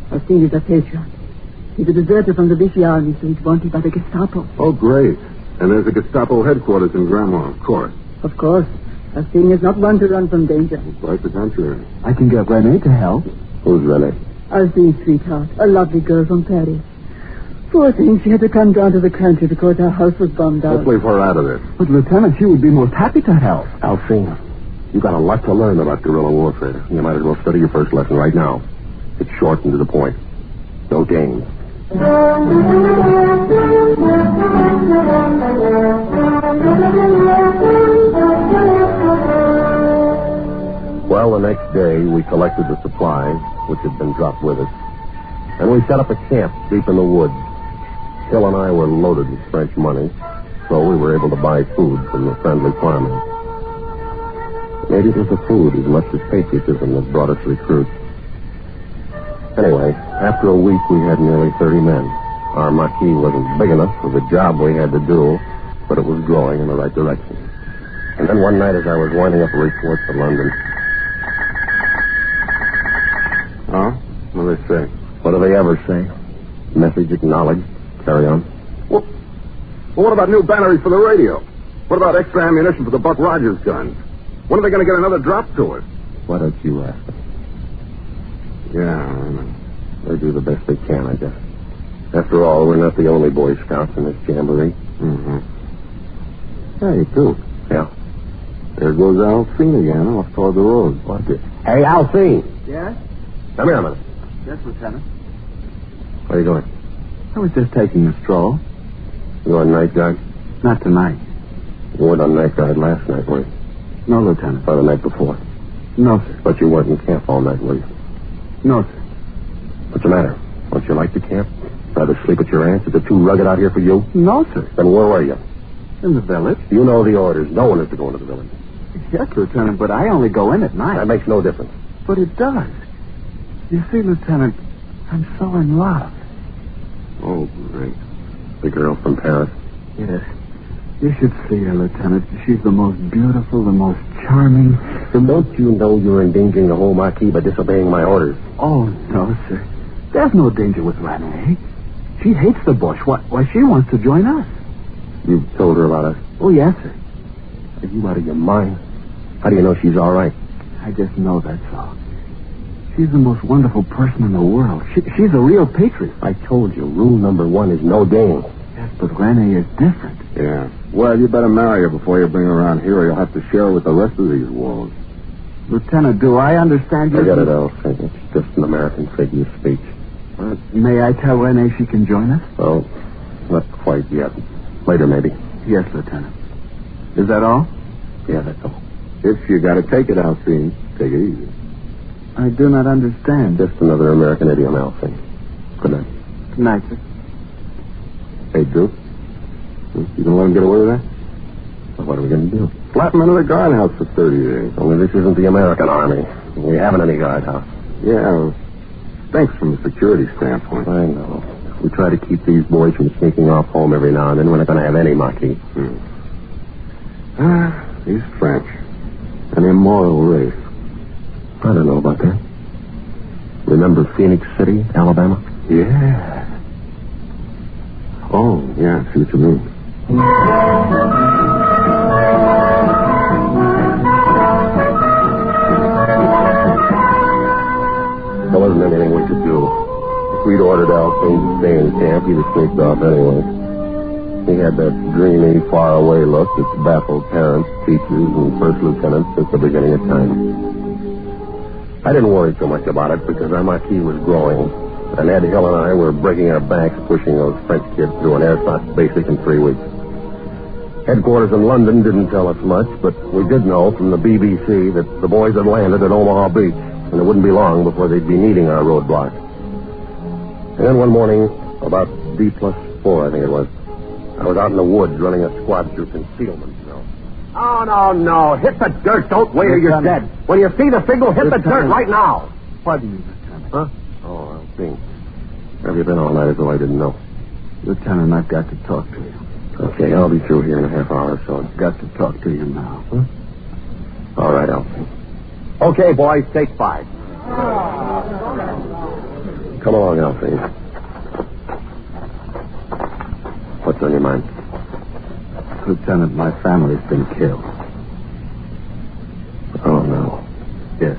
Faustine is a patriot. He's a deserter from the Vichy army, so he's wanted by the Gestapo. Oh, great. And there's a Gestapo headquarters in Grammont, of course. Of course. Faustine is not one to run from danger. Quite the contrary. I can get Renee to help. Who's Renee? Alcine's sweetheart, a lovely girl from Paris. Poor thing, she had to come down to the country because her house was bombed out. Let's leave her out of this. But, Lieutenant, she would be most happy to help. Alcine, you've got a lot to learn about guerrilla warfare. You might as well study your first lesson right now. It's short and to the point. No games. Well, the next day, we collected the supplies, which had been dropped with us, and we set up a camp deep in the woods. Hill and I were loaded with French money, so we were able to buy food from the friendly farmers. Maybe it was the food as much as patriotism that brought us recruits. Anyway, after a week, we had nearly 30 men. Our Marquis wasn't big enough for the job we had to do, but it was growing in the right direction. And then one night, as I was winding up a report for London... Huh? What do they say? What do they ever say? Message acknowledged. Carry on. Well, what about new batteries for the radio? What about extra ammunition for the Buck Rogers guns? When are they going to get another drop to us? Why don't you ask them? Yeah, I know. They do the best they can, I guess. After all, we're not the only Boy Scouts in this jamboree. Mm-hmm. Hey, Duke. Yeah? There goes Alcine again, off toward the road. What is... Hey, Alcine! Yes? Come here a minute. Yes, Lieutenant. Where are you going? I was just taking a stroll. You on night guard? Not tonight. You weren't on night guard last night, were you? No, Lieutenant. Or the night before? No, sir. But you weren't in camp all night, were you? No, sir. What's the matter? Don't you like the camp? Rather sleep at your aunt's? Is it too rugged out here for you? No, sir. Then where were you? In the village. You know the orders. No one is to go into the village. Yes, Lieutenant, but I only go in at night. That makes no difference. But it does. You see, Lieutenant, I'm so in love. Oh, great. The girl from Paris? Yes. You should see her, Lieutenant. She's the most beautiful, the most charming. Then don't you know you're endangering the whole Marquis by disobeying my orders? Oh, no, sir. There's no danger with Renee. She hates the bush. Why, she wants to join us. You've told her about us? Oh, yes, sir. Are you out of your mind? How do you know she's all right? I just know that's all. She's the most wonderful person in the world. She's a real patriot. I told you, rule number 1 is no game. Yes, but Renee is different. Yeah. Well, you better marry her before you bring her around here, or you'll have to share her with the rest of these wolves. Lieutenant, do I understand you? Forget it, Elsie. It's just an American figure of speech. May I tell Renee she can join us? Oh, not quite yet. Later, maybe. Yes, Lieutenant. Is that all? Yeah, that's all. If you got to take it, Elsie, take it easy. I do not understand. Just another American idiom, Elsie. Good night. Good night, sir. Hey, Duke. You gonna let him get away with that? Well, what are we gonna do? Slap him into the guardhouse for 30 days. Only this isn't the American Army. We haven't any guardhouse. Yeah, thanks from a security standpoint. I know. We try to keep these boys from sneaking off home every now and then. We're not gonna have any Marquis. He's French. An immoral race. I don't know about that. Remember Phoenix City, Alabama? Yeah. Oh, yeah, I see what you mean. There wasn't anything we could do. If we'd ordered Alphine to stay in camp, he'd have sneaked off anyway. He had that dreamy, faraway look that's baffled parents, teachers, and first lieutenants since the beginning of time. I didn't worry so much about it because our Marquis was growing, and Ed Hill and I were breaking our backs pushing those French kids through an airsoft basic in 3 weeks. Headquarters in London didn't tell us much, but we did know from the BBC that the boys had landed at Omaha Beach, and it wouldn't be long before they'd be needing our roadblock. And then one morning, about D+4, I think it was, I was out in the woods running a squad through concealment. Oh, no. Hit the dirt. Don't wait or you're dead. When you see the signal, hit the dirt right now. Pardon me, Lieutenant. Huh? Oh, I'll see. Where have you been all night as though I didn't know? Lieutenant, I've got to talk to you. Okay, I'll be through here in a half hour or so. I've got to talk to you now. Huh? All right, Elsie. Okay, boys, take 5. Come along, Elsie. What's on your mind? Lieutenant, my family's been killed. Oh, no. Yes,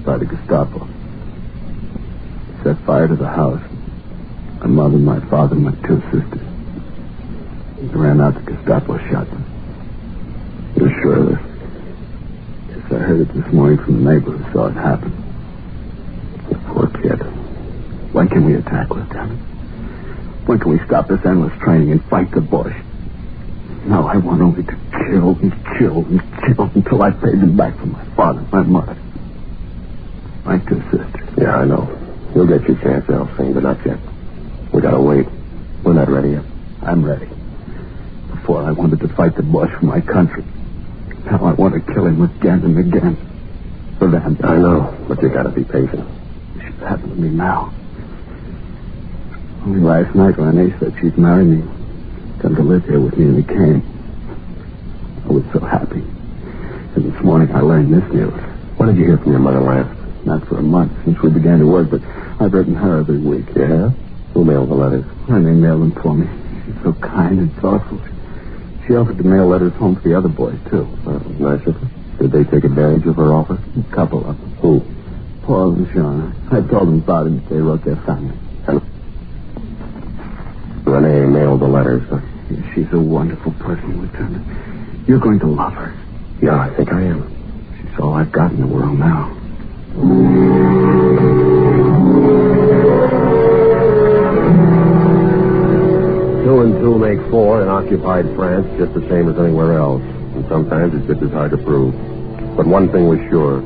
by the Gestapo. Set fire to the house. My mother, my father, and my 2 sisters. They ran out, the Gestapo shot them. You're sure of this? Yes, I heard it this morning from the neighbor who saw it happen. The poor kid. When can we attack, Lieutenant? When can we stop this endless training and fight the bush? No, I want only to kill and kill and kill until I pay them back for my father, my mother, my 2 sisters. Yeah, I know. You'll get your chance, Elsie, but not yet. We gotta wait. We're not ready yet. I'm ready. Before I wanted to fight the bush for my country. Now I want to kill him again and again. For them. I know, but you gotta be patient. It should happen to me now. Only last night Renee said she'd marry me. Come to live here with me, and he came. I was so happy. And this morning I learned this news. When did you hear from your mother last? Not for a month, since we began to work, but I've written her every week. Yeah? Who mailed the letters? Renee mailed them for me. She's so kind and thoughtful. She offered to mail letters home to the other boys, too. Nice of her. Did they take advantage of her offer? A couple of them. Who? Paul and Sean. I told them about it, but they wrote their family. And Renee mailed the letters, huh? She's a wonderful person, Lieutenant. You're going to love her. Yeah, I think I am. She's all I've got in the world now. two make four in occupied France just the same as anywhere else. And sometimes it's just as hard to prove. But one thing was sure.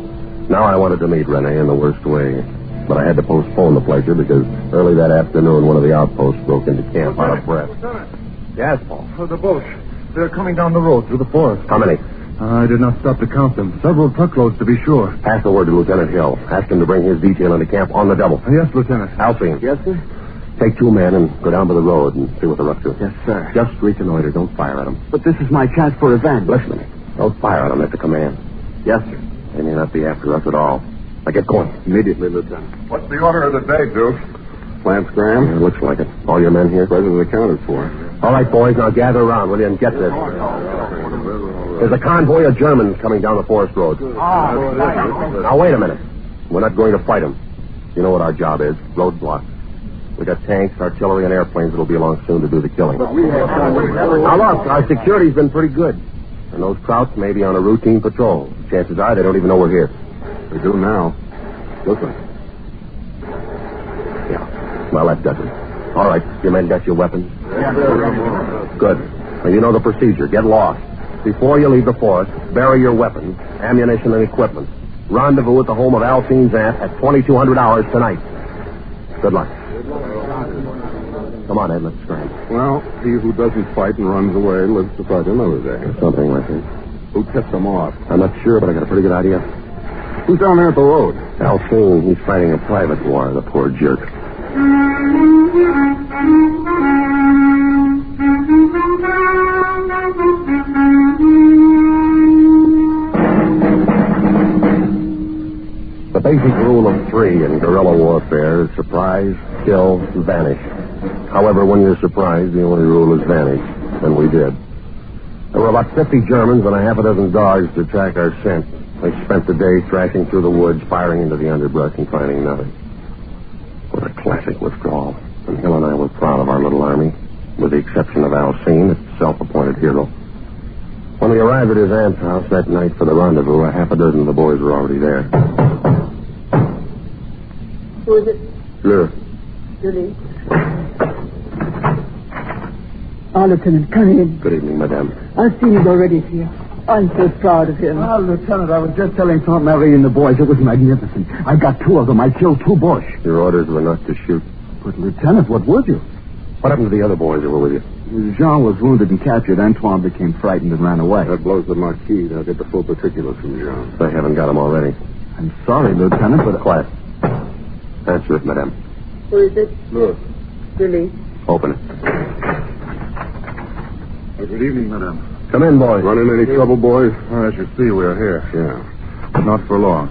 Now I wanted to meet Rene in the worst way. But I had to postpone the pleasure because early that afternoon one of the outposts broke into camp out of breath. Yes, Paul. The boats. They're coming down the road through the forest. How many? I did not stop to count them. Several truckloads, to be sure. Pass the word to Lieutenant Hill. Ask him to bring his detail into camp on the double. Yes, Lieutenant. Alcine. Yes, sir? Take 2 men and go down to the road and see what they're up to. Yes, sir. Just reconnoiter. Don't fire at them. But this is my chance for revenge. Listen to me. Don't fire at them at the command. Yes, sir. They may not be after us at all. Now get going. Immediately, Lieutenant. What's the order of the day, Duke? Plants, Graham? Yeah, looks like it. All your men here? Present accounted for. All right, boys, now gather around, will you, and get this. There's a convoy of Germans coming down the forest road. Now, wait a minute. We're not going to fight them. You know what our job is. Roadblock. We got tanks, artillery, and airplanes that'll be along soon to do the killing. But we have... Now, look, our security's been pretty good. And those Krauts may be on a routine patrol. Chances are they don't even know we're here. They do now. Listen. Yeah. Well, that does it. All right. Your men got your weapons? Yeah. Good. Now, you know the procedure. Get lost. Before you leave the forest, bury your weapons, ammunition, and equipment. Rendezvous at the home of Alcine's aunt at 2200 hours tonight. Good luck. Come on, Ed, let's scram. Well, he who doesn't fight and runs away lives to fight another day. Something like that. Who tipped them off? I'm not sure, but I got a pretty good idea. Who's down there at the road? Alcine. He's fighting a private war, the poor jerk. The basic rule of 3 in guerrilla warfare is surprise, kill, vanish. However, when you're surprised, the only rule is vanish. And we did. There were about 50 Germans and a half a dozen dogs to track our scent. They spent the day thrashing through the woods, firing into the underbrush, and finding nothing. What a classic withdrawal. And Hill and I were proud of our little army, with the exception of Alcine, its self-appointed hero. When we arrived at his aunt's house that night for the rendezvous, a half a dozen of the boys were already there. Who is it? Fleur. De Lis. Lieutenant, come in. Good evening, madame. I've seen him already here. I'm so proud of him. Well, Lieutenant, I was just telling Aunt Marie and the boys it was magnificent. I got 2 of them. I killed 2 Boche. Your orders were not to shoot. But, Lieutenant, what would you? What happened to the other boys that were with you? Jean was wounded and captured. Antoine became frightened and ran away. That blows the Marquis. I'll get the full particulars from Jean. They haven't got him already. I'm sorry, Lieutenant, but... Quiet. Answer it, madame. Who is it? Look. De Lis. Open it. Good evening, madame. Come in, boys. Run into any trouble, boys? Well, as you see, we're here. Yeah. But not for long.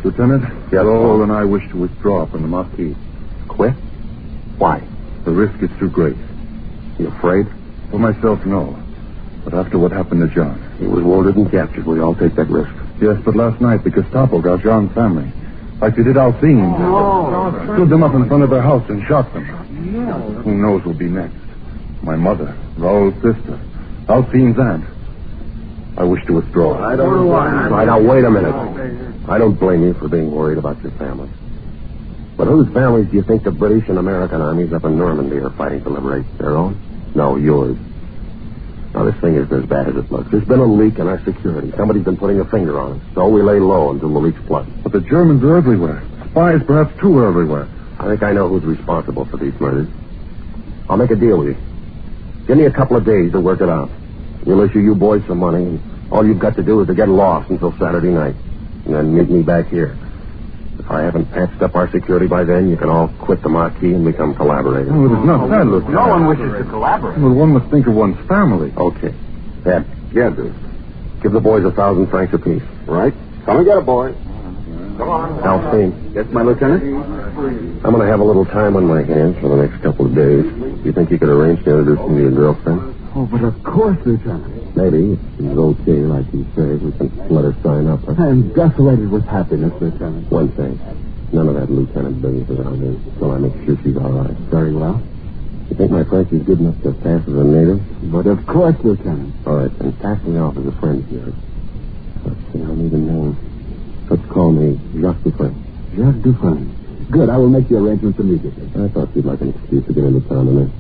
Lieutenant, yes, Raoul and I wish to withdraw from the Marquis. Quit? Why? The risk is too great. You afraid? For myself, no. But after what happened to John. He was wounded and captured. We all take that risk. Yes, but last night the Gestapo got John's family. Like they did Alcine. Stood them up in front of their house and shot them. No. Who knows who'll be next? My mother, Raoul's sister, Alcine's aunt. I wish to withdraw. I don't know why. Right, now, wait a minute. I don't blame you for being worried about your family. But whose families do you think the British and American armies up in Normandy are fighting to liberate? Their own? No, yours. Now, this thing isn't as bad as it looks. There's been a leak in our security. Somebody's been putting a finger on us. So we lay low until the leak's plugged. But the Germans are everywhere. Spies, perhaps, too, are everywhere. I think I know who's responsible for these murders. I'll make a deal with you. Give me a couple of days to work it out. We'll issue you boys some money, and all you've got to do is to get lost until Saturday night. And then meet me back here. If I haven't patched up our security by then, you can all quit the Marquis and become collaborators. Oh, it is not that, Lieutenant. No one wishes to collaborate. Well, one must think of one's family. Okay. Ed. Yeah, dude. Give the boys 1,000 francs apiece. Right? Come and get it, boy. Come on. Alcine. Yes, my lieutenant? I'm going to have a little time on my hands for the next couple of days. Do you think you could arrange to introduce me to your girlfriend? Oh, but of course, Lieutenant. Maybe. If she's okay, like you say, we can let her sign up. Huh? I'm desolated with happiness, Lieutenant. One thing. None of that lieutenant business around here until I make sure she's all right. Very well. You think my French is good enough to pass as a native? But of course, Lieutenant. All right, then pass me off as a friend of yours. Let's see, I need a name. Let's call me Jacques Dufresne. Jacques Dufresne. Good, I will make the arrangements immediately. I thought you'd like an excuse to get into town tonight.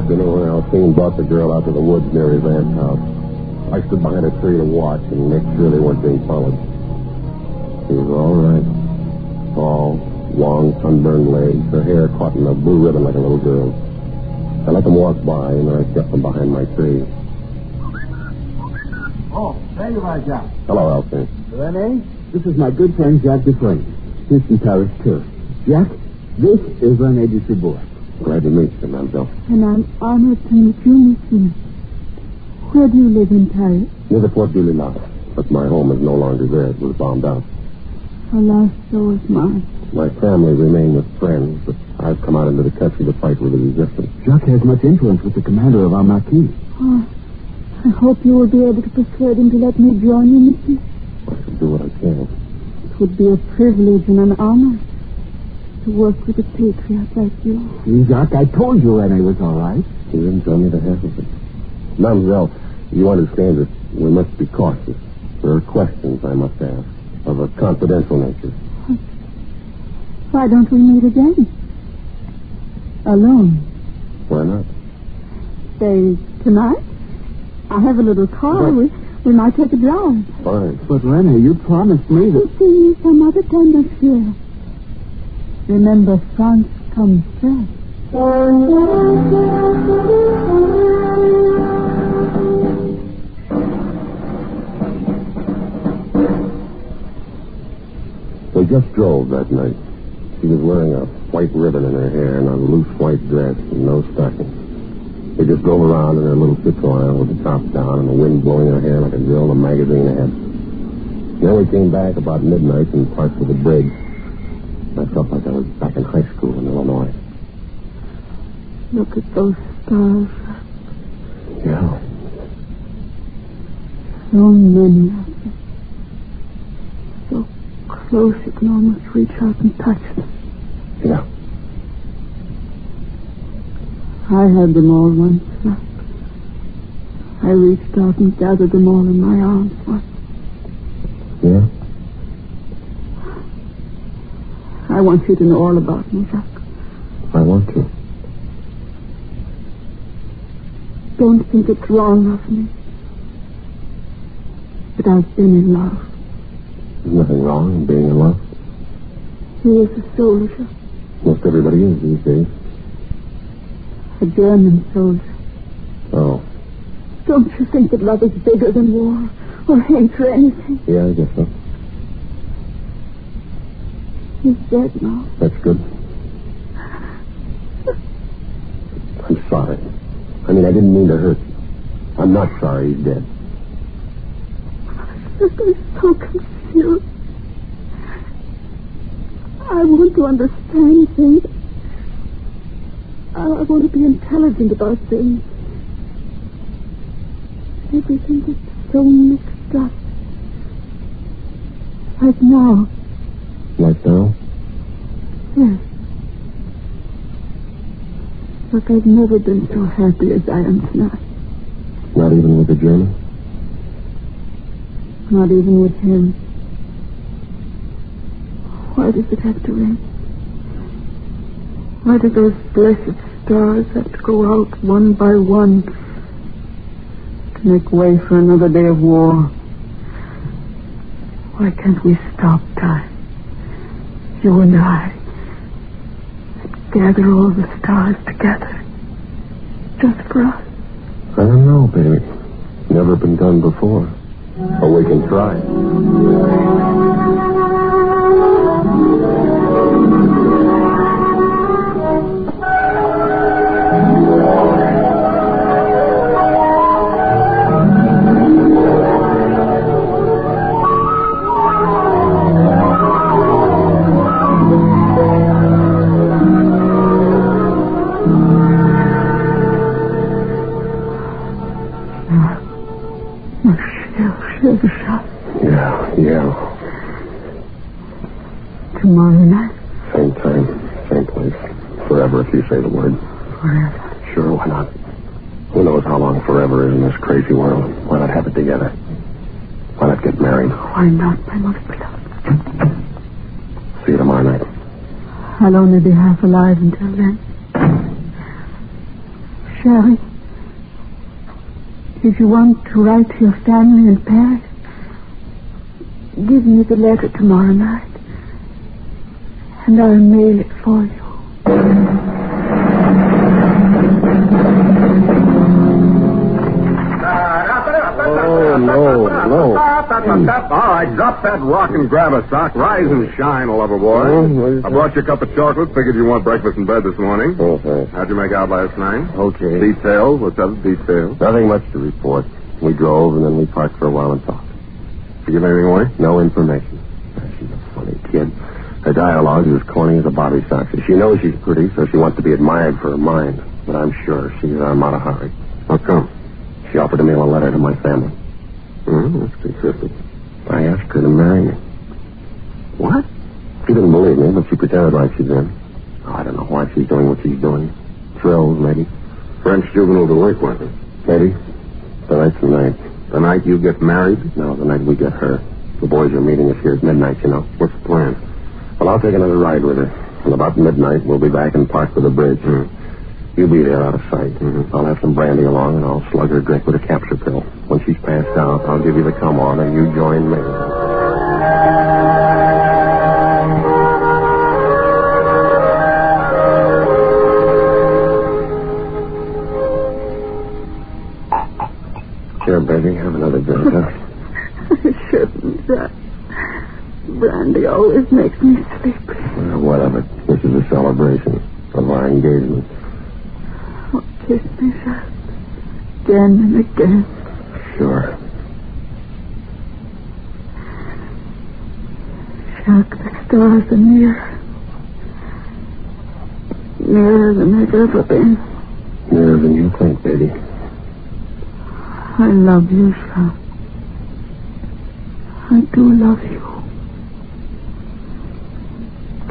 afternoon, Alcine brought the girl out to the woods near his aunt's house. I stood behind a tree to watch and make sure they weren't being followed. She was all right. Tall, long, sunburned legs, her hair caught in a blue ribbon like a little girl's. I let them walk by, and then I kept them behind my tree. Oh, there you are, Jack. Hello, Alcine. Rene, this is my good friend, Jack Dufresne. He's from Paris, too. Jack, this is Rene Dubois. Glad to meet you, mademoiselle. And I'm honored to meet you, monsieur. Where do you live in Paris? Near the Fort de Lis, but my home is no longer there. It was bombed out. Alas, so is mine. My family remain with friends, but I've come out into the country to fight with the resistance. Jacques has much influence with the commander of our Marquis. Oh, I hope you will be able to persuade him to let me join you, monsieur. I shall do what I can. It would be a privilege and an honor to work with a patriot like you. See, Jacques, I told you Rene was all right. You didn't tell me the half of it. Mademoiselle, you understand that we must be cautious. There are questions I must ask of a confidential nature. Why don't we meet again? Alone. Why not? Say, tonight? I have a little car. We might take a drive. Fine. But, Rene, you promised me that... We'll see you some other time next year. Remember, France comes first. We just drove that night. She was wearing a white ribbon in her hair and a loose white dress and no stockings. We just drove around in her little Citroën with the top down and the wind blowing her hair like a girl in a magazine ad. Then we came back about midnight and parked at the bridge. I felt like I was back in high school in Illinois. Look at those stars. Yeah. So many of them. So close you can almost reach out and touch them. Yeah. I had them all once. I reached out and gathered them all in my arms once. Yeah? I want you to know all about me, Jack. I want to. Don't think it's wrong of me. But I've been in love. There's nothing wrong in being in love. He is a soldier. Most everybody is these days. A German soldier. Oh. Don't you think that love is bigger than war or hate or anything? Yeah, I guess so. He's dead now. That's good. I'm sorry. I mean, I didn't mean to hurt you. I'm not sorry he's dead. I'm so confused. I want to understand things. I want to be intelligent about things. Everything is so mixed up. Like now. Like now? Yes. Look, I've never been so happy as I am tonight. Not even with the German? Not even with him. Why does it have to rain? Why do those blessed stars have to go out one by one to make way for another day of war? Why can't we stop time? You and I. Gather all the stars together. Just for us. I don't know, baby. Never been done before. But we can try. Yeah. Tomorrow night? Same time, same place. Forever, if you say the word. Forever? Sure, why not? Who knows how long forever is in this crazy world? Why not have it together? Why not get married? Why not, my most beloved? See you tomorrow night. I'll only be half alive until then. Shall Harry, if you want to write to your family in Paris, give me the letter tomorrow night, and I'll mail it for you. Oh, no. All right, drop that rock and grab a sock. Rise and shine, lover boy. I brought you a cup of chocolate. Figured you want breakfast in bed this morning. Okay. How'd you make out last night? Okay. Details? What's up with details? Nothing much to report. We drove, and then we parked for a while and talked. Did you give anything away? No information. She's a funny kid. Her dialogue is as corny as a bobby sox. She knows she's pretty, so she wants to be admired for her mind. But I'm sure she's our Matahari. How come? She offered to mail a letter to my family. That's consistent. I asked her to marry me. What? She didn't believe me, but she pretended like she's in. Oh, I don't know why she's doing what she's doing. Thrills, maybe. French juvenile delinquent. Maybe. Tonight's the night. The night you get married? No, the night we get her. The boys are meeting us here at midnight, you know. What's the plan? Well, I'll take another ride with her. And about midnight, we'll be back and park for the bridge. You'll be there out of sight. I'll have some brandy along, and I'll slug her drink with a capture pill. When she's passed out, I'll give you the come-on, and you join me. Here, baby, have another drink, huh? I shouldn't. That brandy always makes me sleepy. Well, whatever. This is a celebration of our engagement. Oh, kiss me, Jack. Again and again. Sure. Jack, the stars are near. Nearer than they've ever been. Nearer than you think, baby. I love you, Jack. I do love you.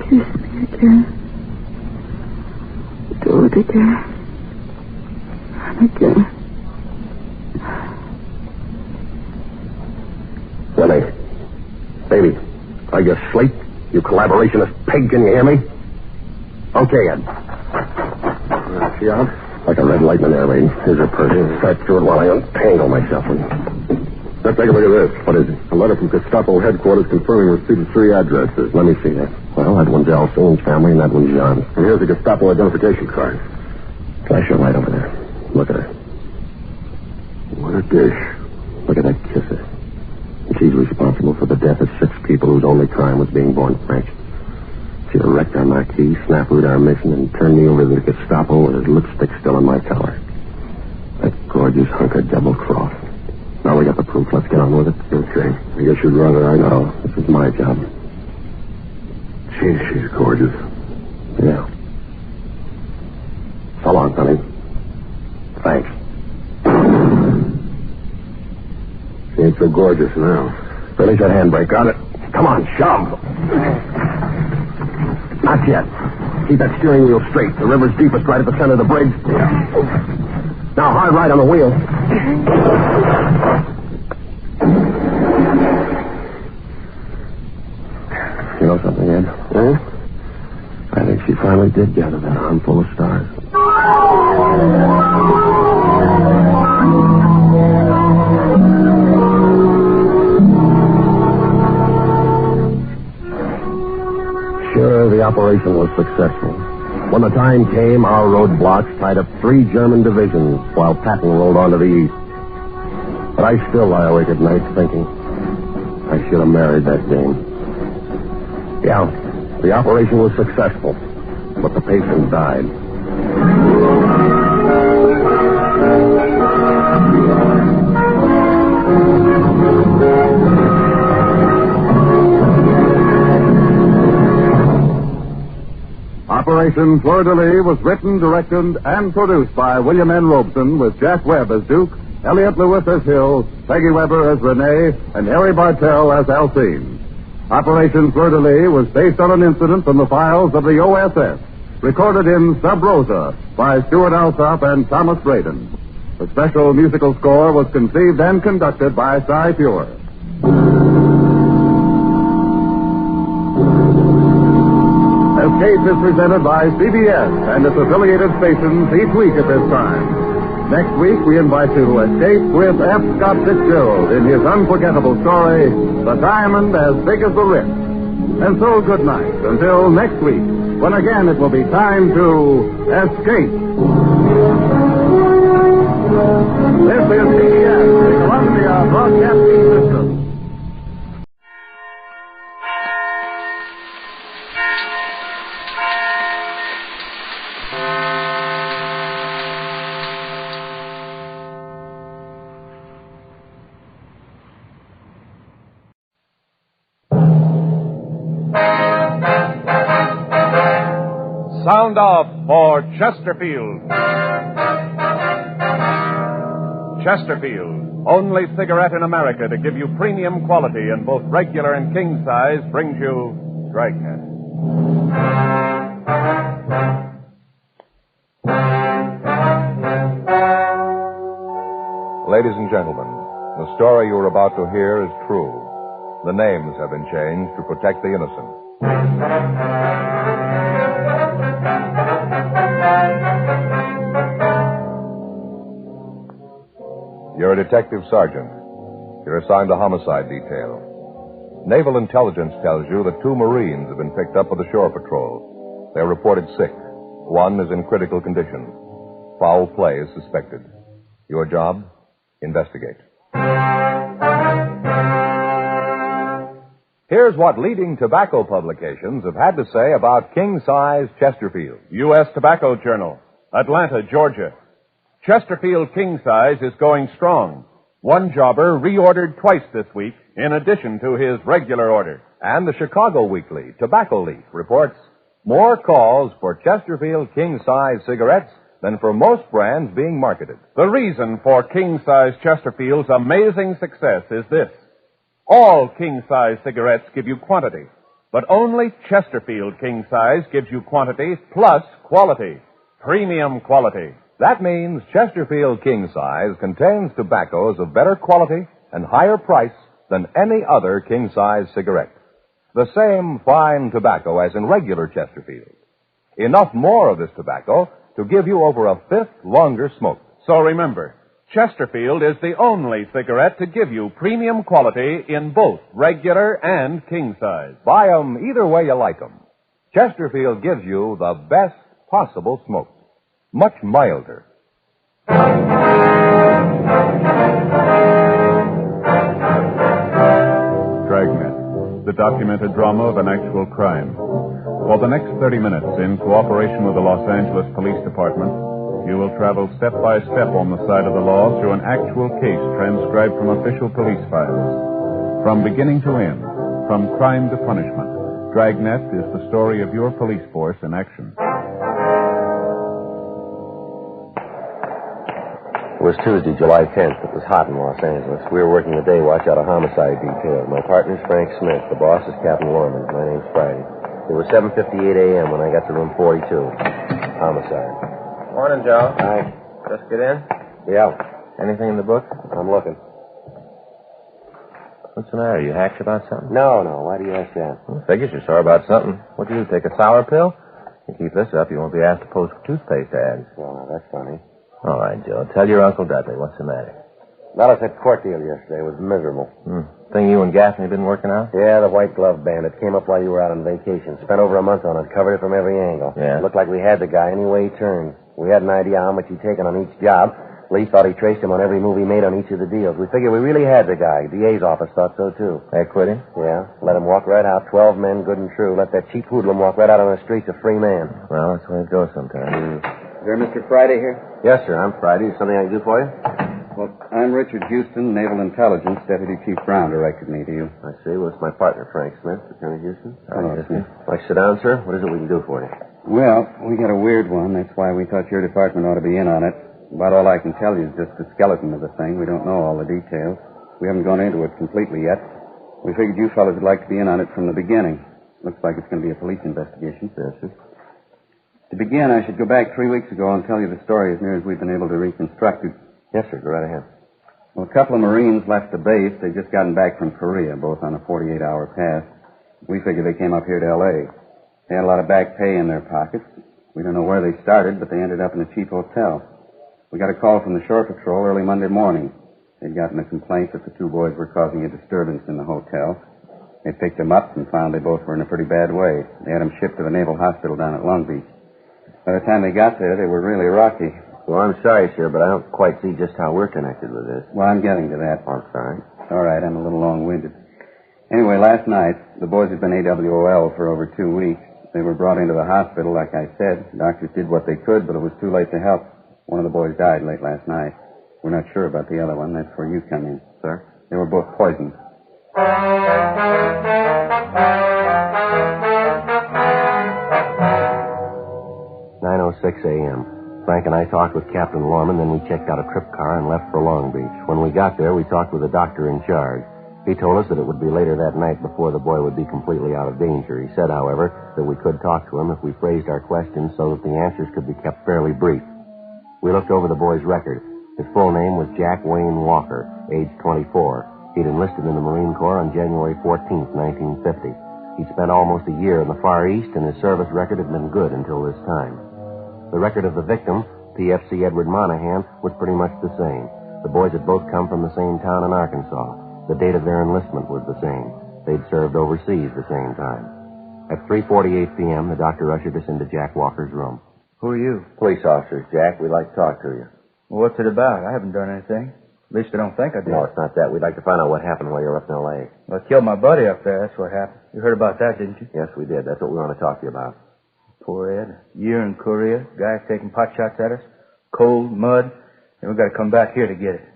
Kiss me again. Do it again. And again. Willie. Baby. Are you asleep? You collaborationist pig, can you hear me? Okay, Ed. She out? Like a red light in an air raid. Here's her purse. Start through it while I untangle myself. Let's take a look at this. What is it? A letter from Gestapo headquarters confirming receipt of 3 addresses. Let me see that. Well, that one's Alcine's family and that one's John's. And here's a Gestapo identification card. Flash your light over there. Look at her. What a dish. Look at that kisser. And she's responsible for the death of 6 people whose only crime was being born French. She'd have wrecked our marquee, snafu-ed our mission, and turned me over to the Gestapo with his lipstick still in my collar. That gorgeous hunk of double-cross. Now we got the proof. Let's get on with it. Okay. I guess you'd rather I know. This is my job. Gee, she's gorgeous. Yeah. So long, honey. Thanks. She ain't so gorgeous now. Release that handbrake. Got it? Come on, shove. Not yet. Keep that steering wheel straight. The river's deepest right at the center of the bridge. Yeah. Now, hard right on the wheel. You know something, Ed? I think she finally did gather that armful of stars. Sure, the operation was successful. When the time came, our roadblocks tied up 3 German divisions while Patton rolled on to the east. But I still lie awake at night thinking I should have married that dame. Yeah, the operation was successful, but the patient died. Operation Fleur de Lis was written, directed, and produced by William N. Robeson with Jack Webb as Duke, Elliot Lewis as Hill, Peggy Weber as Renee, and Harry Bartell as Alcine. Operation Fleur de Lis was based on an incident from the files of the OSS, recorded in Sub Rosa by Stuart Alsop and Thomas Braden. The special musical score was conceived and conducted by Cy Pure. Escape is presented by CBS and its affiliated stations each week at this time. Next week, we invite you to escape with F. Scott Fitzgerald in his unforgettable story, The Diamond as Big as the Ritz. And so, good night. Until next week, when again it will be time to escape. This is KIBM, the Columbia Broadcasting System. Sound off for Chesterfield. Chesterfield, only cigarette in America to give you premium quality in both regular and king size, brings you Dragnet. Ladies and gentlemen, the story you are about to hear is true. The names have been changed to protect the innocent. You're a detective sergeant. You're assigned to homicide detail. Naval intelligence tells you that 2 Marines have been picked up by the shore patrol. They're reported sick. 1 is in critical condition. Foul play is suspected. Your job? Investigate. Here's what leading tobacco publications have had to say about king-size Chesterfield. U.S. Tobacco Journal, Atlanta, Georgia. Chesterfield king size is going strong. One jobber reordered twice this week in addition to his regular order. And the Chicago Weekly, Tobacco Leaf, reports more calls for Chesterfield king-size cigarettes than for most brands being marketed. The reason for king-size Chesterfield's amazing success is this. All king-size cigarettes give you quantity, but only Chesterfield king-size gives you quantity plus quality. Premium quality. That means Chesterfield king size contains tobaccos of better quality and higher price than any other king size cigarette. The same fine tobacco as in regular Chesterfield. Enough more of this tobacco to give you over a fifth longer smoke. So remember, Chesterfield is the only cigarette to give you premium quality in both regular and king size. Buy 'em either way you like 'em. Chesterfield gives you the best possible smoke. Much milder. Dragnet, the documented drama of an actual crime. For the next 30 minutes, in cooperation with the Los Angeles Police Department, you will travel step by step on the side of the law through an actual case transcribed from official police files. From beginning to end, from crime to punishment, Dragnet is the story of your police force in action. It was Tuesday, July 10th. It was hot in Los Angeles. We were working the day watch out of homicide detail. My partner's Frank Smith. The boss is Captain Lorman. My name's Friday. It was 7:58 a.m. when I got to room 42. Homicide. Morning, Joe. Hi. Just get in? Yeah. Anything in the book? I'm looking. What's the matter? You hacked about something? No. Why do you ask that? Well, figures you're sore about something. What do you do, take a sour pill? You keep this up, you won't be asked to post toothpaste ads. Well, that's funny. All right, Joe. Tell your Uncle Dudley. What's the matter? Not at that court deal yesterday. It was miserable. Thing you and Gaffney been working out? Yeah, the white glove bandit came up while you were out on vacation. Spent over a month on it. Covered it from every angle. Yeah? Looked like we had the guy any way he turned. We had an idea how much he'd taken on each job. Lee thought he traced him on every move he made on each of the deals. We figured we really had the guy. DA's office thought so, too. They quit him? Yeah. Let him walk right out. 12 men, good and true. Let that cheap hoodlum walk right out on the streets a free man. Well, that's the way it goes sometimes. Is there Mr. Friday here? Yes, sir. I'm Friday. Is something I can do for you? Well, I'm Richard Houston, Naval Intelligence. Deputy Chief Brown directed me to you. I see. Well, it's my partner, Frank Smith, Lieutenant Houston. Hello, Smith. Like, sit down, sir. What is it we can do for you? Well, we got a weird one. That's why we thought your department ought to be in on it. About all I can tell you is just the skeleton of the thing. We don't know all the details. We haven't gone into it completely yet. We figured you fellas would like to be in on it from the beginning. Looks like it's going to be a police investigation. Yes, sir. To begin, I should go back 3 weeks ago and tell you the story as near as we've been able to reconstruct it. Yes, sir. Go right ahead. Well, a couple of Marines left the base. They'd just gotten back from Korea, both on a 48-hour pass. We figured they came up here to L.A. They had a lot of back pay in their pockets. We don't know where they started, but they ended up in a cheap hotel. We got a call from the Shore Patrol early Monday morning. They'd gotten a complaint that the two boys were causing a disturbance in the hotel. They picked them up and found they both were in a pretty bad way. They had them shipped to the Naval Hospital down at Long Beach. By the time they got there, they were really rocky. Well, I'm sorry, sir, but I don't quite see just how we're connected with this. Well, I'm getting to that. I'm sorry. All right, I'm a little long-winded. Anyway, last night, the boys had been AWOL for over 2 weeks. They were brought into the hospital, like I said. Doctors did what they could, but it was too late to help. One of the boys died late last night. We're not sure about the other one. That's where you come in. Sir? They were both poisoned. 9:06 a.m. Frank and I talked with Captain Lorman, then we checked out a trip car and left for Long Beach. When we got there, we talked with the doctor in charge. He told us that it would be later that night before the boy would be completely out of danger. He said, however, that we could talk to him if we phrased our questions so that the answers could be kept fairly brief. We looked over the boy's record. His full name was Jack Wayne Walker, age 24. He'd enlisted in the Marine Corps on January 14th, 1950. He'd spent almost a year in the Far East, and his service record had been good until this time. The record of the victim, PFC Edward Monahan, was pretty much the same. The boys had both come from the same town in Arkansas. The date of their enlistment was the same. They'd served overseas the same time. At 3:48 p.m., the doctor ushered us into Jack Walker's room. Who are you? Police officers, Jack. We'd like to talk to you. Well, what's it about? I haven't done anything. At least I don't think I did. No, it's not that. We'd like to find out what happened while you were up in L.A. Well, I killed my buddy up there. That's what happened. You heard about that, didn't you? Yes, we did. That's what we want to talk to you about. Poor Ed. A year in Korea. Guys taking pot shots at us. Cold, mud. And we got to come back here to get it.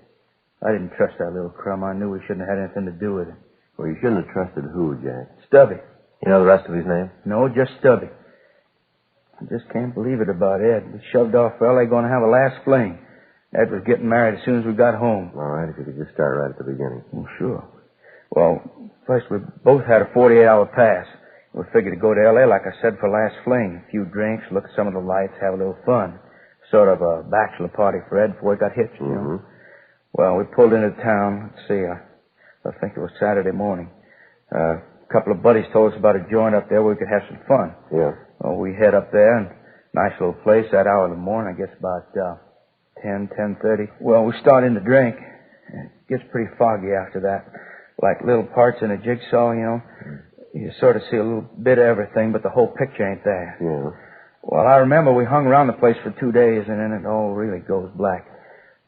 I didn't trust that little crumb. I knew we shouldn't have had anything to do with it. Well, you shouldn't have trusted who, Jack? Stubby. You know the rest of his name? No, just Stubby. I just can't believe it about Ed. We shoved off for L.A. going to have a last fling. Ed was getting married as soon as we got home. All right, if you could just start right at the beginning. Oh, sure. Well, first we both had a 48-hour pass. We figured to go to L.A., like I said, for last fling. A few drinks, look at some of the lights, have a little fun. Sort of a bachelor party for Ed before he got hitched, you know. Well, we pulled into town. Let's see, I think it was Saturday morning. A couple of buddies told us about a joint up there where we could have some fun. Yeah. Well, we head up there, and nice little place that hour in the morning, I guess about 10:30. Well, we start in to drink. It gets pretty foggy after that. Like little parts in a jigsaw, you know. You sort of see a little bit of everything, but the whole picture ain't there. Yeah. Well, I remember we hung around the place for 2 days, and then it all really goes black.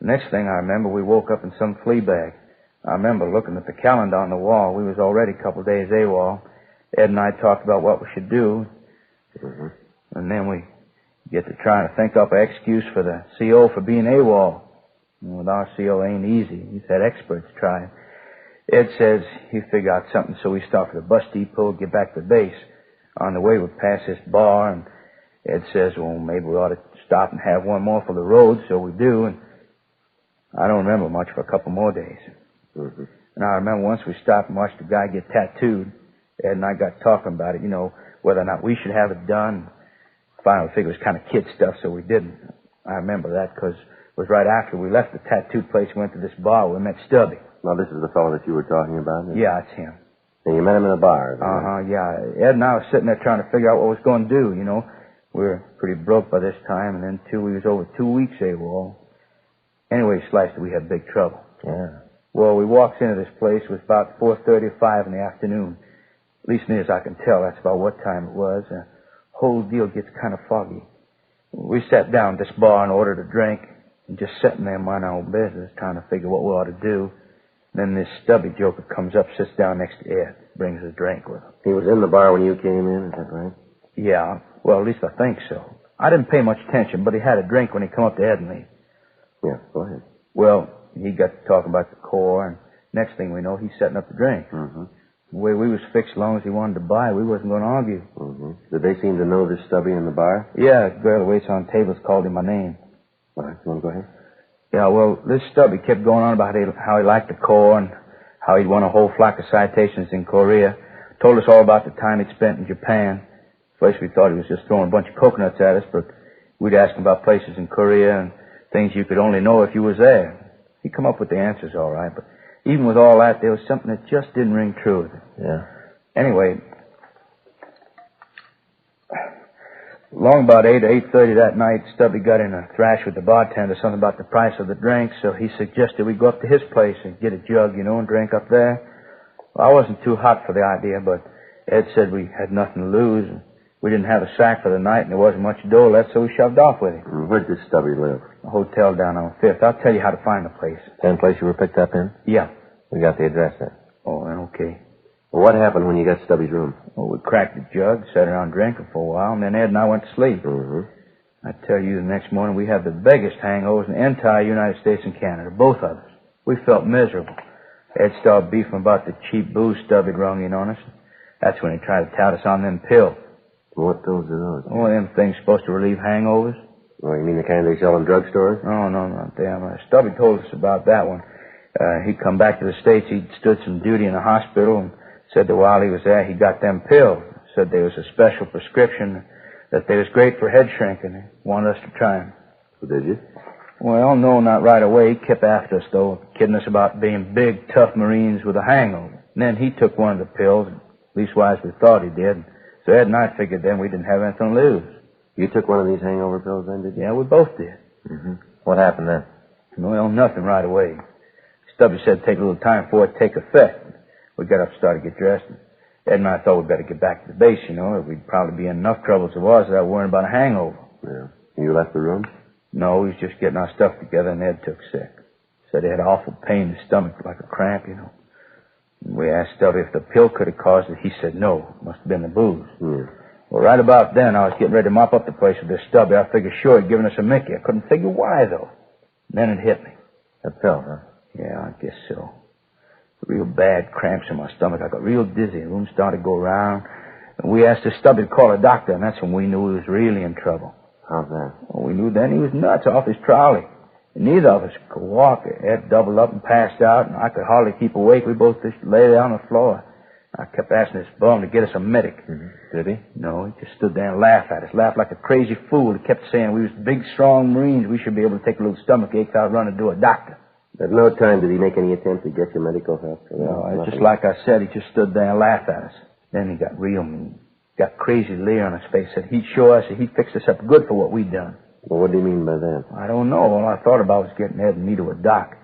The next thing I remember, we woke up in some flea bag. I remember looking at the calendar on the wall. We was already a couple of days AWOL. Ed and I talked about what we should do. And then we get to trying to think up an excuse for the CO for being AWOL. And with our CO, it ain't easy. He's had experts try. Ed says he figured out something, so we stop at the bus depot, get back to base. On the way, we pass this bar, and Ed says, well, maybe we ought to stop and have one more for the road, so we do, and I don't remember much for a couple more days. And I remember once we stopped and watched a guy get tattooed. Ed and I got talking about it, you know, whether or not we should have it done. Finally, we figured it was kind of kid stuff, so we didn't. I remember that because it was right after we left the tattoo place, we went to this bar where we met Stubby. Now, this is the fellow that you were talking about? Yeah, it's him. And you met him in the bar? Yeah. Ed and I were sitting there trying to figure out what we was going to do, you know. We were pretty broke by this time, and then, too, we was over 2 weeks AWOL. Anyway, sliced it, we had big trouble. Yeah. Well, we walked into this place. It was about 4:30 or 5 in the afternoon. At least near as I can tell, that's about what time it was. The whole deal gets kind of foggy. We sat down at this bar and ordered a drink, and just sitting there minding our own business, trying to figure what we ought to do. Then this Stubby joker comes up, sits down next to Ed, brings a drink with him. He was in the bar when you came in, is that right? Yeah, well, at least I think so. I didn't pay much attention, but he had a drink when he come up to Ed and me. Yeah, go ahead. Well, he got to talking about the Corps, and next thing we know, he's setting up the drink. The way we was fixed, as long as he wanted to buy, we wasn't going to argue. Did they seem to know this Stubby in the bar? Yeah, the girl who waits on tables called him my name. All right, you want to go ahead? Yeah, well, this Stubby kept going on about how he liked the Corps and how he'd won a whole flock of citations in Korea. Told us all about the time he'd spent in Japan. First we thought he was just throwing a bunch of coconuts at us, but we'd ask him about places in Korea and things you could only know if you was there. He'd come up with the answers all right, but even with all that, there was something that just didn't ring true with it. Yeah. Anyway, Long about 8 or 8:30 that night, Stubby got in a thrash with the bartender, something about the price of the drinks, so he suggested we go up to his place and get a jug, and drink up there. Well, I wasn't too hot for the idea, but Ed said we had nothing to lose, and we didn't have a sack for the night, and there wasn't much dough left, so we shoved off with him. Where'd this Stubby live? A hotel down on 5th. I'll tell you how to find the place. Same place you were picked up in? Yeah. We got the address there. Oh, okay. Well, what happened when you got Stubby's room? Well, we cracked the jug, sat around drinking for a while, and then Ed and I went to sleep. Mm-hmm. I tell you, the next morning we had the biggest hangovers in the entire United States and Canada, both of us. We felt miserable. Ed started beefing about the cheap booze Stubby had rung in on us. That's when he tried to tout us on them pills. What pills are those? Oh, them things supposed to relieve hangovers. Oh, you mean the kind they sell in drugstores? Oh, no, not them. Stubby told us about that one. He'd come back to the States. He'd stood some duty in a hospital and said that while he was there, he got them pills. Said there was a special prescription, that they was great for head shrinking. He wanted us to try them. Did you? Well, no, not right away. He kept after us, though, kidding us about being big, tough Marines with a hangover. And then he took one of the pills, leastwise we thought he did. So Ed and I figured then we didn't have anything to lose. You took one of these hangover pills then, did you? Yeah, we both did. Mm-hmm. What happened then? Well, nothing right away. Stubby said it'd take a little time for it to take effect. We got up and started to get dressed. Ed and I thought we'd better get back to the base, We'd probably be in enough trouble as it was without worrying about a hangover. Yeah. You left the room? No, we was just getting our stuff together, and Ed took sick. Said he had awful pain in his stomach, like a cramp, We asked Stubby if the pill could have caused it. He said no. It must have been the booze. Yeah. Well, right about then, I was getting ready to mop up the place with this Stubby. I figured sure he'd given us a Mickey. I couldn't figure why, though. Then it hit me. That pill, huh? Yeah, I guess so. Real bad cramps in my stomach. I got real dizzy. The room started to go around. And we asked the Stubby to call a doctor, and that's when we knew he was really in trouble. How's that? Well, we knew then he was nuts off his trolley. And neither of us could walk. Ed doubled up and passed out, and I could hardly keep awake. We both just lay there on the floor. I kept asking this bum to get us a medic. Mm-hmm. Did he? No, he just stood there and laughed at us. Laughed like a crazy fool. He kept saying we was big, strong Marines. We should be able to take a little stomach ache without running to a doctor. At no time did he make any attempt to get you medical help? No, just like I said, he just stood there and laughed at us. Then he got real mean. Got crazy leer on his face. Said he'd show us that he'd fix us up good for what we'd done. Well, what do you mean by that? I don't know. All I thought about was getting Ed and me to a doc.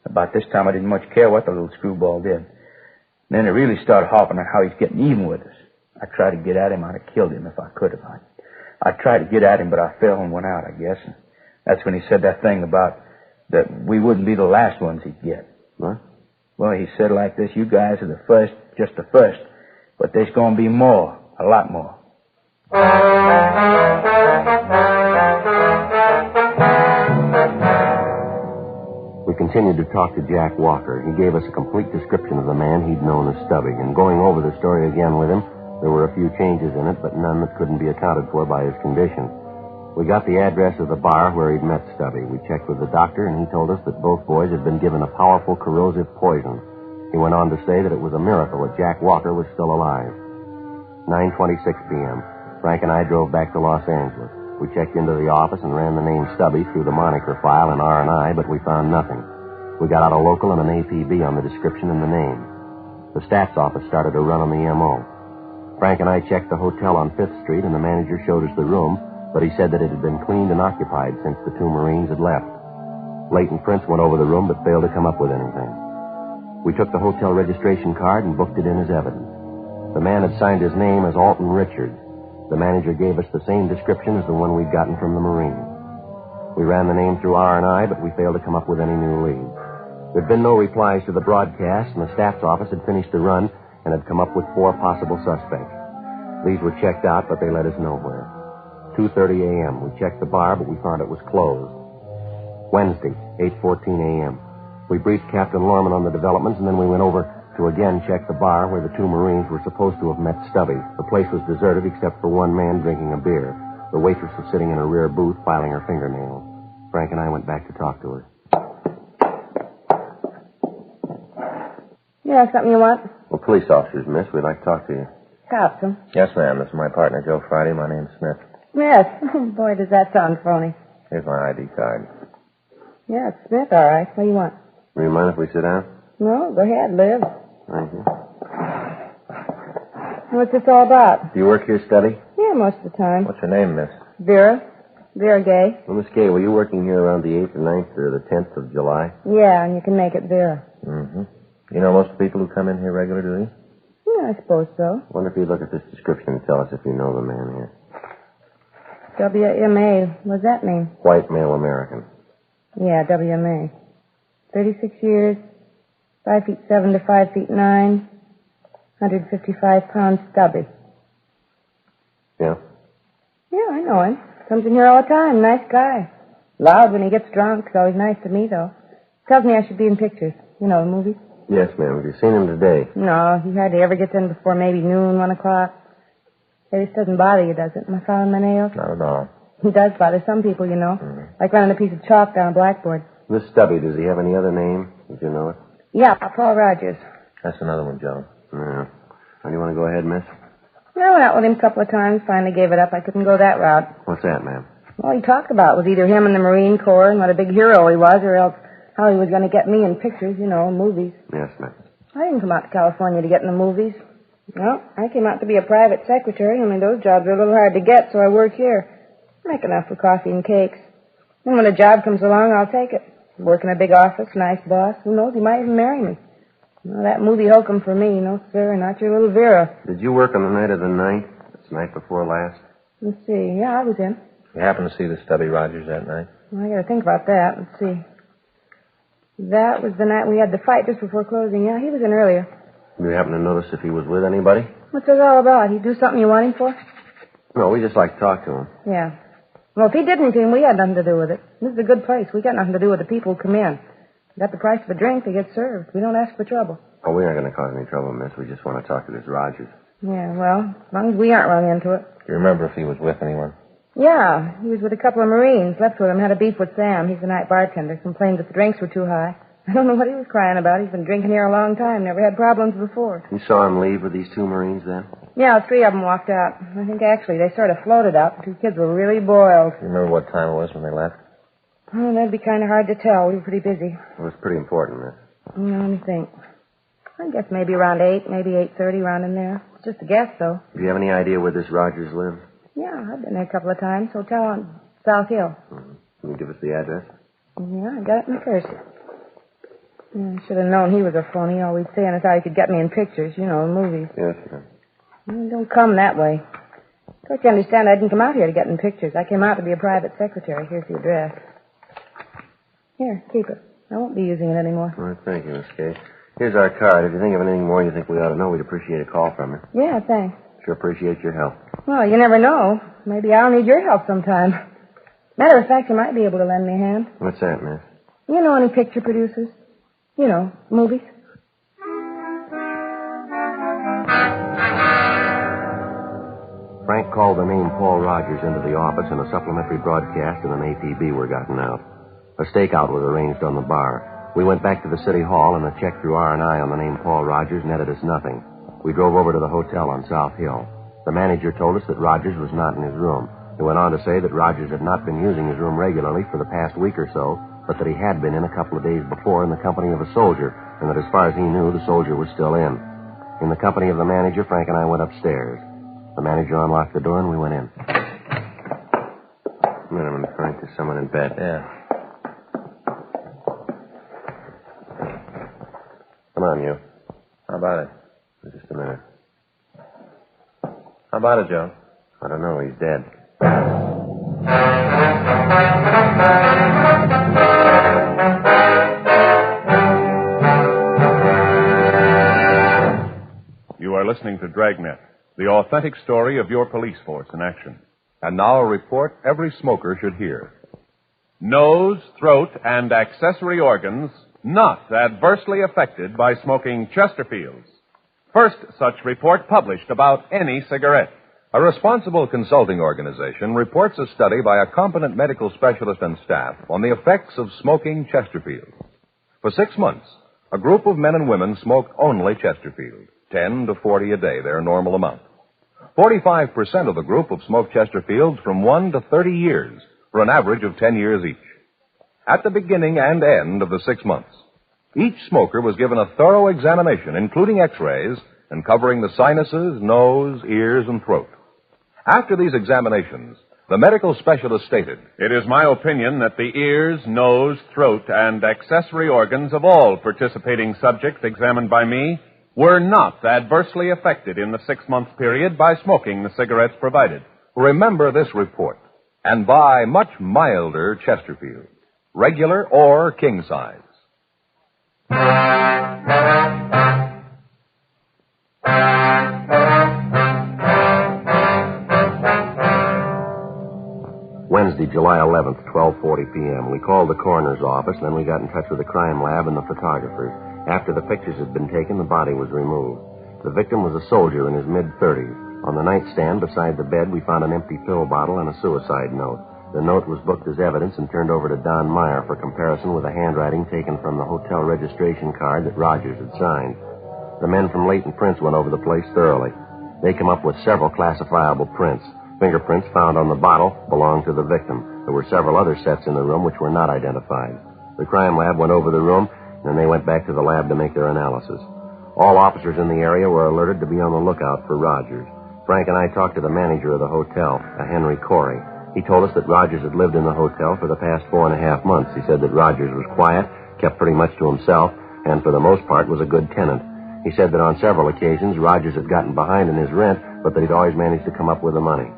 About this time, I didn't much care what the little screwball did. Then it really started harping on how he's getting even with us. I tried to get at him. I'd have killed him if I could have. I tried to get at him, but I fell and went out, I guess. And that's when he said that thing about that we wouldn't be the last ones he'd get. What? Well, he said like this, you guys are the first, just the first. But there's going to be more, a lot more. We continued to talk to Jack Walker. He gave us a complete description of the man he'd known as Stubby. And going over the story again with him, there were a few changes in it, but none that couldn't be accounted for by his condition. We got the address of the bar where he'd met Stubby. We checked with the doctor, and he told us that both boys had been given a powerful corrosive poison. He went on to say that it was a miracle that Jack Walker was still alive. 9:26 p.m. Frank and I drove back to Los Angeles. We checked into the office and ran the name Stubby through the moniker file in R&I, but we found nothing. We got out a local and an APB on the description and the name. The stats office started to run on the M.O. Frank and I checked the hotel on 5th Street, and the manager showed us the room, but he said that it had been cleaned and occupied since the two Marines had left. Leighton Prince went over the room, but failed to come up with anything. We took the hotel registration card and booked it in as evidence. The man had signed his name as Alton Richards. The manager gave us the same description as the one we'd gotten from the Marine. We ran the name through R&I, but we failed to come up with any new leads. There'd been no replies to the broadcast, and the stats office had finished the run and had come up with 4 possible suspects. These were checked out, but they led us nowhere. 2:30 a.m. We checked the bar, but we found it was closed. Wednesday, 8:14 a.m. We briefed Captain Lorman on the developments, and then we went over to again check the bar where the two Marines were supposed to have met Stubby. The place was deserted except for one man drinking a beer. The waitress was sitting in a rear booth filing her fingernails. Frank and I went back to talk to her. Yeah, something you want? Well, police officers, miss. We'd like to talk to you. Cops, huh? Yes, ma'am. This is my partner, Joe Friday. My name's Smith. Yes. Boy, does that sound phony. Here's my ID card. Yeah, it's Smith, all right. What do you want? Do you mind if we sit down? No, go ahead, live. Thank you. What's this all about? Do you work here, Stubby? Yeah, Yeah, most of the time. What's your name, miss? Vera. Vera Gay. Well, Miss Gay, were you working here around the 8th or 9th or the 10th of July? Yeah, and you can make it Vera. Mm-hmm. You know most of the people who come in here regularly, do you? Yeah, I suppose so. Wonder if you look at this description and tell us if you know the man here. WMA. What's that mean? White male American. Yeah, WMA. 36 years, 5'7" to 5'9", 155 pounds stubby. Yeah? Yeah, I know him. Comes in here all the time. Nice guy. Loud when he gets drunk. He's always nice to me, though. Tells me I should be in pictures. You know, the movies. Yes, ma'am. Have you seen him today? No, he hardly ever gets in before maybe noon, 1 o'clock. It just doesn't bother you, does it? Am I following my nails? Not at all. He does bother some people, you know. Like running a piece of chalk down a blackboard. This Stubby, does he have any other name? Did you know it? Yeah, Paul Rogers. That's another one, Joe. Yeah. How do you want to go ahead, miss? I went out with him a couple of times, finally gave it up. I couldn't go that route. What's that, ma'am? All he talked about was either him in the Marine Corps and what a big hero he was, or else how he was going to get me in pictures, you know, movies. Yes, ma'am. I didn't come out to California to get in the movies. No, I came out to be a private secretary. Only those jobs are a little hard to get, so I work here. I make enough for coffee and cakes. And when a job comes along, I'll take it. Work in a big office, nice boss. Who knows, he might even marry me. No, that movie hokum for me. No, sir, not your little Vera. Did you work on the night of the 9th? It's the night before last? Let's see. Yeah, I was in. You happened to see the Stubby Rogers that night? Well, I got to think about that. Let's see. That was the night we had the fight just before closing. Yeah, he was in earlier. Did you happen to notice if he was with anybody? What's it all about? He do something you want him for? No, we just like to talk to him. Yeah. Well, if he did anything, we had nothing to do with it. This is a good place. We got nothing to do with the people who come in. Got the price of a drink, they get served. We don't ask for trouble. Oh, we aren't going to cause any trouble, miss. We just want to talk to this Rogers. Yeah, well, as long as we aren't run into it. Do you remember if he was with anyone? Yeah, he was with a couple of Marines. Left with him, had a beef with Sam. He's the night bartender. Complained that the drinks were too high. I don't know what he was crying about. He's been drinking here a long time. Never had problems before. You saw him leave with these 2 Marines then? Yeah, 3 of them walked out. I think actually they sort of floated up. 2 kids were really boiled. Do you remember what time it was when they left? Oh, that'd be kind of hard to tell. We were pretty busy. It was pretty important, miss. Let me think. I guess maybe around 8, maybe 8:30, around in there. It's just a guess, though. Do you have any idea where this Rogers lives? Yeah, I've been there a couple of times. Hotel on South Hill. Can you give us the address? Yeah, I got it in the purse. I should have known he was a phony. Always saying us how he could get me in pictures, you know, in movies. Yes, ma'am. Don't come that way. Of course, you understand I didn't come out here to get in pictures. I came out to be a private secretary. Here's the address. Here, keep it. I won't be using it anymore. All right, thank you, Miss Kay. Here's our card. If you think of anything more you think we ought to know, we'd appreciate a call from you. Yeah, thanks. Sure appreciate your help. Well, you never know. Maybe I'll need your help sometime. Matter of fact, you might be able to lend me a hand. What's that, miss? You know any picture producers? You know, movies. Frank called the name Paul Rogers into the office, and a supplementary broadcast and an APB were gotten out. A stakeout was arranged on the bar. We went back to the city hall, and a check through R&I on the name Paul Rogers netted us nothing. We drove over to the hotel on South Hill. The manager told us that Rogers was not in his room. He went on to say that Rogers had not been using his room regularly for the past week or so, but that he had been in a couple of days before in the company of a soldier, and that as far as he knew, the soldier was still in. In the company of the manager, Frank and I went upstairs. The manager unlocked the door, and we went in. A minute, Frank. There's someone in bed. Yeah. Come on, you. How about it? Just a minute. How about it, Joe? I don't know. He's dead. You are listening to Dragnet, the authentic story of your police force in action. And now a report every smoker should hear. Nose, throat, and accessory organs not adversely affected by smoking Chesterfields. First such report published about any cigarette. A responsible consulting organization reports a study by a competent medical specialist and staff on the effects of smoking Chesterfield. For 6 months, a group of men and women smoked only Chesterfield, 10 to 40 a day, their normal amount. 45% of the group have smoked Chesterfields from 1 to 30 years, for an average of 10 years each. At the beginning and end of the 6 months, each smoker was given a thorough examination, including x-rays, and covering the sinuses, nose, ears, and throat. After these examinations, the medical specialist stated, "It is my opinion that the ears, nose, throat, and accessory organs of all participating subjects examined by me were not adversely affected in the 6-month period by smoking the cigarettes provided." remember this report and buy much milder Chesterfield, regular or king size. Wednesday, July 11th, 12:40 p.m. We called the coroner's office, then we got in touch with the crime lab and the photographers. After the pictures had been taken, the body was removed. The victim was a soldier in his mid-30s. On the nightstand beside the bed, we found an empty pill bottle and a suicide note. The note was booked as evidence and turned over to Don Meyer for comparison with the handwriting taken from the hotel registration card that Rogers had signed. The men from Leighton Prince went over the place thoroughly. They came up with several classifiable prints. Fingerprints found on the bottle belonged to the victim. There were several other sets in the room which were not identified. The crime lab went over the room, and then they went back to the lab to make their analysis. All officers in the area were alerted to be on the lookout for Rogers. Frank and I talked to the manager of the hotel, a Henry Corey. He told us that Rogers had lived in the hotel for the past 4.5 months. He said that Rogers was quiet, kept pretty much to himself, and for the most part was a good tenant. He said that on several occasions Rogers had gotten behind in his rent, but that he'd always managed to come up with the money.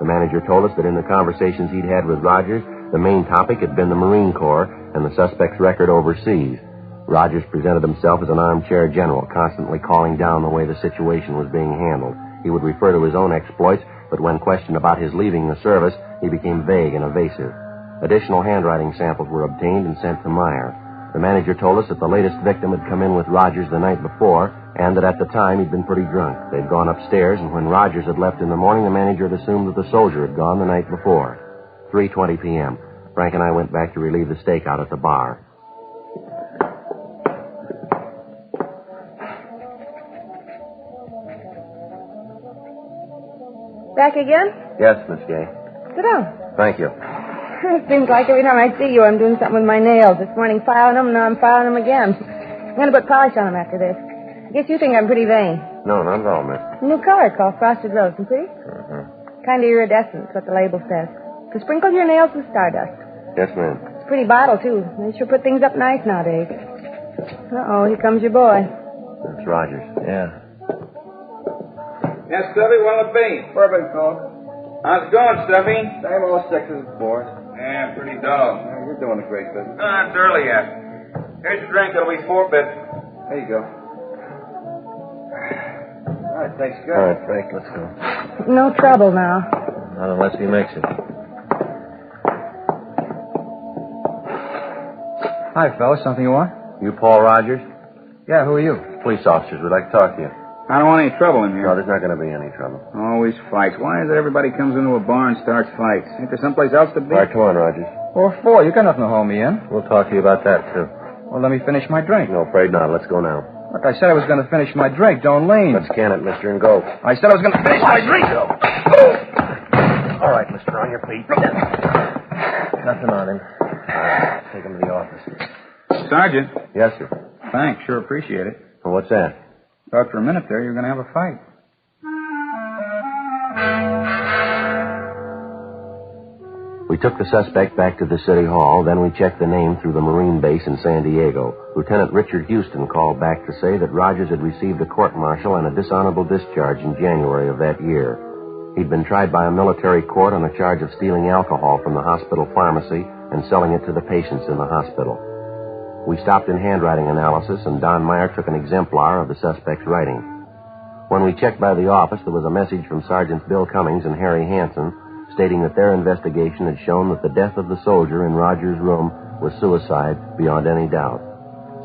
The manager told us that in the conversations he'd had with Rogers, the main topic had been the Marine Corps and the suspect's record overseas. Rogers presented himself as an armchair general, constantly calling down the way the situation was being handled. He would refer to his own exploits, but when questioned about his leaving the service, he became vague and evasive. Additional handwriting samples were obtained and sent to Meyer. The manager told us that the latest victim had come in with Rogers the night before, and that at the time he'd been pretty drunk. They'd gone upstairs, and when Rogers had left in the morning, the manager had assumed that the soldier had gone the night before. 3:20 p.m. Frank and I went back to relieve the stakeout at the bar. Back again? Yes, Miss Gay. Sit down. Thank you. It seems like every time I see you, I'm doing something with my nails. This morning filing them, now I'm filing them again. I'm going to put polish on them after this. I guess you think I'm pretty vain. No, not at all, miss. A new color called Frosted Rose. And pretty? Mm-hmm. Kind of iridescent, what the label says. To sprinkle your nails with stardust. Yes, ma'am. It's a pretty bottle, too. They sure put things up nice nowadays. Uh-oh, here comes your boy. That's Rogers. Yeah. Yes, Stubby, what'll it be? Bourbon, Cole. How's it going, Stubby? Same old six as before. Yeah, pretty dull. You're doing a great business. No, it's early yet. Here's your drink. It'll be 4 bits. There you go. All right, thanks, good. All right, Frank, let's go. No trouble now. Not unless he makes it. Hi, fellas. Something you want? You Paul Rogers? Yeah, who are you? Police officers. We'd like to talk to you. I don't want any trouble in here. No, there's not going to be any trouble. Always fights. Why is it everybody comes into a bar and starts fights? Ain't there someplace else to be? All right, come on, Rogers. What for? You got nothing to hold me in. We'll talk to you about that, too. Well, let me finish my drink. No, afraid not. Let's go now. Look, I said I was going to finish my drink. Don't lean. Let's can it, mister, and go. I said I was going to finish my drink. All right, mister, on your feet. Nothing on him. All right, take him to the office. Sergeant. Yes, sir. Thanks. Sure appreciate it. Well, what's that? Thought for a minute there you were going to have a fight. We took the suspect back to the city hall, then we checked the name through the Marine base in San Diego. Lieutenant Richard Houston called back to say that Rogers had received a court-martial and a dishonorable discharge in January of that year. He'd been tried by a military court on a charge of stealing alcohol from the hospital pharmacy and selling it to the patients in the hospital. We stopped in handwriting analysis, and Don Meyer took an exemplar of the suspect's writing. When we checked by the office, there was a message from Sergeants Bill Cummings and Harry Hansen stating that their investigation had shown that the death of the soldier in Rogers' room was suicide beyond any doubt.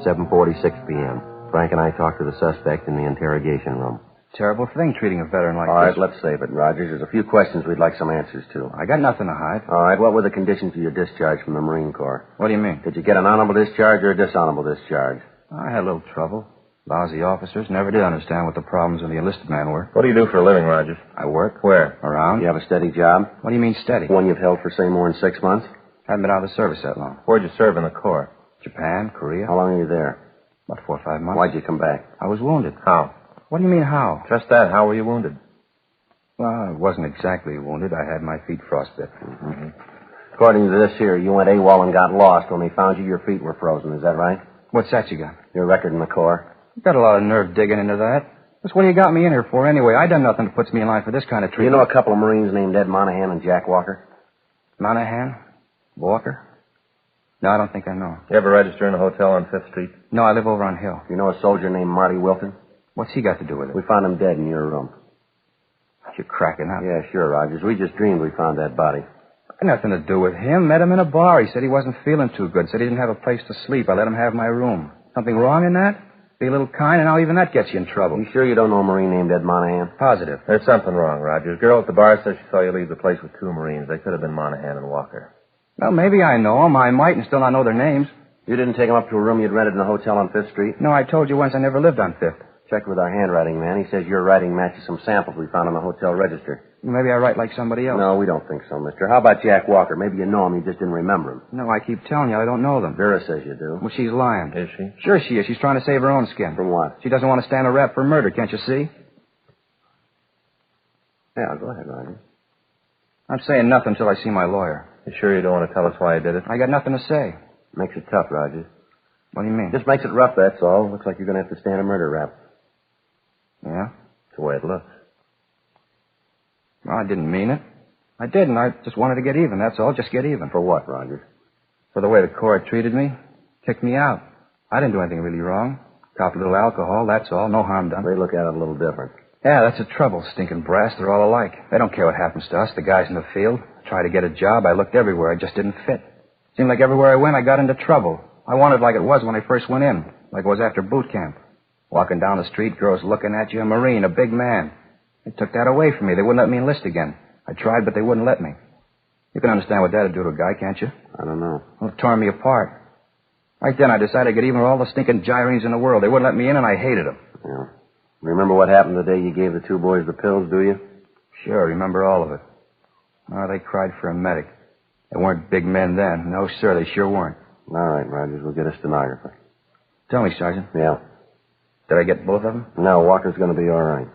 7:46 p.m. Frank and I talked to the suspect in the interrogation room. Terrible thing, treating a veteran like All this. right, let's save it, Rogers. There's a few questions we'd like some answers to. I got nothing to hide. All right, what were the conditions of your discharge from the Marine Corps? What do you mean? Did you get an honorable discharge or a dishonorable discharge? I had a little trouble. Lousy officers never did understand what the problems of the enlisted man were. What do you do for a living, Rogers? I work. Where? Around. You have a steady job? What do you mean steady? One you've held for, say, more than 6 months? Haven't been out of the service that long. Where'd you serve in the Corps? Japan, Korea. How long are you there? About 4 or 5 months. Why'd you come back? I was wounded. How? What do you mean, how? Just that. How were you wounded? Well, I wasn't exactly wounded. I had my feet frostbit. Mm-hmm. According to this here, you went AWOL and got lost. When they found you, your feet were frozen. Is that right? What's that you got? Your record in the Corps. You got a lot of nerve digging into that. That's what you got me in here for anyway. I done nothing that puts me in line for this kind of treatment. You know a couple of Marines named Ed Monahan and Jack Walker? Monahan? Walker? No, I don't think I know. You ever register in a hotel on 5th Street? No, I live over on Hill. You know a soldier named Marty Wilton? What's he got to do with it? We found him dead in your room. You're cracking up. Yeah, sure, Rogers. We just dreamed we found that body. Got nothing to do with him. Met him in a bar. He said he wasn't feeling too good. Said he didn't have a place to sleep. I let him have my room. Something wrong in that? Be a little kind, and now even that gets you in trouble. You sure you don't know a Marine named Ed Monahan? Positive. There's something wrong, Rogers. Girl at the bar says she saw you leave the place with 2 Marines. They could have been Monahan and Walker. Well, maybe I know them. I might and still not know their names. You didn't take them up to a room you'd rented in a hotel on 5th Street? No, I told you once I never lived on 5th. Checked with our handwriting man. He says your writing matches some samples we found on the hotel register. Maybe I write like somebody else. No, we don't think so, mister. How about Jack Walker? Maybe you know him, you just didn't remember him. No, I keep telling you, I don't know them. Vera says you do. Well, she's lying. Is she? Sure she is. She's trying to save her own skin. From what? She doesn't want to stand a rap for murder, can't you see? Yeah, go ahead, Roger. I'm saying nothing until I see my lawyer. You sure you don't want to tell us why you did it? I got nothing to say. Makes it tough, Roger. What do you mean? Just makes it rough, that's all. Looks like you're going to have to stand a murder rap. Yeah? That's the way it looks. Well, I didn't mean it. I didn't. I just wanted to get even, that's all. Just get even. For what, Roger? For the way the Corps treated me. Kicked me out. I didn't do anything really wrong. Copped a little alcohol, that's all. No harm done. They look at it a little different. Yeah, that's the trouble. Stinking brass, they're all alike. They don't care what happens to us, the guys in the field. I tried to get a job. I looked everywhere. I just didn't fit. Seemed like everywhere I went, I got into trouble. I wanted like it was when I first went in. Like it was after boot camp. Walking down the street, girls looking at you, a Marine, a big man. They took that away from me. They wouldn't let me enlist again. I tried, but they wouldn't let me. You can understand what that'd do to a guy, can't you? I don't know. Well, it tore me apart. Right then, I decided to get even with all the stinking gyrenes in the world. They wouldn't let me in, and I hated them. Yeah. Remember what happened the day you gave the 2 boys the pills, do you? Sure, I remember all of it. Oh, they cried for a medic. They weren't big men then. No, sir, they sure weren't. All right, Rogers, we'll get a stenographer. Tell me, Sergeant. Yeah. Did I get both of them? No, Walker's going to be all right.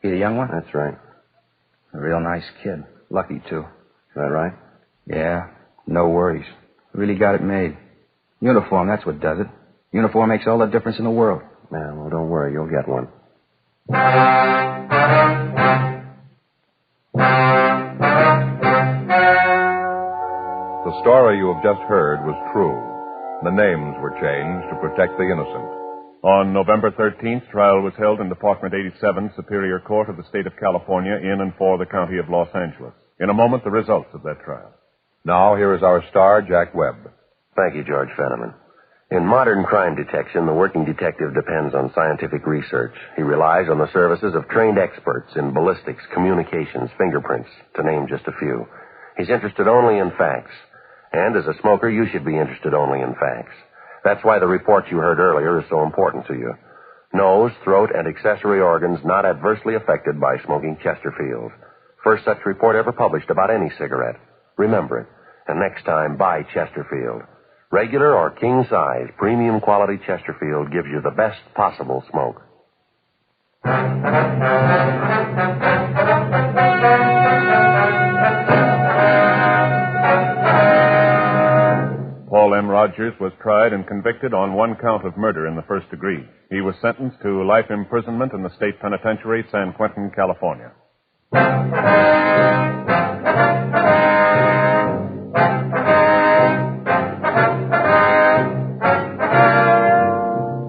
He the young one? That's right. A real nice kid. Lucky, too. Is that right? Yeah. No worries. Really got it made. Uniform, that's what does it. Uniform makes all the difference in the world. Yeah, well, don't worry. You'll get one. The story you have just heard was true. The names were changed to protect the innocent. On November 13th, trial was held in Department 87, Superior Court of the State of California, in and for the County of Los Angeles. In a moment, the results of that trial. Now, here is our star, Jack Webb. Thank you, George Fenneman. In modern crime detection, the working detective depends on scientific research. He relies on the services of trained experts in ballistics, communications, fingerprints, to name just a few. He's interested only in facts. And as a smoker, you should be interested only in facts. That's why the report you heard earlier is so important to you. Nose, throat, and accessory organs not adversely affected by smoking Chesterfield. First such report ever published about any cigarette. Remember it. And next time, buy Chesterfield. Regular or king size, premium quality Chesterfield gives you the best possible smoke. Paul M. Rogers was tried and convicted on 1 count of murder in the first degree. He was sentenced to life imprisonment in the state penitentiary, San Quentin, California.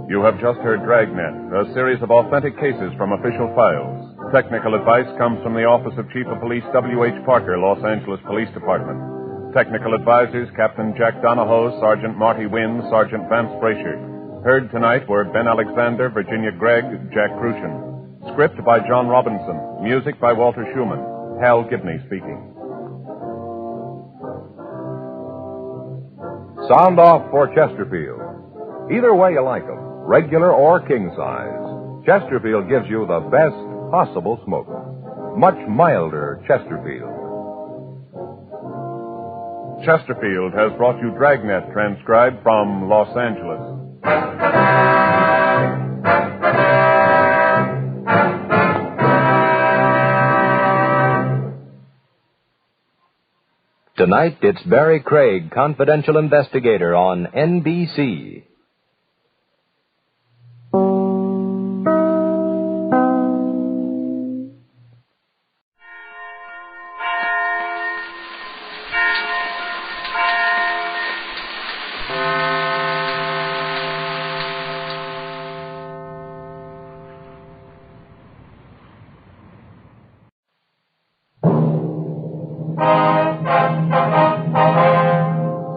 You have just heard Dragnet, a series of authentic cases from official files. Technical advice comes from the Office of Chief of Police W.H. Parker, Los Angeles Police Department. Technical advisors, Captain Jack Donahoe, Sergeant Marty Wynn, Sergeant Vance Brasher. Heard tonight were Ben Alexander, Virginia Gregg, Jack Crucian. Script by John Robinson. Music by Walter Schumann. Hal Gibney speaking. Sound off for Chesterfield. Either way you like them, regular or king size, Chesterfield gives you the best possible smoke. Much milder Chesterfield. Chesterfield has brought you Dragnet, transcribed from Los Angeles. Tonight, it's Barry Craig, confidential investigator on NBC.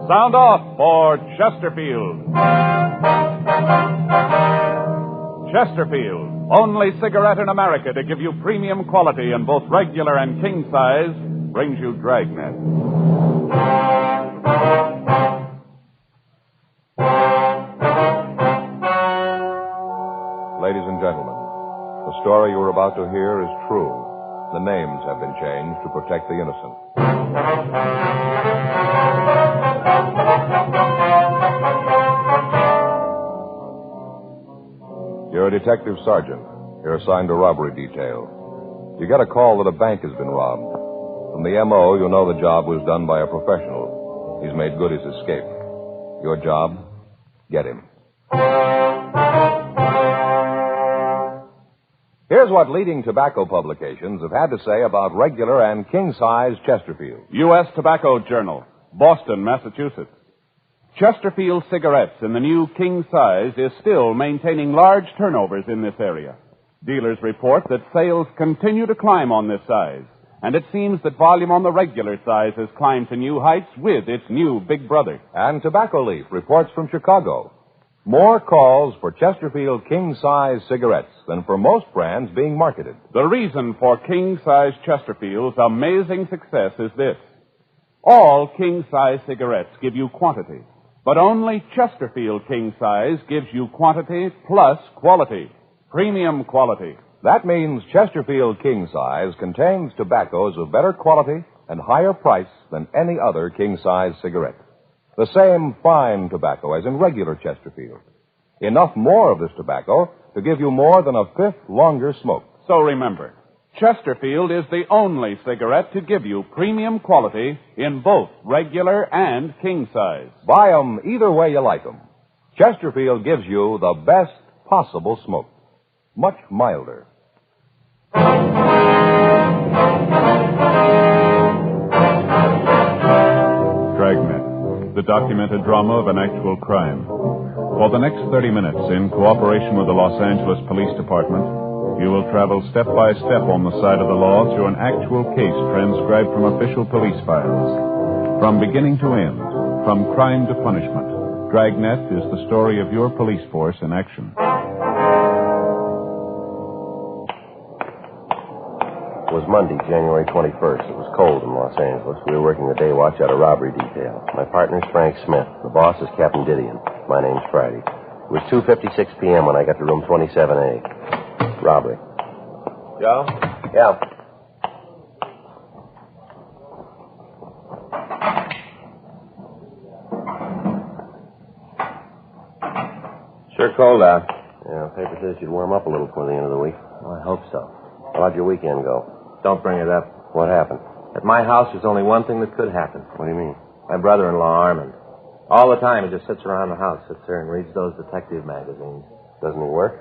Sound off for Chesterfield. Chesterfield, only cigarette in America to give you premium quality in both regular and king size, brings you Dragnet. Ladies and gentlemen, the story you are about to hear is true. The names have been changed to protect the innocent. You're a detective sergeant. You're assigned to robbery detail. You get a call that a bank has been robbed. From the M.O., you know the job was done by a professional. He's made good his escape. Your job? Get him. Here's what leading tobacco publications have had to say about regular and king-size Chesterfield. U.S. Tobacco Journal, Boston, Massachusetts. Chesterfield cigarettes in the new king size is still maintaining large turnovers in this area. Dealers report that sales continue to climb on this size, and it seems that volume on the regular size has climbed to new heights with its new big brother. And Tobacco Leaf reports from Chicago. More calls for Chesterfield king-size cigarettes than for most brands being marketed. The reason for king-size Chesterfield's amazing success is this. All king-size cigarettes give you quantity, but only Chesterfield king size gives you quantity plus quality. Premium quality. That means Chesterfield king size contains tobaccos of better quality and higher price than any other king size cigarette. The same fine tobacco as in regular Chesterfield. Enough more of this tobacco to give you more than a fifth longer smoke. So remember, Chesterfield is the only cigarette to give you premium quality in both regular and king size. Buy 'em either way you like 'em. Chesterfield gives you the best possible smoke. Much milder. Dragnet, the documented drama of an actual crime. For the next 30 minutes, in cooperation with the Los Angeles Police Department, you will travel step by step on the side of the law through an actual case transcribed from official police files. From beginning to end, from crime to punishment, Dragnet is the story of your police force in action. It was Monday, January 21st. It was cold in Los Angeles. We were working the day watch out of robbery detail. My partner's Frank Smith. The boss is Captain Didion. My name's Friday. It was 2:56 p.m. when I got to room 27A. Robbery. Joe? Yeah. Sure cold out. Yeah, paper says you'd warm up a little before the end of the week. Well, I hope so. How'd your weekend go? Don't bring it up. What happened? At my house, there's only one thing that could happen. What do you mean? My brother-in-law, Armand. All the time, he just sits around the house, sits there and reads those detective magazines. Doesn't he work?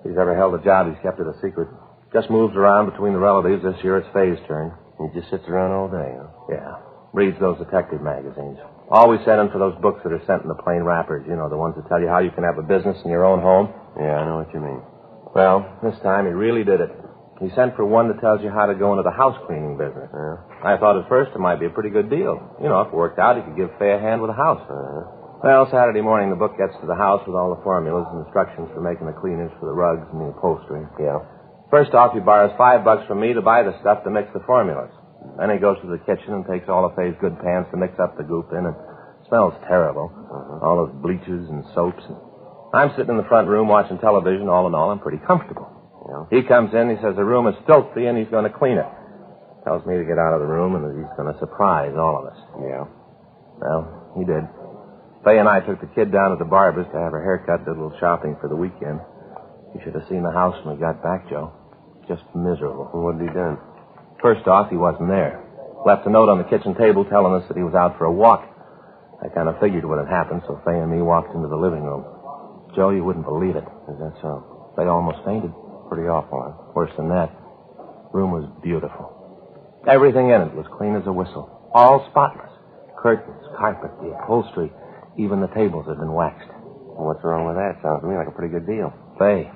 If he's ever held a job, he's kept it a secret. Just moves around between the relatives. This year, it's Faye's turn. He just sits around all day, huh? Yeah. Reads those detective magazines. Always sending for those books that are sent in the plain wrappers. You know, the ones that tell you how you can have a business in your own home. Yeah, I know what you mean. Well, this time he really did it. He sent for one that tells you how to go into the house cleaning business. I thought at first it might be a pretty good deal. You know, if it worked out, he could give Faye a hand with the house. Well, Saturday morning, the book gets to the house with all the formulas and instructions for making the cleaners for the rugs and the upholstery. Yeah. First off, he borrows $5 from me to buy the stuff to mix the formulas. Then he goes to the kitchen and takes all of Faye's good pans to mix up the goop in, and it smells terrible. All those bleaches and soaps. And I'm sitting in the front room watching television. All in all, I'm pretty comfortable. Yeah. He comes in, he says the room is filthy, and he's going to clean it. Tells me to get out of the room, and that he's going to surprise all of us. Yeah. Well, he did. Faye and I took the kid down to the barber's to have her haircut, did a little shopping for the weekend. You should have seen the house when we got back, Joe. Just miserable. What had he done? First off, he wasn't there. Left a note on the kitchen table telling us that he was out for a walk. I kind of figured what had happened, so Fay and me walked into the living room. Joe, you wouldn't believe it. Is that so? Fay almost fainted. Pretty awful, huh? Worse than that. Room was beautiful. Everything in it was clean as a whistle. All spotless. Curtains, carpet, the upholstery, even the tables had been waxed. Well, what's wrong with that? Sounds to me like a pretty good deal. Fay.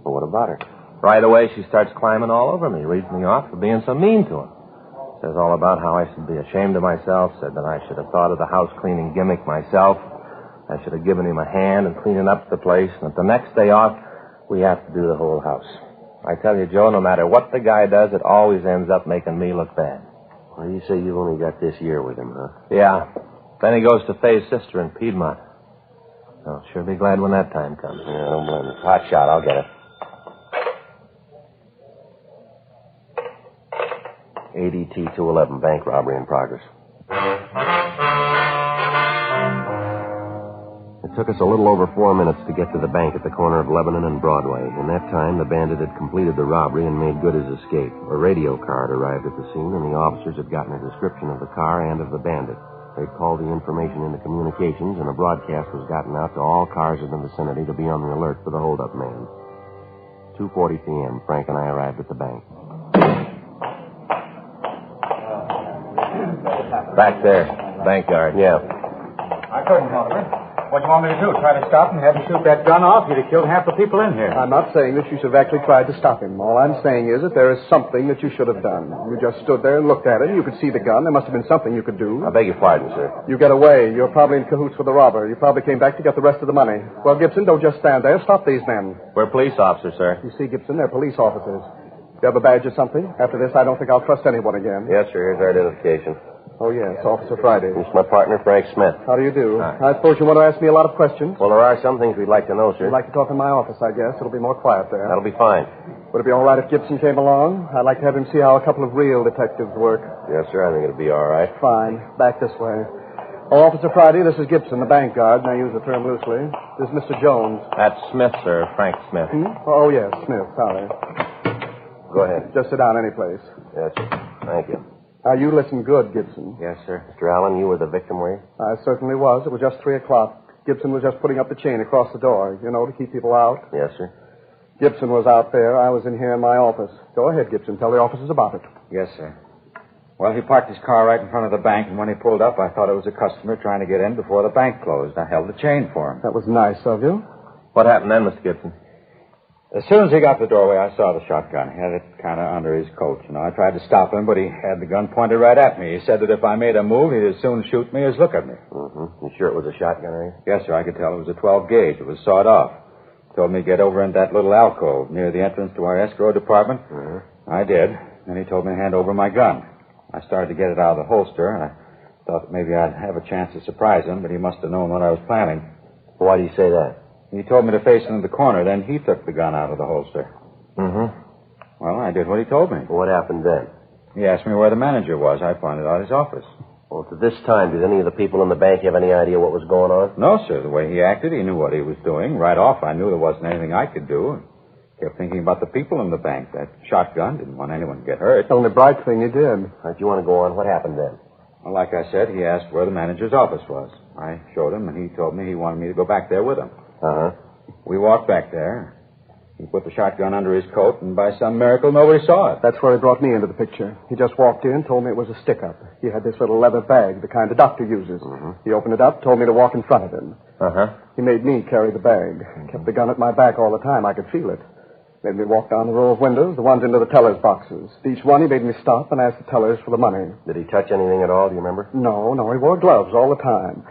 Well, what about her? Right away, she starts climbing all over me, reads me off for being so mean to him. Says all about how I should be ashamed of myself, said that I should have thought of the house-cleaning gimmick myself. I should have given him a hand in cleaning up the place, and that the next day off, we have to do the whole house. I tell you, Joe, no matter what the guy does, it always ends up making me look bad. Well, you say you've only got this year with him, huh? Yeah. Then he goes to Fay's sister in Piedmont. I'll sure be glad when that time comes. Yeah, don't blame me. Hot shot, I'll get it. ADT 211, bank robbery in progress. It took us a little over 4 minutes to get to the bank at the corner of Lebanon and Broadway. In that time, the bandit had completed the robbery and made good his escape. A radio car had arrived at the scene, and the officers had gotten a description of the car and of the bandit. They'd called the information into communications, and a broadcast was gotten out to all cars in the vicinity to be on the alert for the holdup man. 2:40 p.m., Frank and I arrived at the bank. Back there, bank guard. Yeah. I couldn't help it. What do you want me to do? Try to stop him and have him shoot that gun off? You'd have killed half the people in here. I'm not saying that you should have actually tried to stop him. All I'm saying is that there is something that you should have done. You just stood there and looked at it. You could see the gun. There must have been something you could do. I beg your pardon, sir. You get away. You're probably in cahoots with the robber. You probably came back to get the rest of the money. Well, Gibson, don't just stand there. Stop these men. We're police officers, sir. You see, Gibson, they're police officers. You have a badge or something? After this, I don't think I'll trust anyone again. Yes, sir. Here's our identification. Oh, yes, Officer Friday. This is my partner, Frank Smith. How do you do? Hi. I suppose you want to ask me a lot of questions? Well, there are some things we'd like to know, sir. You'd like to talk in my office, I guess. It'll be more quiet there. That'll be fine. Would it be all right if Gibson came along? I'd like to have him see how a couple of real detectives work. Yes, sir. I think it'll be all right. Fine. Back this way. Oh, Officer Friday, this is Gibson, the bank guard, and I use the term loosely. This is Mr. Jones. That's Smith, sir. Frank Smith. Oh, yes, Smith. Sorry. Go ahead. Just sit down any place. Yes, sir. Thank you. Now, you listen good, Gibson. Yes, sir. Mr. Allen, you were the victim, were you? I certainly was. It was just 3 o'clock. Gibson was just putting up the chain across the door, you know, to keep people out. Yes, sir. Gibson was out there. I was in here in my office. Go ahead, Gibson. Tell the officers about it. Yes, sir. Well, he parked his car right in front of the bank, and when he pulled up, I thought it was a customer trying to get in before the bank closed. I held the chain for him. That was nice of you. What happened then, Mr. Gibson? As soon as he got to the doorway, I saw the shotgun. He had it kind of under his coat. You know, I tried to stop him, but he had the gun pointed right at me. He said that if I made a move, he'd as soon shoot me as look at me. Mm-hmm. You sure it was a shotgun, are you? Yes, sir. I could tell it was a 12 gauge. It was sawed off. Told me to get over in that little alcove near the entrance to our escrow department. Mm-hmm. I did. Then he told me to hand over my gun. I started to get it out of the holster, and I thought that maybe I'd have a chance to surprise him, but he must have known what I was planning. Why do you say that? He told me to face him in the corner. Then he took the gun out of the holster. Mm-hmm. Well, I did what he told me. What happened then? He asked me where the manager was. I pointed out his office. Well, to this time, did any of the people in the bank have any idea what was going on? No, sir. The way he acted, he knew what he was doing. Right off, I knew there wasn't anything I could do. I kept thinking about the people in the bank. That shotgun didn't want anyone to get hurt. It's the only bright thing you did. If you want to go on, what happened then? Well, like I said, he asked where the manager's office was. I showed him, and he told me he wanted me to go back there with him. Uh-huh. We walked back there. He put the shotgun under his coat, and by some miracle, nobody saw it. That's where he brought me into the picture. He just walked in, told me it was a stick-up. He had this little leather bag, the kind the doctor uses. Mm-hmm. He opened it up, told me to walk in front of him. Uh-huh. He made me carry the bag. Kept the gun at my back all the time. I could feel it. Made me walk down the row of windows, the ones into the teller's boxes. Each one, he made me stop and ask the tellers for the money. Did he touch anything at all, do you remember? No, he wore gloves all the time.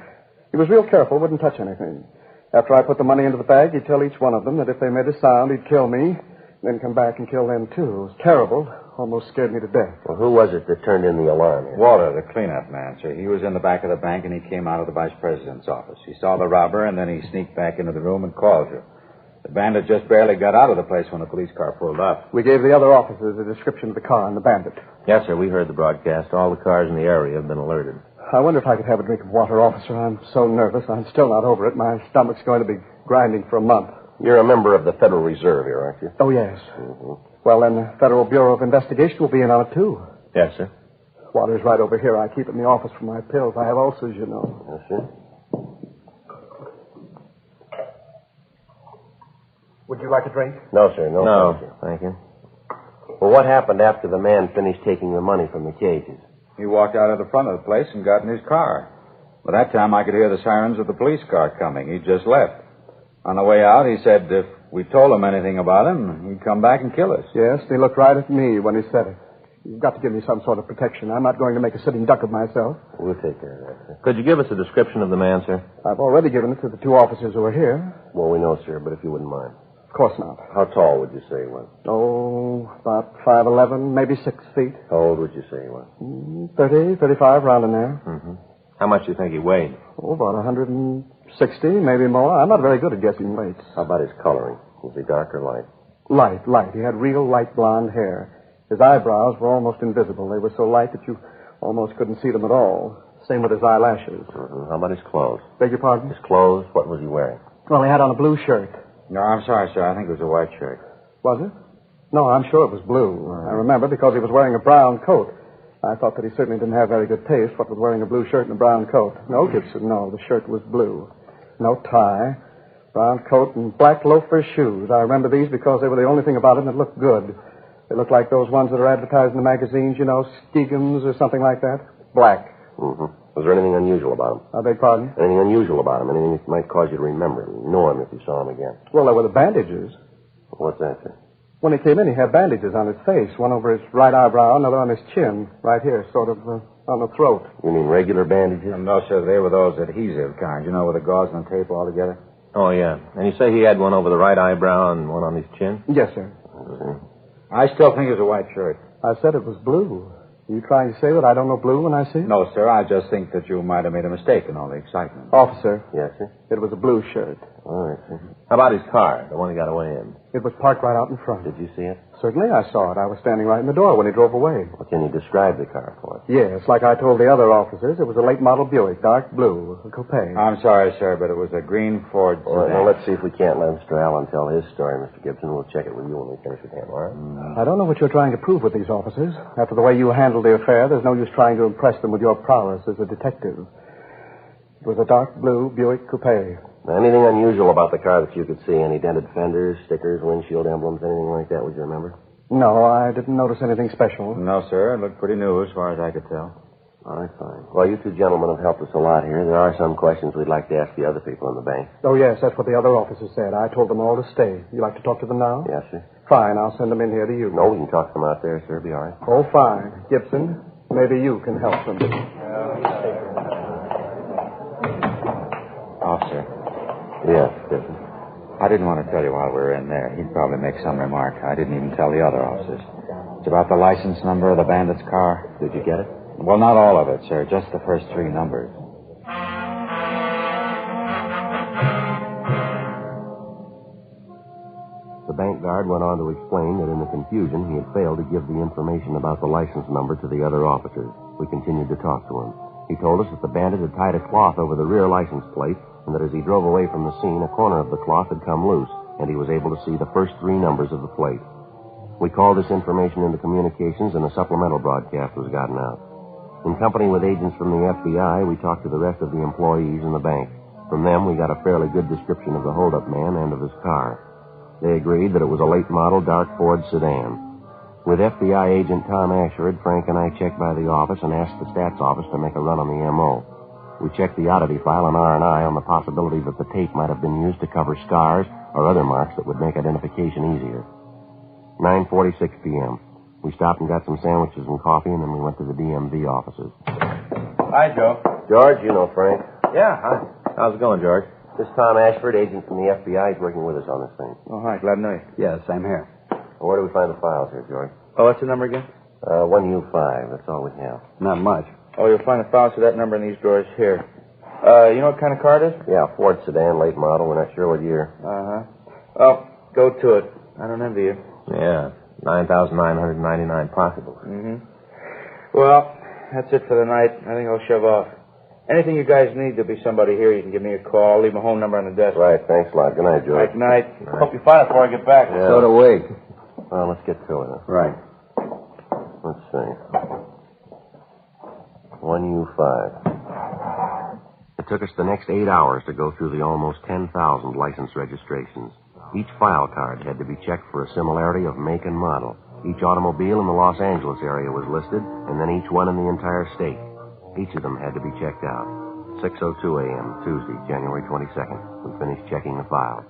He was real careful, wouldn't touch anything. After I put the money into the bag, he'd tell each one of them that if they made a sound, he'd kill me, then come back and kill them, too. It was terrible. Almost scared me to death. Well, who was it that turned in the alarm here? Walter, the cleanup man, sir. He was in the back of the bank, and he came out of the vice president's office. He saw the robber, and then he sneaked back into the room and called you. The bandit just barely got out of the place when the police car pulled up. We gave the other officers a description of the car and the bandit. Yes, sir. We heard the broadcast. All the cars in the area have been alerted. I wonder if I could have a drink of water, officer. I'm so nervous. I'm still not over it. My stomach's going to be grinding for a month. You're a member of the Federal Reserve here, aren't you? Oh, yes. Mm-hmm. Well, then the Federal Bureau of Investigation will be in on it, too. Yes, sir. Water's right over here. I keep it in the office for my pills. I have ulcers, you know. Yes, sir. Would you like a drink? No, sir. No. Thank you. Well, what happened after the man finished taking the money from the cages? He walked out of the front of the place and got in his car. By that time, I could hear the sirens of the police car coming. He just left. On the way out, he said if we told him anything about him, he'd come back and kill us. Yes, he looked right at me when he said it. You've got to give me some sort of protection. I'm not going to make a sitting duck of myself. We'll take care of that, sir. Could you give us a description of the man, sir? I've already given it to the two officers who are here. Well, we know, sir, but if you wouldn't mind. Of course not. How tall would you say he was? Oh, about 5'11", maybe 6 feet. How old would you say he was? 30, 35, round in there. Mm-hmm. How much do you think he weighed? Oh, about 160, maybe more. I'm not very good at guessing weights. How about his coloring? Was he dark or light? Light. He had real light blonde hair. His eyebrows were almost invisible. They were so light that you almost couldn't see them at all. Same with his eyelashes. Mm-hmm. How about his clothes? Beg your pardon? His clothes? What was he wearing? Well, he had on a blue shirt. No, I'm sorry, sir. I think it was a white shirt. Was it? No, I'm sure it was blue. I remember because he was wearing a brown coat. I thought that he certainly didn't have very good taste, what with wearing a blue shirt and a brown coat. No, Gibson, no. The shirt was blue. No tie. Brown coat and black loafer shoes. I remember these because they were the only thing about him that looked good. They looked like those ones that are advertised in the magazines, you know, Stegums or something like that. Black. Mm-hmm. Was there anything unusual about him? I beg pardon? Anything unusual about him? Anything that might cause you to remember him, know him if you saw him again? Well, there were the bandages. What's that, sir? When he came in, he had bandages on his face. One over his right eyebrow, another on his chin, right here, sort of on the throat. You mean regular bandages? No, sir. They were those adhesive kind, you know, with the gauze and the tape all together. Oh, yeah. And you say he had one over the right eyebrow and one on his chin? Yes, sir. Mm-hmm. I still think it was a white shirt. I said it was blue. Are you trying to say that I don't know blue when I see it? No, sir. I just think that you might have made a mistake in all the excitement. Officer. Yes, sir? It was a blue shirt. All right, sir. How about his car, the one he got away in? It was parked right out in front. Did you see it? Certainly I saw it. I was standing right in the door when he drove away. Well, can you describe the car for us? Yes, like I told the other officers, it was a late model Buick, dark blue, a coupe. I'm sorry, sir, but it was a green Ford sedan. Well, now, let's see if we can't let Mr. Allen tell his story, Mr. Gibson. We'll check it with you when we finish with him, all right? I don't know what you're trying to prove with these officers. After the way you handled the affair, there's no use trying to impress them with your prowess as a detective. It was a dark blue Buick coupe. Now, anything unusual about the car that you could see? Any dented fenders, stickers, windshield emblems, anything like that, would you remember? No, I didn't notice anything special. No, sir. It looked pretty new as far as I could tell. All right, fine. Well, you two gentlemen have helped us a lot here. There are some questions we'd like to ask the other people in the bank. Oh, yes, that's what the other officers said. I told them all to stay. You like to talk to them now? Yes, sir. Fine, I'll send them in here to you. No, we can talk to them out there, sir. Be all right. Oh, fine. Gibson, maybe you can help them. Officer. Yes, Gibson. I didn't want to tell you while we were in there. He'd probably make some remark. I didn't even tell the other officers. It's about the license number of the bandit's car. Did you get it? Well, not all of it, sir. Just the first 3 numbers. The bank guard went on to explain that in the confusion he had failed to give the information about the license number to the other officers. We continued to talk to him. He told us that the bandit had tied a cloth over the rear license plate and that as he drove away from the scene, a corner of the cloth had come loose and he was able to see the first 3 numbers of the plate. We called this information into communications and a supplemental broadcast was gotten out. In company with agents from the FBI, we talked to the rest of the employees in the bank. From them, we got a fairly good description of the holdup man and of his car. They agreed that it was a late model dark Ford sedan. With FBI agent Tom Ashford, Frank and I checked by the office and asked the stats office to make a run on the M.O. We checked the oddity file on R&I on the possibility that the tape might have been used to cover scars or other marks that would make identification easier. 9:46 p.m. We stopped and got some sandwiches and coffee, and then we went to the DMV offices. Hi, Joe. George, you know Frank. Yeah, hi. How's it going, George? This is Tom Ashford, agent from the FBI. He's working with us on this thing. Oh, hi. Glad to know you. Yes, I'm here. Well, where do we find the files here, George? Oh, what's the number again? 1U5. That's all we have. Not much. Oh, you'll find the files to that number in these drawers here. You know what kind of car it is? Yeah, Ford sedan, late model. We're not sure what year. Uh-huh. Well, go to it. I don't envy you. Yeah, 9,999 possible. Mm-hmm. Well, that's it for the night. I think I'll shove off. Anything you guys need, there'll be somebody here. You can give me a call. I'll leave my home number on the desk. Right, thanks a lot. Good night, George. Good night. Hope you find it before I get back. Yeah. So do we. Well, let's get to it. Right. Let's see. 5. It took us the next 8 hours to go through the almost 10,000 license registrations. Each file card had to be checked for a similarity of make and model. Each automobile in the Los Angeles area was listed, and then each one in the entire state. Each of them had to be checked out. 6:02 a.m., Tuesday, January 22nd. We finished checking the file.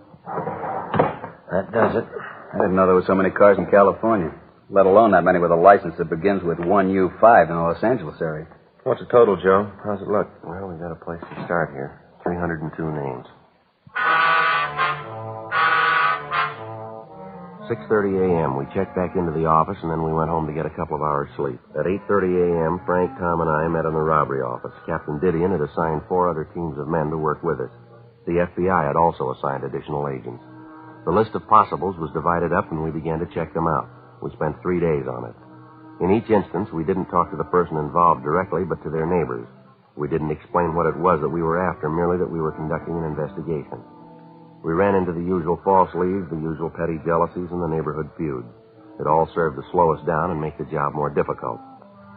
That does it. I didn't know there were so many cars in California, let alone that many with a license that begins with 1U5 in the Los Angeles area. What's the total, Joe? How's it look? Well, we got a place to start here. 302 names. 6:30 a.m., we checked back into the office, and then we went home to get a couple of hours' sleep. At 8:30 a.m., Frank, Tom, and I met in the robbery office. Captain Didion had assigned 4 other teams of men to work with us. The FBI had also assigned additional agents. The list of possibles was divided up, and we began to check them out. We spent 3 days on it. In each instance, we didn't talk to the person involved directly, but to their neighbors. We didn't explain what it was that we were after, merely that we were conducting an investigation. We ran into the usual false leads, the usual petty jealousies, and the neighborhood feuds. It all served to slow us down and make the job more difficult.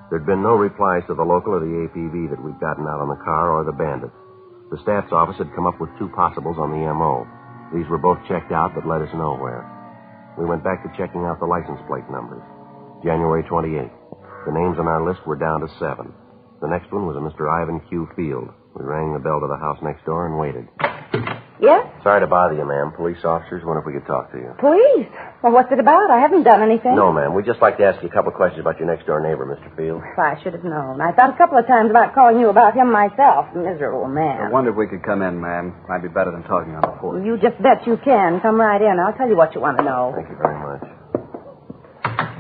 There'd been no replies to the local or the APB that we'd gotten out on the car or the bandits. The staff's office had come up with 2 possibles on the M.O. These were both checked out, but led us nowhere. We went back to checking out the license plate numbers. January 28th. The names on our list were down to 7. The next one was a Mr. Ivan Q. Field. We rang the bell to the house next door and waited. Yes? Sorry to bother you, ma'am. Police officers, wonder if we could talk to you. Police? Well, what's it about? I haven't done anything. No, ma'am. We'd just like to ask you a couple of questions about your next-door neighbor, Mr. Field. Well, I should have known. I thought a couple of times about calling you about him myself. Miserable man. I wonder if we could come in, ma'am. Might be better than talking on the porch. You just bet you can. Come right in. I'll tell you what you want to know. Thank you very much.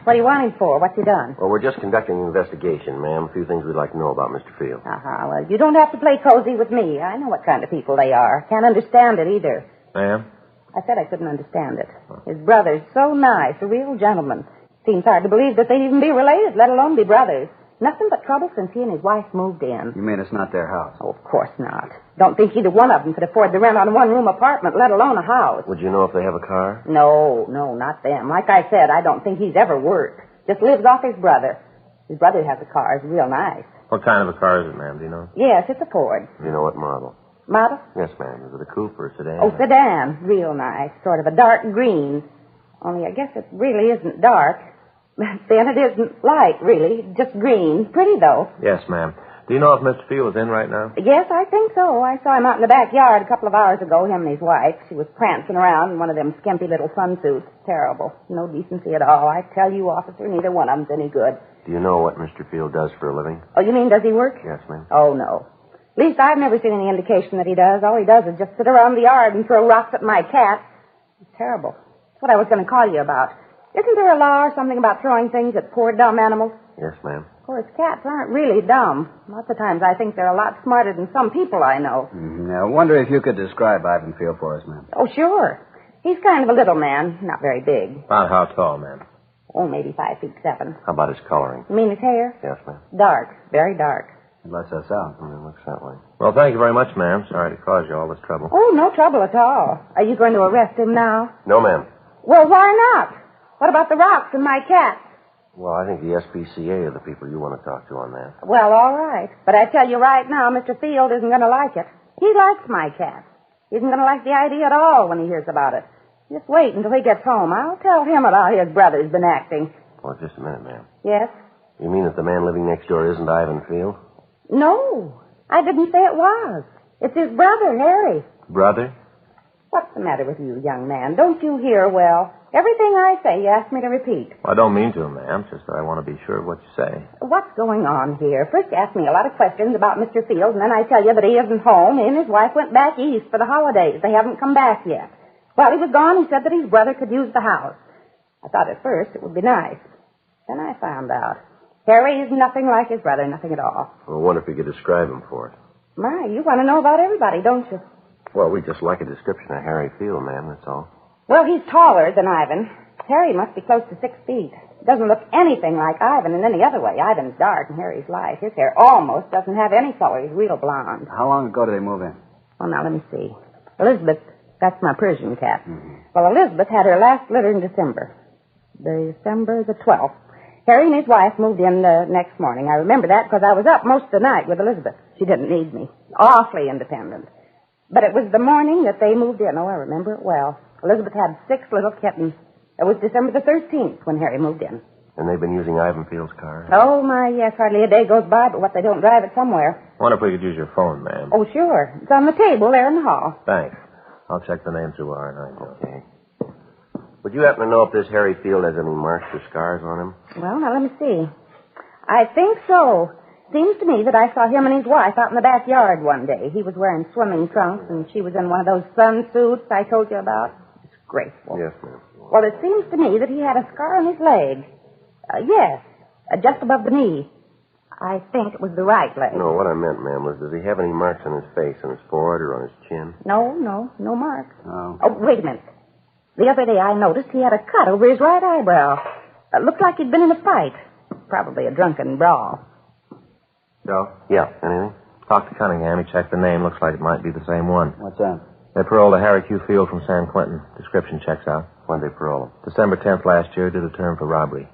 What do you want him for? What's he done? Well, we're just conducting an investigation, ma'am. A few things we'd like to know about Mr. Field. Well, you don't have to play cozy with me. I know what kind of people they are. Can't understand it either. Ma'am? I said I couldn't understand it. His brother's so nice, a real gentleman. Seems hard to believe that they'd even be related, let alone be brothers. Nothing but trouble since he and his wife moved in. You mean it's not their house? Oh, of course not. Don't think either one of them could afford the rent on a one-room apartment, let alone a house. Would you know if they have a car? No, not them. Like I said, I don't think he's ever worked. Just lives off his brother. His brother has a car. It's real nice. What kind of a car is it, ma'am? Do you know? Yes, it's a Ford. Do you know what model? Model? Yes, ma'am. Is it a coupe or a sedan? Oh, sedan. Real nice. Sort of a dark green. Only I guess it really isn't dark. Then it isn't light, really. Just green. Pretty, though. Yes, ma'am. Do you know if Mr. Field is in right now? Yes, I think so. I saw him out in the backyard a couple of hours ago, him and his wife. She was prancing around in one of them skimpy little sunsuits. Terrible. No decency at all. I tell you, officer, neither one of them's any good. Do you know what Mr. Field does for a living? Oh, you mean does he work? Yes, ma'am. Oh, no. At least I've never seen any indication that he does. All he does is just sit around the yard and throw rocks at my cat. It's terrible. That's what I was going to call you about. Isn't there a law or something about throwing things at poor, dumb animals? Yes, ma'am. Of course, cats aren't really dumb. Lots of times I think they're a lot smarter than some people I know. I wonder if you could describe Ivan Field for us, ma'am. Oh, sure. He's kind of a little man, not very big. About how tall, ma'am? Oh, maybe 5'7". How about his coloring? You mean his hair? Yes, ma'am. Dark. Very dark. It lets us out. It looks that way. Well, thank you very much, ma'am. Sorry to cause you all this trouble. Oh, no trouble at all. Are you going to arrest him now? No, ma'am. Well, why not? What about the rocks and my cat? Well, I think the SPCA are the people you want to talk to on that. Well, all right. But I tell you right now, Mr. Field isn't going to like it. He likes my cat. He isn't going to like the idea at all when he hears about it. Just wait until he gets home. I'll tell him about how his brother's been acting. Well, just a minute, ma'am. Yes? You mean that the man living next door isn't Ivan Field? No, I didn't say it was. It's his brother, Harry. Brother? What's the matter with you, young man? Don't you hear well? Everything I say, you ask me to repeat. Well, I don't mean to, ma'am. It's just that I want to be sure of what you say. What's going on here? First you ask me a lot of questions about Mr. Field, and then I tell you that he isn't home. He and his wife went back east for the holidays. They haven't come back yet. While he was gone, he said that his brother could use the house. I thought at first it would be nice. Then I found out. Harry is nothing like his brother, nothing at all. Well, I wonder if you could describe him for us. My, you want to know about everybody, don't you? Well, we'd just like a description of Harry Field, ma'am, that's all. Well, he's taller than Ivan. Harry must be close to 6 feet. Doesn't look anything like Ivan in any other way. Ivan's dark and Harry's light. His hair almost doesn't have any color. He's real blonde. How long ago did they move in? Well, now, let me see. Elizabeth, that's my Persian cat. Mm-hmm. Well, Elizabeth had her last litter in December. December the 12th. Harry and his wife moved in the next morning. I remember that because I was up most of the night with Elizabeth. She didn't need me. Awfully independent. But it was the morning that they moved in. Oh, I remember it well. Elizabeth had 6 little kittens. It was December the 13th when Harry moved in. And they've been using Ivan Field's car? Oh, my, yes. Hardly a day goes by but what they don't drive it somewhere. I wonder if we could use your phone, ma'am. Oh, sure. It's on the table there in the hall. Thanks. I'll check the name through R&I. Okay. Would you happen to know if this Harry Field has any marks or scars on him? Well, now, let me see. I think so. Seems to me that I saw him and his wife out in the backyard one day. He was wearing swimming trunks, and she was in one of those sun suits I told you about. It's graceful. Yes, ma'am. Well, it seems to me that he had a scar on his leg. Yes, just above the knee. I think it was the right leg. No, what I meant, ma'am, was does he have any marks on his face, on his forehead, or on his chin? No marks. Oh. Oh, wait a minute. The other day I noticed he had a cut over his right eyebrow. It looked like he'd been in a fight. Probably a drunken brawl. Joe? Yeah, anything? Talked to Cunningham. He checked the name. Looks like it might be the same one. What's that? They paroled a Harry Q. Field from San Quentin. Description checks out. When did they parole him? December 10th last year. Did a term for robbery.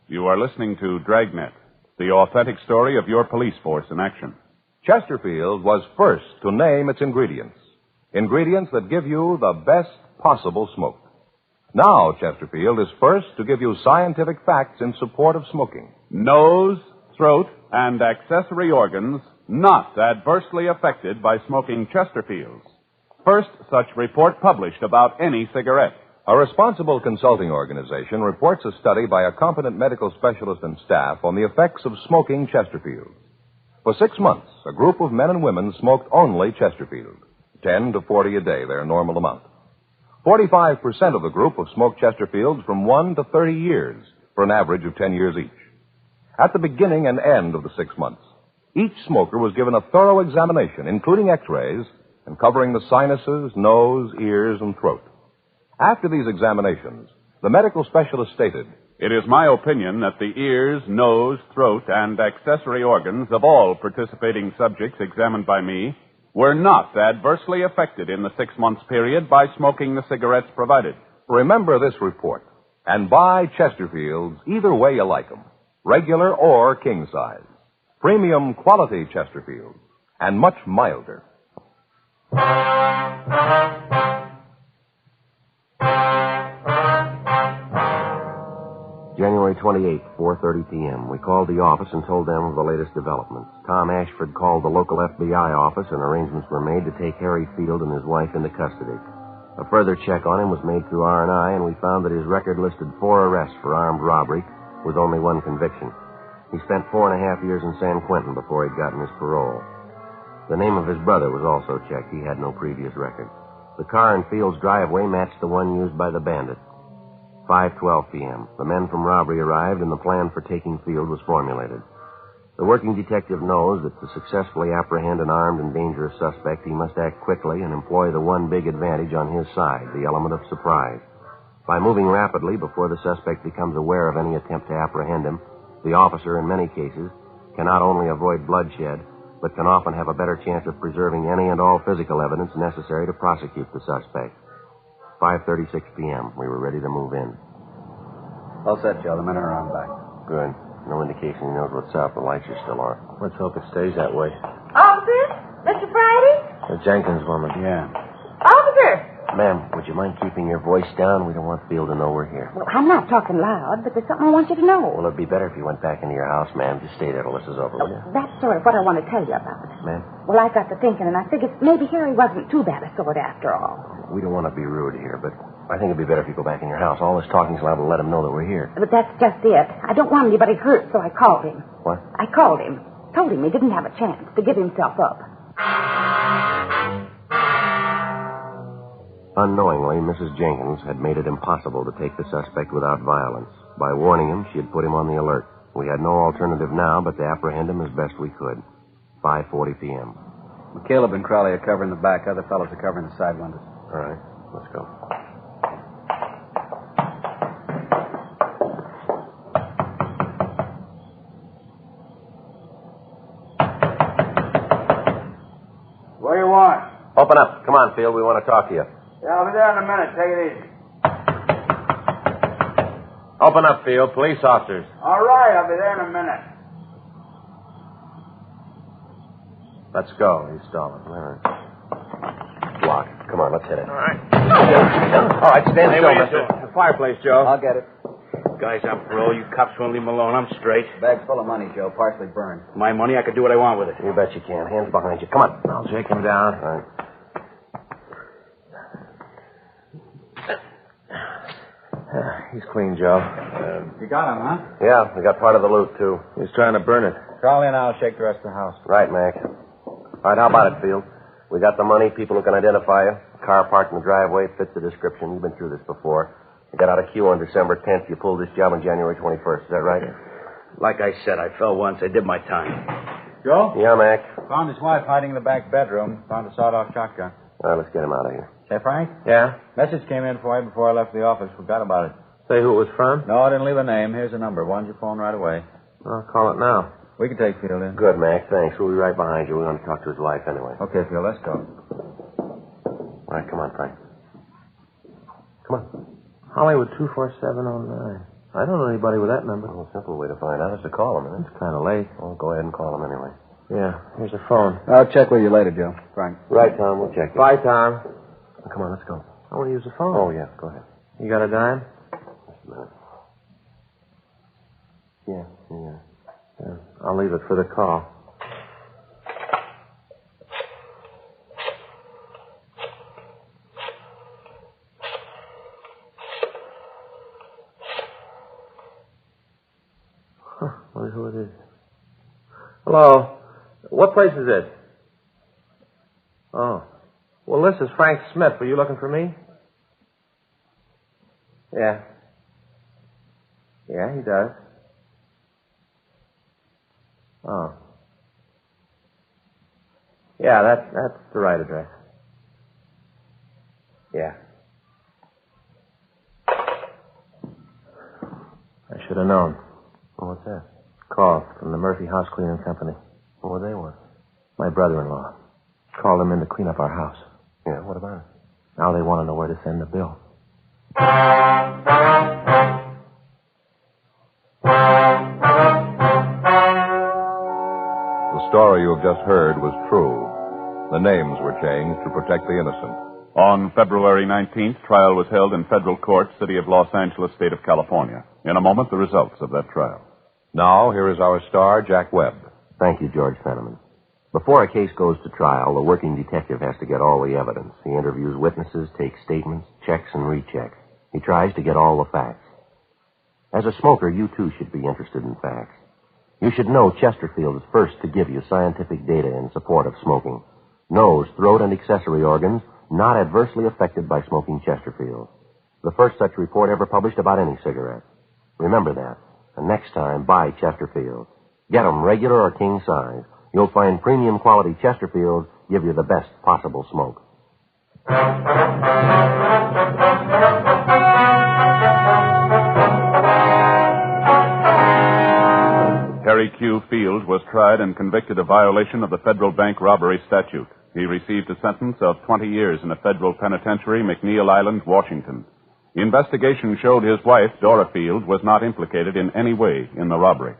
You are listening to Dragnet, the authentic story of your police force in action. Chesterfield was first to name its ingredients. Ingredients that give you the best possible smoke. Now, Chesterfield is first to give you scientific facts in support of smoking. Nose, throat, and accessory organs not adversely affected by smoking Chesterfields. First such report published about any cigarette. A responsible consulting organization reports a study by a competent medical specialist and staff on the effects of smoking Chesterfield. For 6 months, a group of men and women smoked only Chesterfield. 10 to 40 a day, their normal amount. 45% of the group have smoked Chesterfields from 1 to 30 years, for an average of 10 years each. At the beginning and end of the 6 months, each smoker was given a thorough examination, including x-rays, and covering the sinuses, nose, ears, and throat. After these examinations, the medical specialist stated, "It is my opinion that the ears, nose, throat, and accessory organs of all participating subjects examined by me were not adversely affected in the 6 months period by smoking the cigarettes provided." Remember this report, and buy Chesterfields either way you like them, regular or king size. Premium quality Chesterfields, and much milder. January 28th, 4:30 p.m. We called the office and told them of the latest developments. Tom Ashford called the local FBI office and arrangements were made to take Harry Field and his wife into custody. A further check on him was made through R&I, and we found that his record listed 4 arrests for armed robbery with only 1 conviction. He spent 4.5 years in San Quentin before he'd gotten his parole. The name of his brother was also checked. He had no previous record. The car in Field's driveway matched the one used by the bandit. 5:12 p.m. The men from robbery arrived, and the plan for taking Field was formulated. The working detective knows that to successfully apprehend an armed and dangerous suspect, he must act quickly and employ the one big advantage on his side, the element of surprise. By moving rapidly before the suspect becomes aware of any attempt to apprehend him, the officer, in many cases, can not only avoid bloodshed, but can often have a better chance of preserving any and all physical evidence necessary to prosecute the suspect. 5:36 p.m. We were ready to move in. All set, Joe. The men are on back. Good. No indication he knows what's up. The lights are still on. Let's hope it stays that way. Officer? Mr. Friday? The Jenkins woman. Yeah. Officer! Ma'am, would you mind keeping your voice down? We don't want Field to know we're here. Well, I'm not talking loud, but there's something I want you to know. Well, it'd be better if you went back into your house, ma'am. Just stay there till this is over, will you? That's sort of what I want to tell you about. Ma'am? Well, I got to thinking, and I figured maybe Harry wasn't too bad a sort after all. We don't want to be rude here, but I think it'd be better if you go back in your house. All this talking's liable to let him know that we're here. But that's just it. I don't want anybody hurt, so I called him. What? I called him. Told him he didn't have a chance to give himself up. Unknowingly, Mrs. Jenkins had made it impossible to take the suspect without violence. By warning him, she had put him on the alert. We had no alternative now but to apprehend him as best we could. 5:40 p.m. Caleb and Crowley are covering the back. Other fellows are covering the side windows. All right, let's go. Open up. Come on, Field. We want to talk to you. Yeah, I'll be there in a minute. Take it easy. Open up, Field. Police officers. All right, I'll be there in a minute. Let's go. He's stalling. All right. Block. Come on, let's hit it. All right. All right, stand still, mister. The fireplace, Joe. I'll get it. Guy's on parole. You cops won't leave him alone. I'm straight. Bag's full of money, Joe. Partially burned. My money, I can do what I want with it. You bet you can. Hands behind you. Come on. I'll shake him down. All right. He's clean, Joe. You got him, huh? Yeah, we got part of the loot, too. He's trying to burn it. Call in, I'll shake the rest of the house. Right, Mac. All right, how about it, Field? We got the money, people who can identify you. Car parked in the driveway fits the description. You've been through this before. You got out of queue on December 10th. You pulled this job on January 21st. Is that right? Like I said, I fell once. I did my time. Joe? Yeah, Mac. Found his wife hiding in the back bedroom. Found a sawed-off shotgun. All right, let's get him out of here. Say, Frank? Yeah? Message came in for you before I left the office. Forgot about it. Say who it was from? No, I didn't leave a name. Here's the number. Why don't you phone right away? I'll call it now. We can take Field in. Good, Mac. Thanks. We'll be right behind you. We want to talk to his wife anyway. Okay, Field, let's go. All right, come on, Frank. Come on. Hollywood 24709. I don't know anybody with that number. Well, a simple way to find out is to call him, isn't it? It's kind of late. Well, go ahead and call him anyway. Yeah, here's the phone. I'll check with you later, Joe. Frank. Right, Tom. We'll check it. Bye, Tom. Oh, come on, let's go. I want to use the phone. Oh, yeah, go ahead. You got a dime? Just a minute. Yeah. I'll leave it for the call. Wonder who it is. Hello. What place is this? Oh. Well, this is Frank Smith. Were you looking for me? Yeah. Yeah, he does. Oh. Yeah, that's the right address. Yeah. I should have known. Well, what's that? Call from the Murphy House Cleaning Company. What do they want? My brother-in-law. Called them in to clean up our house. Yeah, what about it? Now they want to know where to send the bill. The story you have just heard was true. The names were changed to protect the innocent. On February 19th, trial was held in federal court, City of Los Angeles, State of California. In a moment, the results of that trial. Now, here is our star, Jack Webb. Thank you, George Fenneman. Before a case goes to trial, the working detective has to get all the evidence. He interviews witnesses, takes statements, checks and rechecks. He tries to get all the facts. As a smoker, you too should be interested in facts. You should know Chesterfield is first to give you scientific data in support of smoking. Nose, throat, and accessory organs not adversely affected by smoking Chesterfield. The first such report ever published about any cigarette. Remember that. And next time, buy Chesterfield. Get 'em regular or king size. You'll find premium quality Chesterfield give you the best possible smoke. Harry Q. Field was tried and convicted of violation of the federal bank robbery statute. He received a sentence of 20 years in a federal penitentiary, McNeil Island, Washington. The investigation showed his wife, Dora Field, was not implicated in any way in the robbery.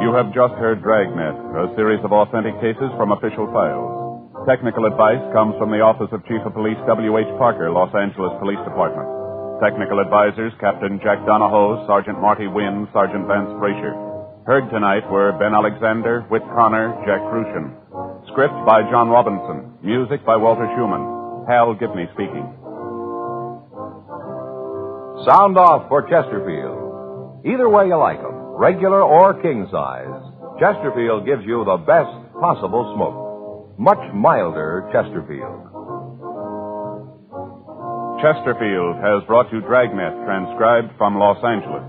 You have just heard Dragnet, a series of authentic cases from official files. Technical advice comes from the Office of Chief of Police W.H. Parker, Los Angeles Police Department. Technical advisors, Captain Jack Donahoe, Sergeant Marty Wynn, Sergeant Vance Frazier. Heard tonight were Ben Alexander, Whit Connor, Jack Crucian. Script by John Robinson. Music by Walter Schumann. Hal Gibney speaking. Sound off for Chesterfield. Either way you like 'em, regular or king size, Chesterfield gives you the best possible smoke. Much milder Chesterfield. Chesterfield has brought you Dragnet, transcribed from Los Angeles.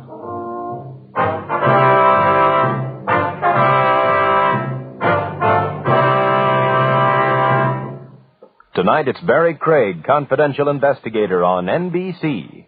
Tonight it's Barry Craig, confidential investigator on NBC.